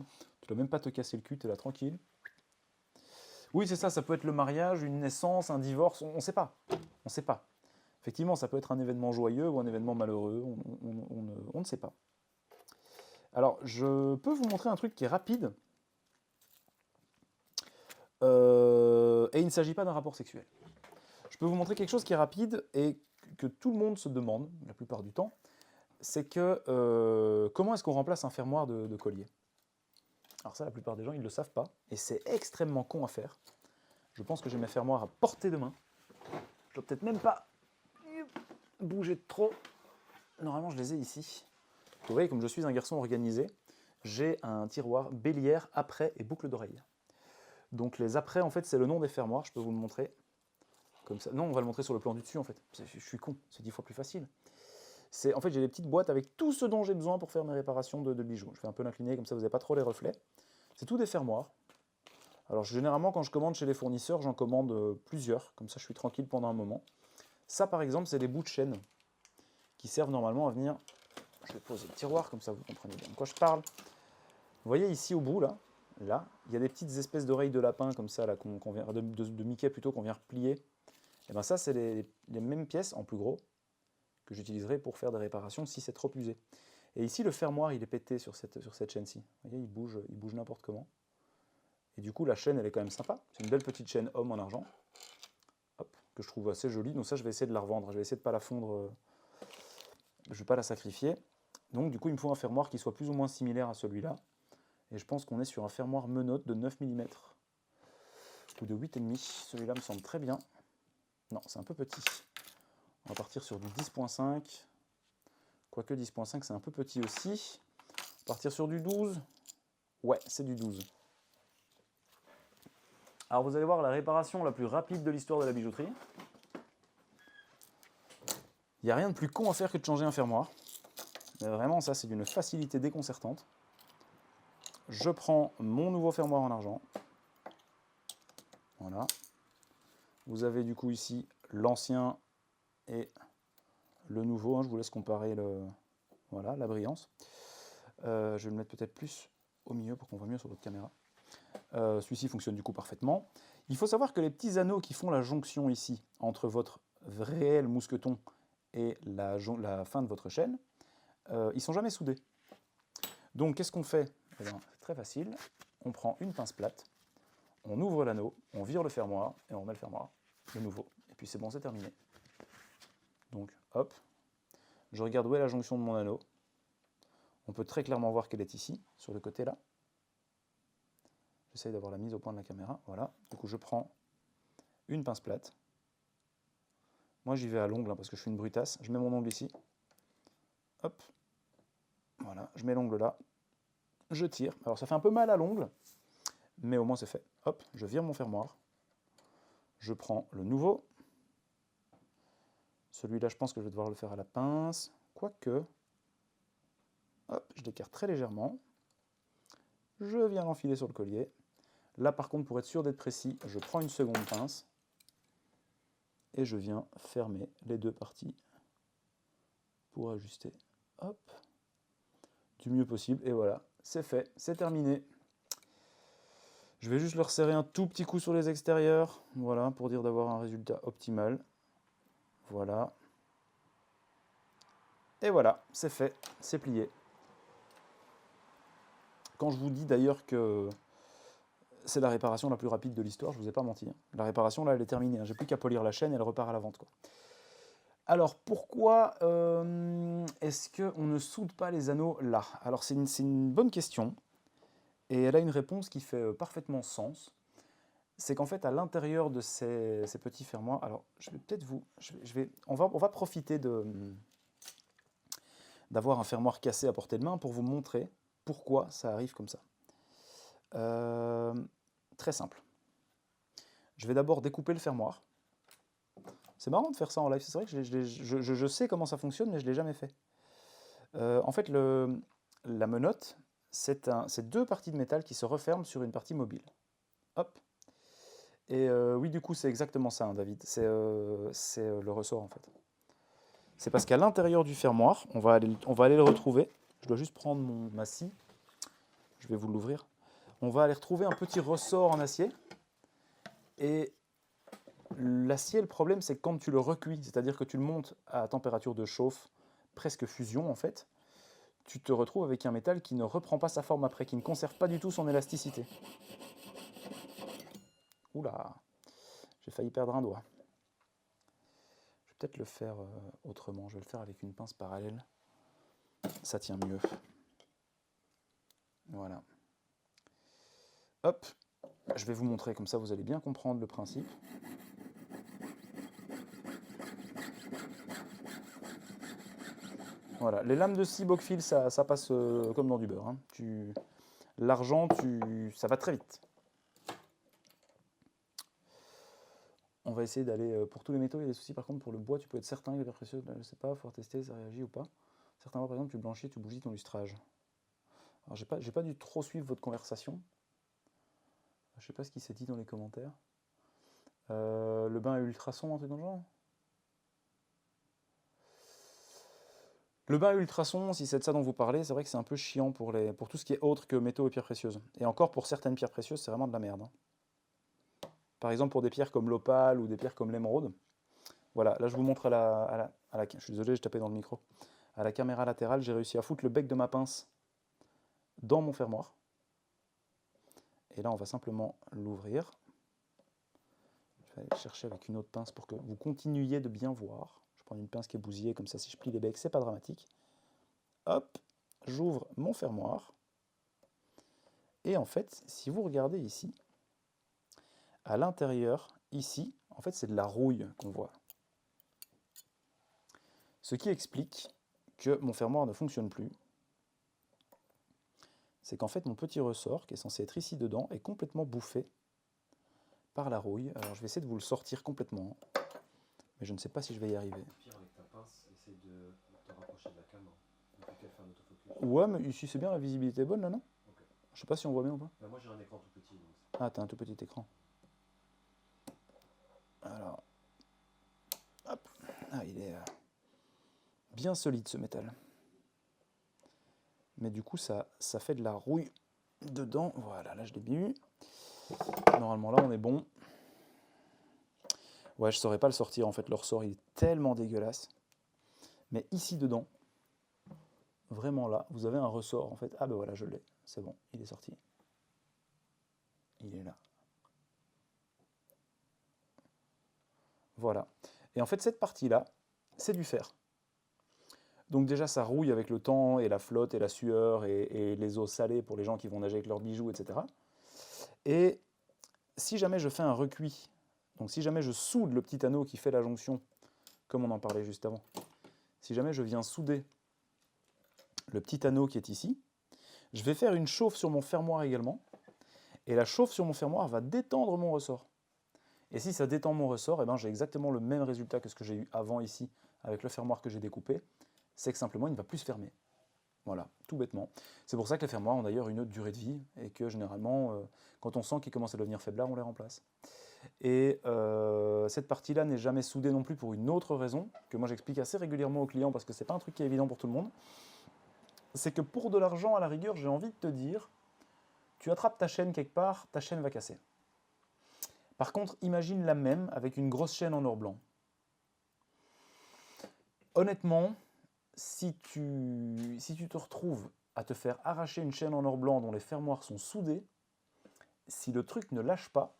Tu dois même pas te casser le cul, tu es là tranquille. Oui, c'est ça, ça peut être le mariage, une naissance, un divorce, on ne sait pas. On sait pas. Effectivement, ça peut être un événement joyeux ou un événement malheureux, on ne sait pas. Alors, je peux vous montrer un truc qui est rapide. Et il ne s'agit pas d'un rapport sexuel. Je peux vous montrer quelque chose qui est rapide et que tout le monde se demande, la plupart du temps, c'est que comment est-ce qu'on remplace un fermoir de collier? Alors ça, la plupart des gens, ils ne le savent pas, et c'est extrêmement con à faire. Je pense que j'ai mes fermoirs à portée de main. Je dois peut-être même pas bouger de trop. Normalement, je les ai ici. Vous voyez, comme je suis un garçon organisé, j'ai un tiroir bélière, apprêt et boucle d'oreille. Donc les apprêts, en fait, c'est le nom des fermoirs. Je peux vous le montrer comme ça. Non, on va le montrer sur le plan du dessus, en fait. Je suis con, c'est 10 fois plus facile. En fait, j'ai des petites boîtes avec tout ce dont j'ai besoin pour faire mes réparations de bijoux. Je fais un peu l'incliné, comme ça vous n'avez pas trop les reflets. C'est tout des fermoirs. Alors généralement, quand je commande chez les fournisseurs, j'en commande plusieurs, comme ça je suis tranquille pendant un moment. Ça, par exemple, c'est des bouts de chaîne qui servent normalement à venir... Je vais poser le tiroir, comme ça vous comprenez bien de quoi je parle. Vous voyez ici au bout, là, il y a des petites espèces d'oreilles de lapin, comme ça, là, de Mickey plutôt, qu'on vient replier. Et bien ça, c'est les mêmes pièces, en plus gros, que j'utiliserai pour faire des réparations si c'est trop usé. Et ici, le fermoir, il est pété sur cette chaîne-ci. Vous voyez, il bouge n'importe comment. Et du coup, la chaîne, elle est quand même sympa. C'est une belle petite chaîne homme en argent, hop, que je trouve assez jolie. Donc ça, je vais essayer de la revendre. Je vais essayer de ne pas la fondre. Je ne vais pas la sacrifier. Donc du coup, il me faut un fermoir qui soit plus ou moins similaire à celui-là. Et je pense qu'on est sur un fermoir menottes de 9 mm ou de 8,5. Celui-là me semble très bien. Non, c'est un peu petit. On va partir sur du 10.5. Quoique 10.5, c'est un peu petit aussi. Partir sur du 12. Ouais, c'est du 12. Alors vous allez voir la réparation la plus rapide de l'histoire de la bijouterie. Il n'y a rien de plus con à faire que de changer un fermoir. Mais vraiment, ça, c'est d'une facilité déconcertante. Je prends mon nouveau fermoir en argent. Voilà. Vous avez du coup ici l'ancien et le nouveau. Hein. Je vous laisse comparer voilà, la brillance. Je vais le mettre peut-être plus au milieu pour qu'on voit mieux sur votre caméra. Celui-ci fonctionne du coup parfaitement. Il faut savoir que les petits anneaux qui font la jonction ici entre votre réel mousqueton et la fin de votre chaîne, ils ne sont jamais soudés. Donc qu'est-ce qu'on fait? Eh bien, c'est très facile. On prend une pince plate, on ouvre l'anneau, on vire le fermoir et on met le fermoir, le nouveau. Et puis c'est bon, c'est terminé. Donc hop, je regarde où est la jonction de mon anneau. On peut très clairement voir qu'elle est ici, sur le côté là. J'essaye d'avoir la mise au point de la caméra. Voilà. Du coup, je prends une pince plate. Moi, j'y vais à l'ongle hein, parce que je suis une brutasse. Je mets mon ongle ici. Hop. Voilà. Je mets l'ongle là. Je tire. Alors, ça fait un peu mal à l'ongle, mais au moins c'est fait. Hop. Je vire mon fermoir. Je prends le nouveau. Celui-là, je pense que je vais devoir le faire à la pince. Quoique. Hop. Je l'écarte très légèrement. Je viens l'enfiler sur le collier. Là, par contre, pour être sûr d'être précis, je prends une seconde pince et je viens fermer les deux parties pour ajuster. Hop, du mieux possible. Et voilà, c'est fait, c'est terminé. Je vais juste le resserrer un tout petit coup sur les extérieurs, voilà, pour dire d'avoir un résultat optimal. Voilà. Et voilà, c'est fait, c'est plié. Quand je vous dis d'ailleurs que c'est la réparation la plus rapide de l'histoire, je ne vous ai pas menti. La réparation, là, elle est terminée. J'ai plus qu'à polir la chaîne et elle repart à la vente, quoi. Alors, pourquoi est-ce qu'on ne soude pas les anneaux là? Alors, c'est une bonne question. Et elle a une réponse qui fait parfaitement sens. C'est qu'en fait, à l'intérieur de ces petits fermoirs... Alors, je vais peut-être vous... on va profiter d'avoir un fermoir cassé à portée de main pour vous montrer pourquoi ça arrive comme ça. Très simple. Je vais d'abord découper le fermoir. C'est marrant de faire ça en live, c'est vrai que je sais comment ça fonctionne, mais je ne l'ai jamais fait. En fait, la menotte, c'est deux parties de métal qui se referment sur une partie mobile. Hop. Et oui, du coup, c'est exactement ça, hein, David. C'est le ressort, en fait. C'est parce qu'à l'intérieur du fermoir, on va aller le retrouver. Je dois juste prendre ma scie. Je vais vous l'ouvrir. On va aller retrouver un petit ressort en acier. Et l'acier, le problème, c'est que quand tu le recuis, c'est-à-dire que tu le montes à température de chauffe, presque fusion en fait, tu te retrouves avec un métal qui ne reprend pas sa forme après, qui ne conserve pas du tout son élasticité. Oula, j'ai failli perdre un doigt. Je vais peut-être le faire autrement, je vais le faire avec une pince parallèle. Ça tient mieux. Voilà. Hop, je vais vous montrer, comme ça vous allez bien comprendre le principe. Voilà, les lames de scie Bockfield, ça passe comme dans du beurre. Hein. L'argent, ça va très vite. On va essayer d'aller pour tous les métaux. Il y a des soucis par contre pour le bois. Tu peux être certain qu'il est précieux. Je ne sais pas, il faut tester, ça réagit ou pas. Certains bois, par exemple, tu blanchis, tu bougies ton lustrage. Alors, j'ai pas dû trop suivre votre conversation. Je ne sais pas ce qui s'est dit dans les commentaires. Le bain à ultrasons, un truc dans le genre. Le bain à ultrasons, si c'est de ça dont vous parlez, c'est vrai que c'est un peu chiant pour tout ce qui est autre que métaux et pierres précieuses. Et encore, pour certaines pierres précieuses, c'est vraiment de la merde. Hein. Par exemple, pour des pierres comme l'opale ou des pierres comme l'émeraude. Voilà, là je vous montre je suis désolé, j'ai tapé dans le micro. À la caméra latérale, j'ai réussi à foutre le bec de ma pince dans mon fermoir. Et là, on va simplement l'ouvrir. Je vais aller chercher avec une autre pince pour que vous continuiez de bien voir. Je prends une pince qui est bousillée, comme ça, si je plie les becs, c'est pas dramatique. Hop, j'ouvre mon fermoir. Et en fait, si vous regardez ici, à l'intérieur, ici, en fait, c'est de la rouille qu'on voit. Ce qui explique que mon fermoir ne fonctionne plus. C'est qu'en fait, mon petit ressort, qui est censé être ici dedans, est complètement bouffé par la rouille. Alors, je vais essayer de vous le sortir complètement. Mais je ne sais pas si je vais y arriver. Pire avec ta pince, rapprocher de la cam. Il faut qu'elle fasse un autofocus. Ouais, mais ici c'est bien, la visibilité est bonne là, non? Ok. Je sais pas si on voit bien ou pas. Bah, moi j'ai un écran tout petit. Donc Ah, t'as un tout petit écran. Alors, hop. Ah, il est bien solide ce métal. Mais du coup, ça fait de la rouille dedans. Voilà, là je l'ai bien eu. Normalement là on est bon. Ouais, je saurais pas le sortir en fait, le ressort il est tellement dégueulasse. Mais ici dedans, vraiment là, vous avez un ressort en fait. Ah ben voilà, je l'ai, c'est bon, il est sorti. Il est là. Voilà. Et en fait cette partie-là, c'est du fer. Donc déjà ça rouille avec le temps et la flotte et la sueur et les eaux salées pour les gens qui vont nager avec leurs bijoux, etc. Et si jamais je fais un recuit, donc si jamais je soude le petit anneau qui fait la jonction, comme on en parlait juste avant, si jamais je viens souder le petit anneau qui est ici, je vais faire une chauffe sur mon fermoir également, et la chauffe sur mon fermoir va détendre mon ressort. Et si ça détend mon ressort, eh ben, j'ai exactement le même résultat que ce que j'ai eu avant ici, avec le fermoir que j'ai découpé, c'est que simplement il ne va plus se fermer. Voilà, tout bêtement. C'est pour ça que les fermoirs ont d'ailleurs une autre durée de vie, et que généralement, quand on sent qu'ils commencent à devenir faiblards, on les remplace. Et cette partie-là n'est jamais soudée non plus pour une autre raison, que moi j'explique assez régulièrement aux clients, parce que c'est pas un truc qui est évident pour tout le monde. C'est que pour de l'argent, à la rigueur, j'ai envie de te dire, tu attrapes ta chaîne quelque part, ta chaîne va casser. Par contre, imagine la même avec une grosse chaîne en or blanc. Honnêtement, si tu te retrouves à te faire arracher une chaîne en or blanc dont les fermoirs sont soudés, si le truc ne lâche pas,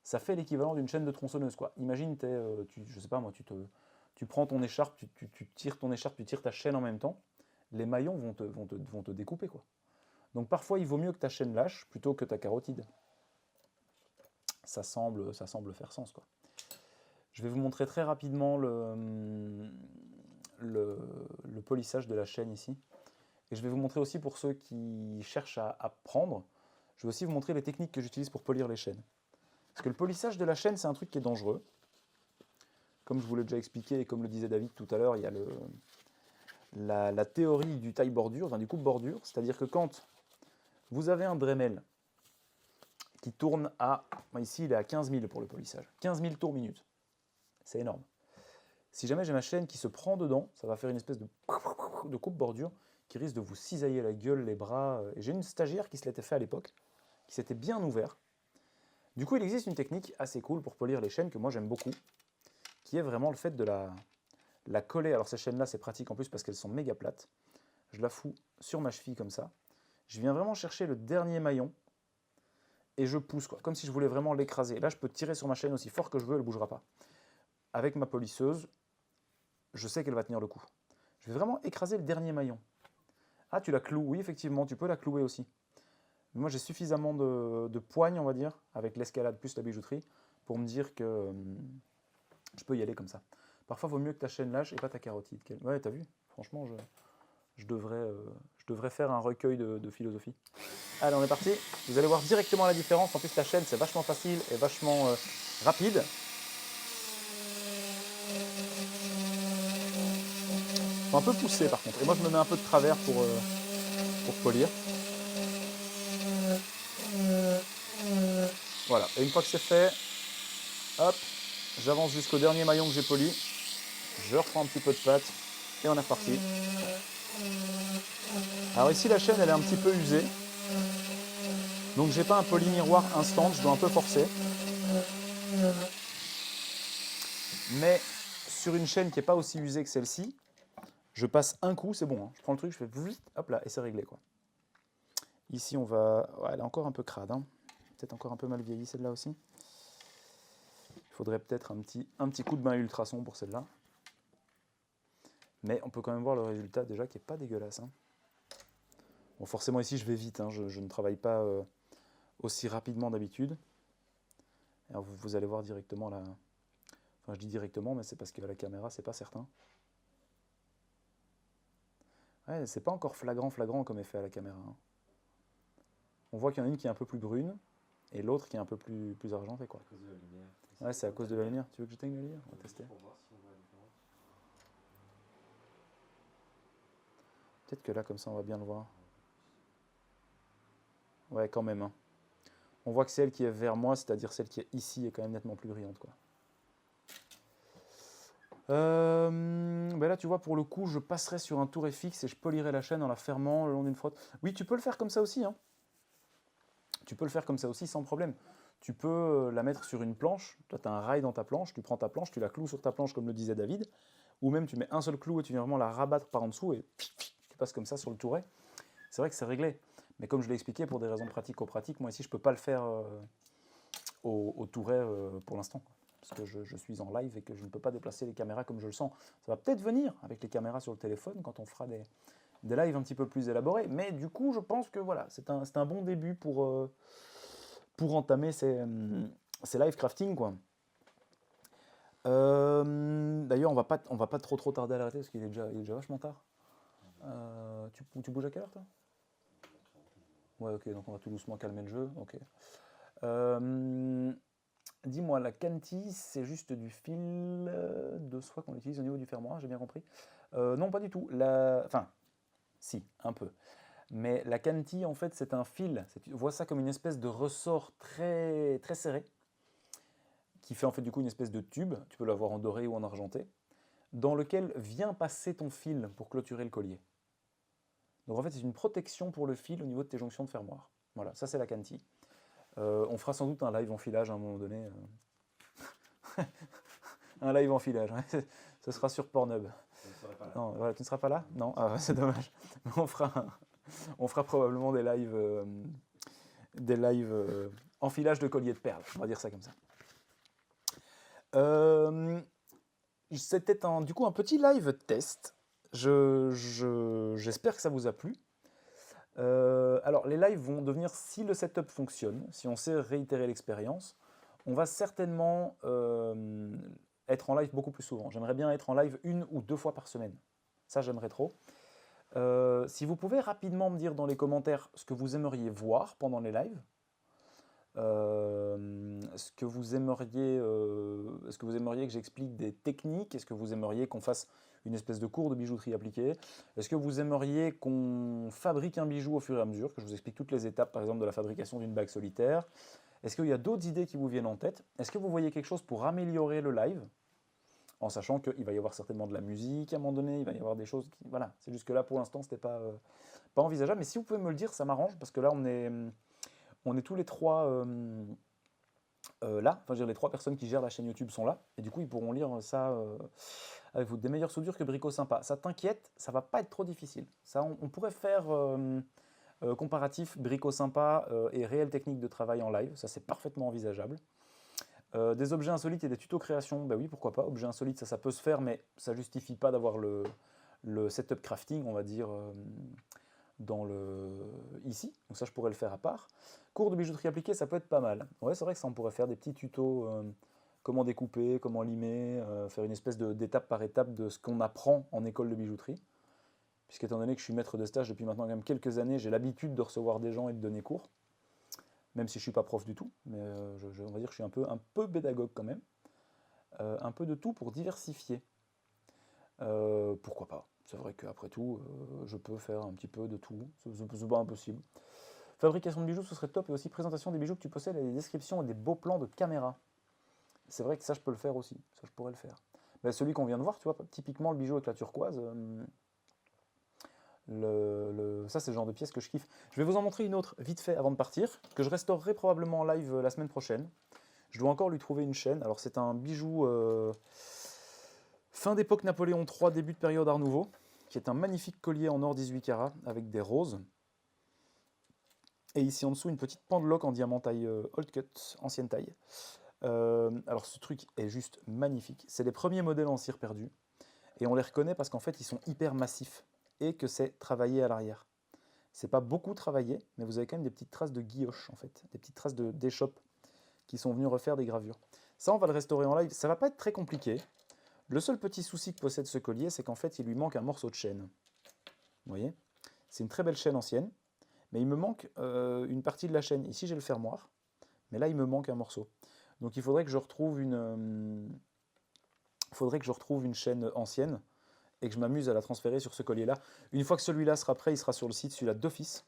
ça fait l'équivalent d'une chaîne de tronçonneuse, quoi. Imagine, je sais pas moi, tu prends ton écharpe, tu tires ton écharpe, tu tires ta chaîne en même temps, les maillons vont te découper, quoi. Donc parfois, il vaut mieux que ta chaîne lâche plutôt que ta carotide. Ça semble faire sens, quoi. Je vais vous montrer très rapidement le polissage de la chaîne ici. Et je vais vous montrer aussi pour ceux qui cherchent à apprendre, je vais aussi vous montrer les techniques que j'utilise pour polir les chaînes. Parce que le polissage de la chaîne, c'est un truc qui est dangereux. Comme je vous l'ai déjà expliqué et comme le disait David tout à l'heure, il y a la théorie du taille-bordure, enfin du coupe-bordure. C'est-à-dire que quand vous avez un Dremel qui tourne à, ici il est à 15 000 pour le polissage, 15 000 tours minute. C'est énorme. Si jamais j'ai ma chaîne qui se prend dedans, ça va faire une espèce de coupe-bordure qui risque de vous cisailler la gueule, les bras. Et j'ai une stagiaire qui se l'était fait à l'époque, qui s'était bien ouvert. Du coup, il existe une technique assez cool pour polir les chaînes que moi j'aime beaucoup, qui est vraiment le fait de la coller. Alors ces chaînes-là, c'est pratique en plus parce qu'elles sont méga plates. Je la fous sur ma cheville comme ça. Je viens vraiment chercher le dernier maillon et je pousse, quoi, comme si je voulais vraiment l'écraser. Là, je peux tirer sur ma chaîne aussi fort que je veux, elle ne bougera pas. Avec ma polisseuse, je sais qu'elle va tenir le coup. Je vais vraiment écraser le dernier maillon. Ah, tu la cloues? Oui, effectivement, tu peux la clouer aussi. Mais moi, j'ai suffisamment de poigne, on va dire, avec l'escalade plus la bijouterie, pour me dire que je peux y aller comme ça. Parfois, il vaut mieux que ta chaîne lâche et pas ta carotide. Ouais, t'as vu? Franchement, je devrais faire un recueil de philosophie. Allez, on est parti. Vous allez voir directement la différence. En plus, ta chaîne, c'est vachement facile et vachement rapide. Faut un peu pousser par contre. Et moi, je me mets un peu de travers pour polir. Voilà. Et une fois que c'est fait, hop, j'avance jusqu'au dernier maillon que j'ai poli. Je reprends un petit peu de pâte et on est reparti. Alors ici, la chaîne, elle est un petit peu usée. Donc, j'ai pas un poli miroir instant. Je dois un peu forcer. Mais sur une chaîne qui n'est pas aussi usée que celle-ci, je passe un coup, c'est bon. Hein. Je prends le truc, je fais vite, hop là, et c'est réglé, quoi. Ici, on va... Ouais, elle est encore un peu crade. Hein. Peut-être encore un peu mal vieillie, celle-là aussi. Il faudrait peut-être un petit coup de bain ultrason pour celle-là. Mais on peut quand même voir le résultat déjà qui n'est pas dégueulasse. Hein. Bon, forcément, ici, je vais vite. Hein. Je ne travaille pas aussi rapidement d'habitude. Alors, vous allez voir directement là. Enfin, je dis directement, mais c'est parce que la caméra, c'est pas certain. Ouais, c'est pas encore flagrant comme effet à la caméra. Hein. On voit qu'il y en a une qui est un peu plus brune et l'autre qui est un peu plus argentée, quoi. à cause de la lumière. Ouais, c'est à cause de la lumière. Tu veux que j'éteigne la lumière? On va tester. Pour voir si on voit la différence. Peut-être que là, comme ça, on va bien le voir. Ouais, quand même. Hein. On voit que celle qui est vers moi, c'est-à-dire celle qui est ici, est quand même nettement plus brillante, quoi. Ben là, tu vois, pour le coup, je passerai sur un tour FX et je polirai la chaîne en la fermant le long d'une frotte. Oui, tu peux le faire comme ça aussi. Hein. Tu peux le faire comme ça aussi sans problème. Tu peux la mettre sur une planche. Toi, tu as un rail dans ta planche. Tu prends ta planche, tu la cloues sur ta planche, comme le disait David. Ou même, tu mets un seul clou et tu viens vraiment la rabattre par en dessous et tu passes comme ça sur le touret. C'est vrai que c'est réglé. Mais comme je l'ai expliqué, pour des raisons pratico-pratiques, moi ici, je ne peux pas le faire au touret pour l'instant. Parce que je suis en live et que je ne peux pas déplacer les caméras comme je le sens. Ça va peut-être venir avec les caméras sur le téléphone quand on fera des lives un petit peu plus élaborés. Mais du coup, je pense que voilà, c'est un bon début pour entamer ces live crafting, quoi. D'ailleurs, on va pas trop tarder à l'arrêter parce qu'il est déjà vachement tard. Tu bouges à quelle heure, toi? Ouais, ok, donc on va tout doucement calmer le jeu. Ok. Dis-moi, la canti, c'est juste du fil de soie qu'on utilise au niveau du fermoir, j'ai bien compris. Non, pas du tout. Enfin, si, un peu. Mais la canti, en fait, c'est un fil. Vois ça comme une espèce de ressort très, très serré, qui fait en fait du coup une espèce de tube, tu peux l'avoir en doré ou en argenté, dans lequel vient passer ton fil pour clôturer le collier. Donc en fait, c'est une protection pour le fil au niveau de tes jonctions de fermoir. Voilà, ça c'est la canti. On fera sans doute un live en filage à un moment donné. Un live en filage, ouais. Ce sera sur Pornhub. Je ne serai pas là. Non, voilà, tu ne seras pas là? Non, ah, c'est dommage. Mais on fera probablement des lives en filage de collier de perles, on va dire ça comme ça. C'était du coup un petit live test. J'espère que ça vous a plu. Alors les lives vont devenir, si le setup fonctionne, si on sait réitérer l'expérience, on va certainement être en live beaucoup plus souvent. J'aimerais bien être en live 1 ou 2 fois par semaine. Ça, j'aimerais trop. Si vous pouvez rapidement me dire dans les commentaires ce que vous aimeriez voir pendant les lives, est-ce que vous aimeriez que j'explique des techniques? Est-ce que vous aimeriez qu'on fasse une espèce de cours de bijouterie appliquée? Est-ce que vous aimeriez qu'on fabrique un bijou au fur et à mesure, que je vous explique toutes les étapes, par exemple, de la fabrication d'une bague solitaire? Est-ce qu'il y a d'autres idées qui vous viennent en tête? Est-ce que vous voyez quelque chose pour améliorer le live? En sachant qu'il va y avoir certainement de la musique à un moment donné, il va y avoir des choses qui... Voilà, c'est juste que là, pour l'instant, ce n'était pas envisageable. Mais si vous pouvez me le dire, ça m'arrange, parce que là, on est tous les trois là. Enfin, je veux dire, les 3 personnes qui gèrent la chaîne YouTube sont là. Et du coup, ils pourront lire ça avec vous. Des meilleures soudures que Brico Sympa. Ça t'inquiète, ça va pas être trop difficile. Ça, on pourrait faire comparatif Brico Sympa et réelle technique de travail en live. Ça, c'est parfaitement envisageable. Des objets insolites et des tutos création, bah oui, pourquoi pas. Objets insolites, ça peut se faire, mais ça justifie pas d'avoir le setup crafting, on va dire, ici. Donc ça, je pourrais le faire à part. Cours de bijouterie appliquée, ça peut être pas mal. Ouais, c'est vrai que ça, on pourrait faire des petits tutos, comment découper, comment limer, faire une espèce d'étape par étape de ce qu'on apprend en école de bijouterie. Puisqu'étant donné que je suis maître de stage depuis maintenant quand même quelques années, j'ai l'habitude de recevoir des gens et de donner cours. Même si je ne suis pas prof du tout, mais on va dire que je suis un peu pédagogue quand même. Un peu de tout pour diversifier. Pourquoi pas? C'est vrai qu'après tout, je peux faire un petit peu de tout, c'est pas impossible. Fabrication de bijoux, ce serait top, et aussi présentation des bijoux que tu possèdes, et des descriptions et des beaux plans de caméra. C'est vrai que ça, je peux le faire aussi, ça, je pourrais le faire. Ben, celui qu'on vient de voir, tu vois, typiquement le bijou avec la turquoise, ça, c'est le genre de pièce que je kiffe. Je vais vous en montrer une autre vite fait avant de partir, que je restaurerai probablement en live la semaine prochaine. Je dois encore lui trouver une chaîne. Alors, c'est un bijou fin d'époque Napoléon III, début de période Art Nouveau, qui est un magnifique collier en or 18 carats avec des roses. Et ici en dessous, une petite pendeloque en diamant taille old cut, ancienne taille. Alors, ce truc est juste magnifique. C'est les premiers modèles en cire perdue. Et on les reconnaît parce qu'en fait, ils sont hyper massifs. Et que c'est travaillé à l'arrière. C'est pas beaucoup travaillé, mais vous avez quand même des petites traces de guilloche, en fait, des petites traces d'échoppe qui sont venus refaire des gravures. Ça, on va le restaurer en live. Ça va pas être très compliqué. Le seul petit souci que possède ce collier, c'est qu'en fait, il lui manque un morceau de chaîne. Vous voyez? C'est une très belle chaîne ancienne, mais il me manque une partie de la chaîne. Ici, j'ai le fermoir, mais là, il me manque un morceau. Donc, il faudrait que je retrouve une chaîne ancienne et que je m'amuse à la transférer sur ce collier-là. Une fois que celui-là sera prêt, il sera sur le site, celui-là d'office.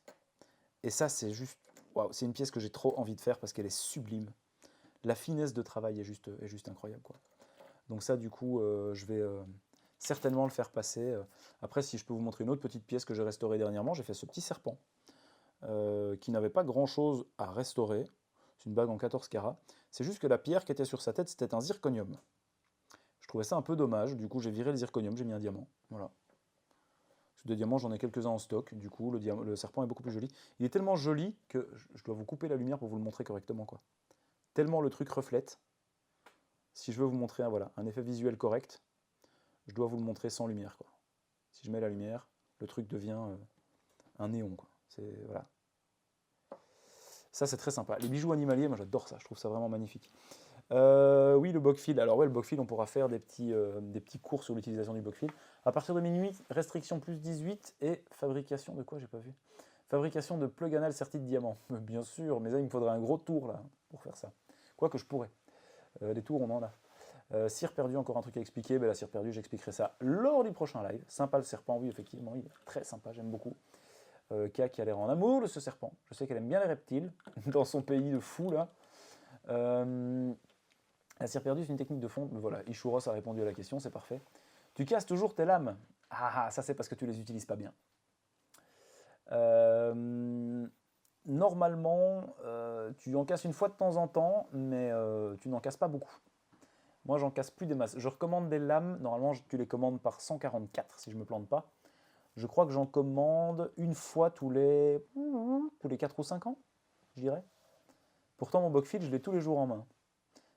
Et ça, c'est juste... Waouh, c'est une pièce que j'ai trop envie de faire parce qu'elle est sublime. La finesse de travail est juste incroyable, quoi. Donc ça, du coup, je vais certainement le faire passer. Après, si je peux vous montrer une autre petite pièce que j'ai restaurée dernièrement, j'ai fait ce petit serpent qui n'avait pas grand-chose à restaurer. C'est une bague en 14 carats. C'est juste que la pierre qui était sur sa tête, c'était un zirconium. Je trouvais ça un peu dommage. Du coup, j'ai viré le zirconium, j'ai mis un diamant. Voilà. Parce que des diamants, j'en ai quelques-uns en stock. Du coup, le serpent est beaucoup plus joli. Il est tellement joli que je dois vous couper la lumière pour vous le montrer correctement, quoi. Tellement le truc reflète. Si je veux vous montrer un effet visuel correct, je dois vous le montrer sans lumière, quoi. Si je mets la lumière, le truc devient un néon, quoi. Voilà. Ça, c'est très sympa. Les bijoux animaliers, moi j'adore ça, je trouve ça vraiment magnifique. Oui, le Bockfield. Alors ouais, le Bockfield, on pourra faire des petits cours sur l'utilisation du Bockfield. À partir de minuit, restriction plus 18 et fabrication de quoi, j'ai pas vu. Fabrication de plug anal serti de diamant. Bien sûr, mais là, il me faudrait un gros tour là pour faire ça. Quoi que je pourrais. Les tours, on en a. Cire perdue, encore un truc à expliquer. Ben, la cire perdue, j'expliquerai ça lors du prochain live. Sympa le serpent, oui, effectivement, il est très sympa, j'aime beaucoup. K qui a l'air en amour de ce serpent. Je sais qu'elle aime bien les reptiles, dans son pays de fou, là. La cire perdue, c'est une technique de fonte. Mais voilà, Ishuros a répondu à la question, c'est parfait. Tu casses toujours tes lames. Ah, ça c'est parce que tu les utilises pas bien. Normalement, tu en casses une fois de temps en temps, mais tu n'en casses pas beaucoup. Moi, j'en casse plus des masses. Je recommande des lames. Normalement, tu les commandes par 144, si je ne me plante pas. Je crois que j'en commande une fois tous les 4 ou 5 ans, je dirais. Pourtant, mon Bockfield, je l'ai tous les jours en main.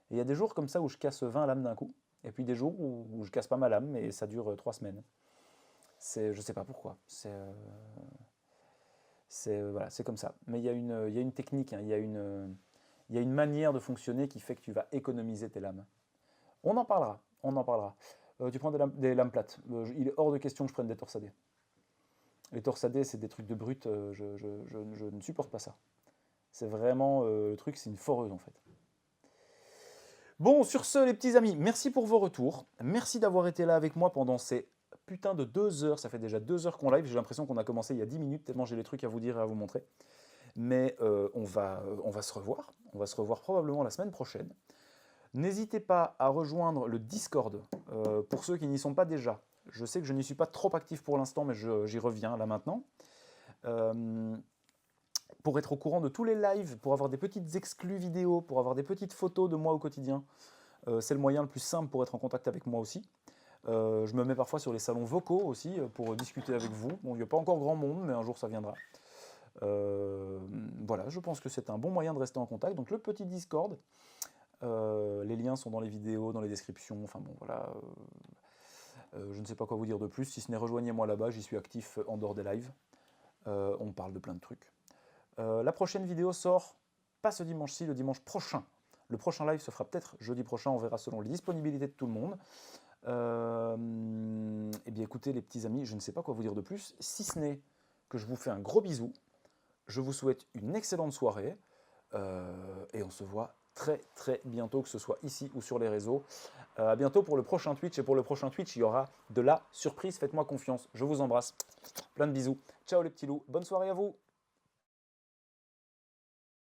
Et il y a des jours comme ça où je casse 20 lames d'un coup. Et puis des jours où je casse pas ma lame, et ça dure 3 semaines. Je ne sais pas pourquoi. Voilà, c'est comme ça. Mais il y a une technique, hein, il y a une manière de fonctionner qui fait que tu vas économiser tes lames. On en parlera, on en parlera. Tu prends des lames plates. Il est hors de question que je prenne des torsadés. Les torsadés, c'est des trucs de brut, je ne supporte pas ça. C'est vraiment, le truc, c'est une foreuse en fait. Bon, sur ce, les petits amis, merci pour vos retours. Merci d'avoir été là avec moi pendant ces putains de 2 heures. Ça fait déjà 2 heures qu'on live. J'ai l'impression qu'on a commencé il y a 10 minutes, tellement j'ai des trucs à vous dire et à vous montrer. Mais on va se revoir. On va se revoir probablement la semaine prochaine. N'hésitez pas à rejoindre le Discord pour ceux qui n'y sont pas déjà. Je sais que je n'y suis pas trop actif pour l'instant, mais j'y reviens là maintenant. Pour être au courant de tous les lives, pour avoir des petites exclus vidéo, pour avoir des petites photos de moi au quotidien, c'est le moyen le plus simple pour être en contact avec moi aussi. Je me mets parfois sur les salons vocaux aussi pour discuter avec vous. Bon, il n'y a pas encore grand monde, mais un jour ça viendra. Voilà, je pense que c'est un bon moyen de rester en contact. Donc le petit Discord, les liens sont dans les vidéos, dans les descriptions. Enfin bon, voilà. Je ne sais pas quoi vous dire de plus, si ce n'est rejoignez-moi là-bas, j'y suis actif en dehors des lives. On parle de plein de trucs. La prochaine vidéo sort, pas ce dimanche-ci, le dimanche prochain. Le prochain live se fera peut-être jeudi prochain, on verra selon les disponibilités de tout le monde. Eh bien écoutez les petits amis, je ne sais pas quoi vous dire de plus, si ce n'est que je vous fais un gros bisou. Je vous souhaite une excellente soirée et on se voit très très bientôt, que ce soit ici ou sur les réseaux. À bientôt pour le prochain Twitch, et pour le prochain Twitch, il y aura de la surprise, faites-moi confiance. Je vous embrasse, plein de bisous. Ciao les petits loups, bonne soirée à vous.